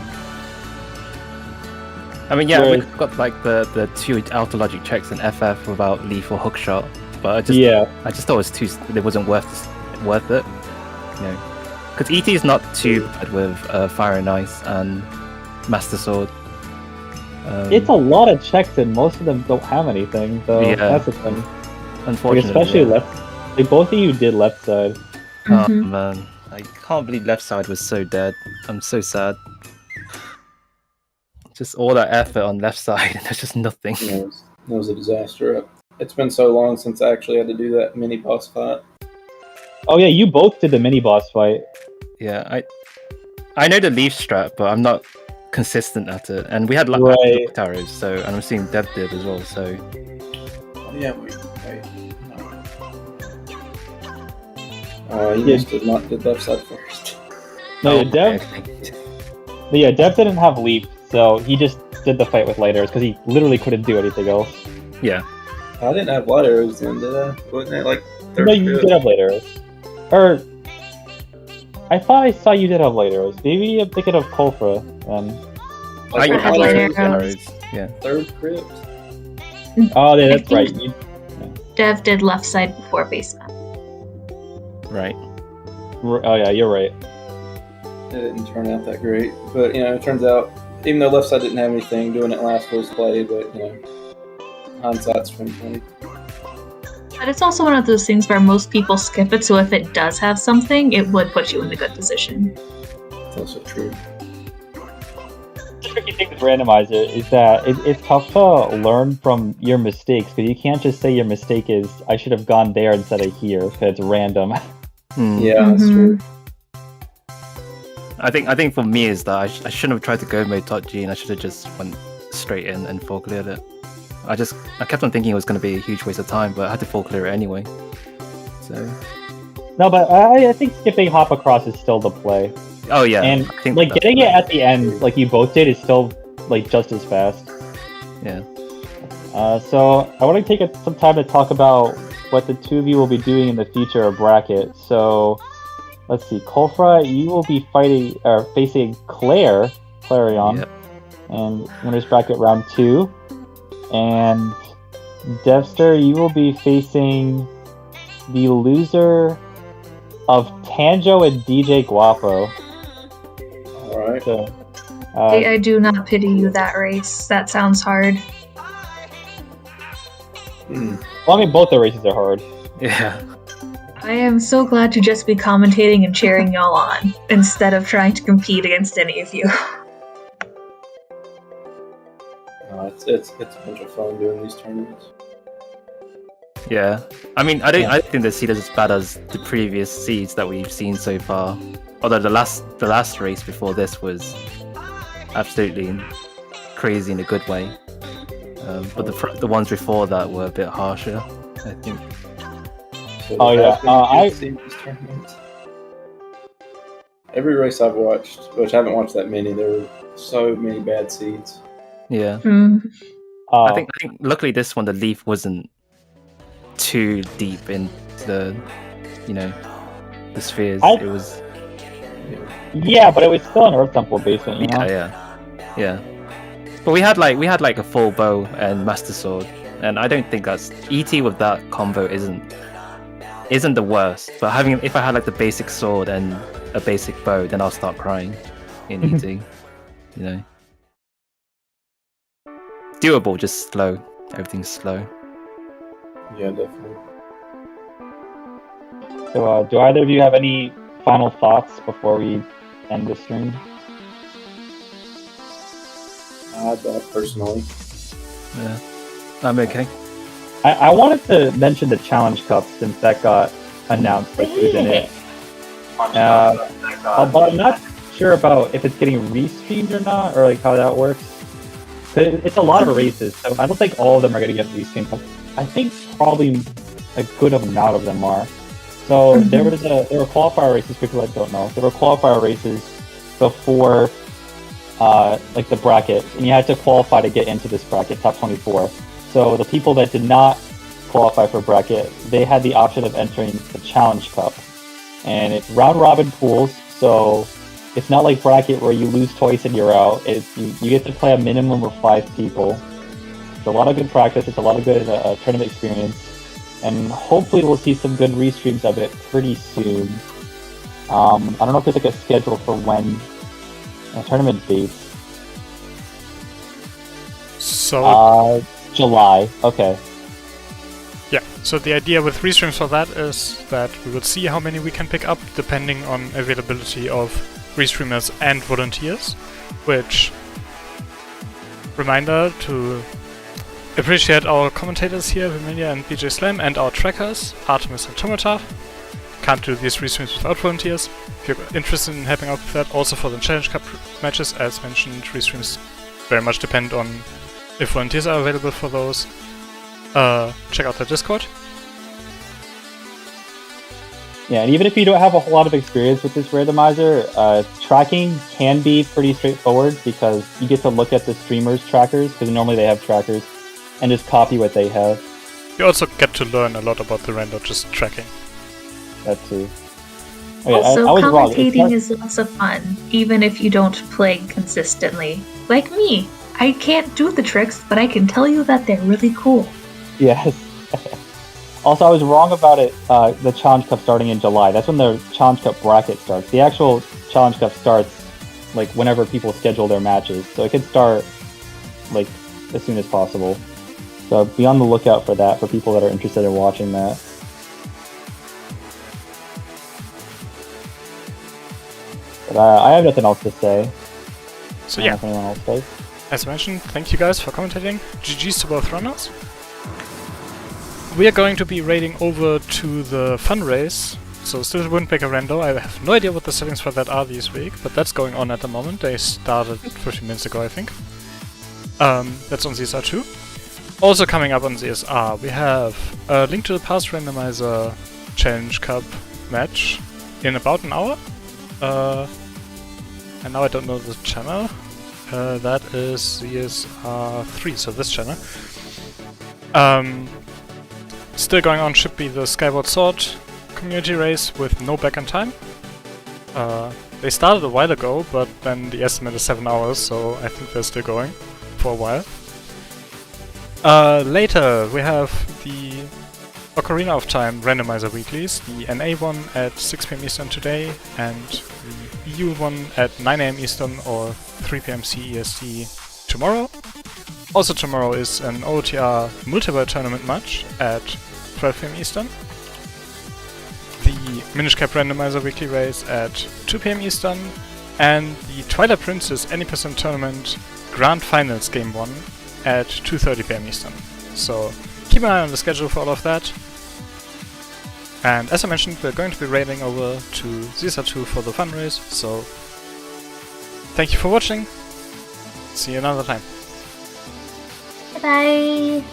S4: I mean, yeah,
S2: Whereas-
S4: we've got like the 2 auto logic checks in FF without leaf or hookshot, but I just thought it wasn't worth it. You know, because ET is not too bad with Fire and Ice and Master Sword.
S2: It's a lot of checks, and most of them don't have anything. So
S4: Yeah.
S2: that's the thing.
S4: Unfortunately,
S2: Especially
S4: yeah.
S2: left. Like both of you did left side.
S4: Oh
S3: Mhm.
S4: man, I can't believe left side was so dead. I'm so sad. Just all that effort on left side, and there's just nothing.
S5: It was a disaster. It's been so long since I actually had to do that mini boss fight.
S2: Oh yeah, you both did the mini boss fight.
S4: Yeah, I know the leaf strat, but I'm not consistent at it. And we had like
S2: Right.
S4: arrows, so and I'm assuming Dev did as well. So
S5: Oh, yeah, wait. You just did not did left side first.
S2: No,
S4: Oh,
S2: Dev.
S4: okay.
S2: But yeah, Dev didn't have leap, so he just did the fight with light arrows because he literally couldn't do anything else.
S4: Yeah,
S5: I didn't have light arrows then, did I? Wasn't it like third
S2: No, you
S5: crit?
S2: did have light arrows. Or I thought I saw you did have light arrows. Maybe I'm thinking of Colfra.
S5: Like,
S3: I had light arrows.
S4: Yeah.
S5: Third crit?
S2: Oh, yeah,
S3: I
S2: that's
S3: think-
S2: right. You,
S3: Dev did left side before basement.
S4: Right.
S2: oh yeah, you're right.
S5: It didn't turn out that great. But, it turns out, even though left side didn't have anything, doing it last was play, but, hindsight's 2020.
S3: But it's also one of those things where most people skip it, so if it does have something, it would put you in a good position.
S5: It's also true.
S2: The tricky thing with Randomizer is that it's tough to learn from your mistakes, because you can't just say your mistake is, I should have gone there instead of here, because it's random.
S4: Hmm.
S5: Yeah, that's true.
S4: I think for me is that I shouldn't have tried to go mode .g, and I should have just went straight in and full cleared it. I kept on thinking it was going to be a huge waste of time, but I had to full clear it anyway. So.
S2: No, but I think skipping hop across is still the play.
S4: Oh yeah.
S2: And
S4: I think
S2: like
S4: that's
S2: getting it
S4: right.
S2: at the end, like you both did, is still like just as fast.
S4: Yeah.
S2: So I want to take some time to talk about what the two of you will be doing in the future of bracket. So let's see, Colfra, you will be facing Clarion,
S4: Yep.
S2: and winners bracket round 2, and Dev5ter, you will be facing the loser of Tanjo and DJ Guapo.
S5: Alright.
S2: So,
S3: I do not pity you that race. That sounds hard.
S2: well, I mean, both the races are hard.
S4: Yeah.
S3: I am so glad to just be commentating and cheering y'all on, instead of trying to compete against any of you.
S5: It's a bunch of fun doing these tournaments.
S4: Yeah. I mean, I don't think the seed is as bad as the previous seeds that we've seen so far. Although the last race before this was absolutely crazy in a good way. But the ones before that were a bit harsher, I think.
S5: So
S2: Oh,
S5: there
S2: yeah,
S5: has been
S2: I-
S5: good seeds this tournament. Every race I've watched, which I haven't watched that many, there were so many bad seeds.
S4: Yeah.
S2: Uh,
S4: I think luckily this one the leaf wasn't too deep into the the spheres. It was
S2: yeah, but it was still an Earth Temple basement, you know?
S4: yeah. But we had like a full bow and master sword, and I don't think that's ET with that combo isn't the worst. But if I had like the basic sword and a basic bow, then I'll start crying in ET. You know, doable, just slow. Everything's slow.
S5: Yeah, definitely.
S2: So, do either of you have any final thoughts before we end the stream?
S5: Personally.
S4: Yeah, I'm okay.
S2: I wanted to mention the Challenge Cup since that got announced, like who's in it. But I'm not sure about if it's getting restreamed or not, or like how that works. It's a lot of races, so I don't think all of them are going to get restreamed. But I think probably a good amount of them are. So there were qualifier races. For people that don't know, there were qualifier races before like the bracket, and you had to qualify to get into this bracket, top 24. So the people that did not qualify for bracket, they had the option of entering the Challenge Cup, and it's round robin pools. So It's not like bracket where you lose twice and you're out. You get to play a minimum of 5 people. It's a lot of good practice. It's a lot of good tournament experience, and hopefully we'll see some good restreams of it pretty soon. I don't know if there's like a schedule for when tournament dates.
S1: So
S2: July. Okay.
S1: yeah, so the idea with restreams for that is that we will see how many we can pick up depending on availability of restreamers and volunteers, which, reminder to appreciate our commentators here, Vimilia and BJ Slam, and our trackers, Artemis and Tomata. Can't do these restreams without volunteers. If you're interested in helping out with that, also for the Challenge Cup matches, as mentioned, restreams very much depend on if volunteers are available for those. Check out the Discord.
S2: Yeah, and even if you don't have a whole lot of experience with this randomizer, tracking can be pretty straightforward because you get to look at the streamers' trackers, because normally they have trackers, and just copy what they have.
S1: You also get to learn a lot about the render just tracking.
S2: That too. Oh, yeah,
S3: Also,
S2: I was wrong.
S3: commentating is lots of fun, even if you don't play consistently. Like me, I can't do the tricks, but I can tell you that they're really cool.
S2: Yes. Also, I was wrong about it. The Challenge Cup starting in July. That's when the Challenge Cup bracket starts. The actual Challenge Cup starts like whenever people schedule their matches, so it could start like as soon as possible. So be on the lookout for that for people that are interested in watching that. But I have nothing else to say.
S1: So
S2: I
S1: yeah,
S2: don't know if anyone else does.
S1: as mentioned, thank you guys for commentating. GG's to both runners. We are going to be raiding over to the fun race, so still Windbreaker Rando. I have no idea what the settings for that are this week, but that's going on at the moment. They started 15 minutes ago, I think. That's on ZSR 2. Also coming up on ZSR, we have a Link to the Past Randomizer Challenge Cup match in about an hour. And now I don't know the channel. That is ZSR 3, so this channel. Still going on should be the Skyward Sword community race with no back in time. They started a while ago, but then the estimate is 7 hours, so I think they're still going for a while. Later we have the Ocarina of Time Randomizer weeklies, the NA one at 6 PM Eastern today, and the EU one at 9 AM Eastern or 3 PM CEST tomorrow. Also tomorrow is an OTR multiplayer tournament match at 12 PM Eastern. The Minish Cap Randomizer weekly race at 2 PM Eastern, and the Twilight Princess Any Percent Tournament Grand Finals Game 1 at 2:30 PM Eastern. So keep an eye on the schedule for all of that. And as I mentioned, we're going to be raiding over to ZSR 2 for the fun race, so thank you for watching. See you another time.
S3: Bye-bye!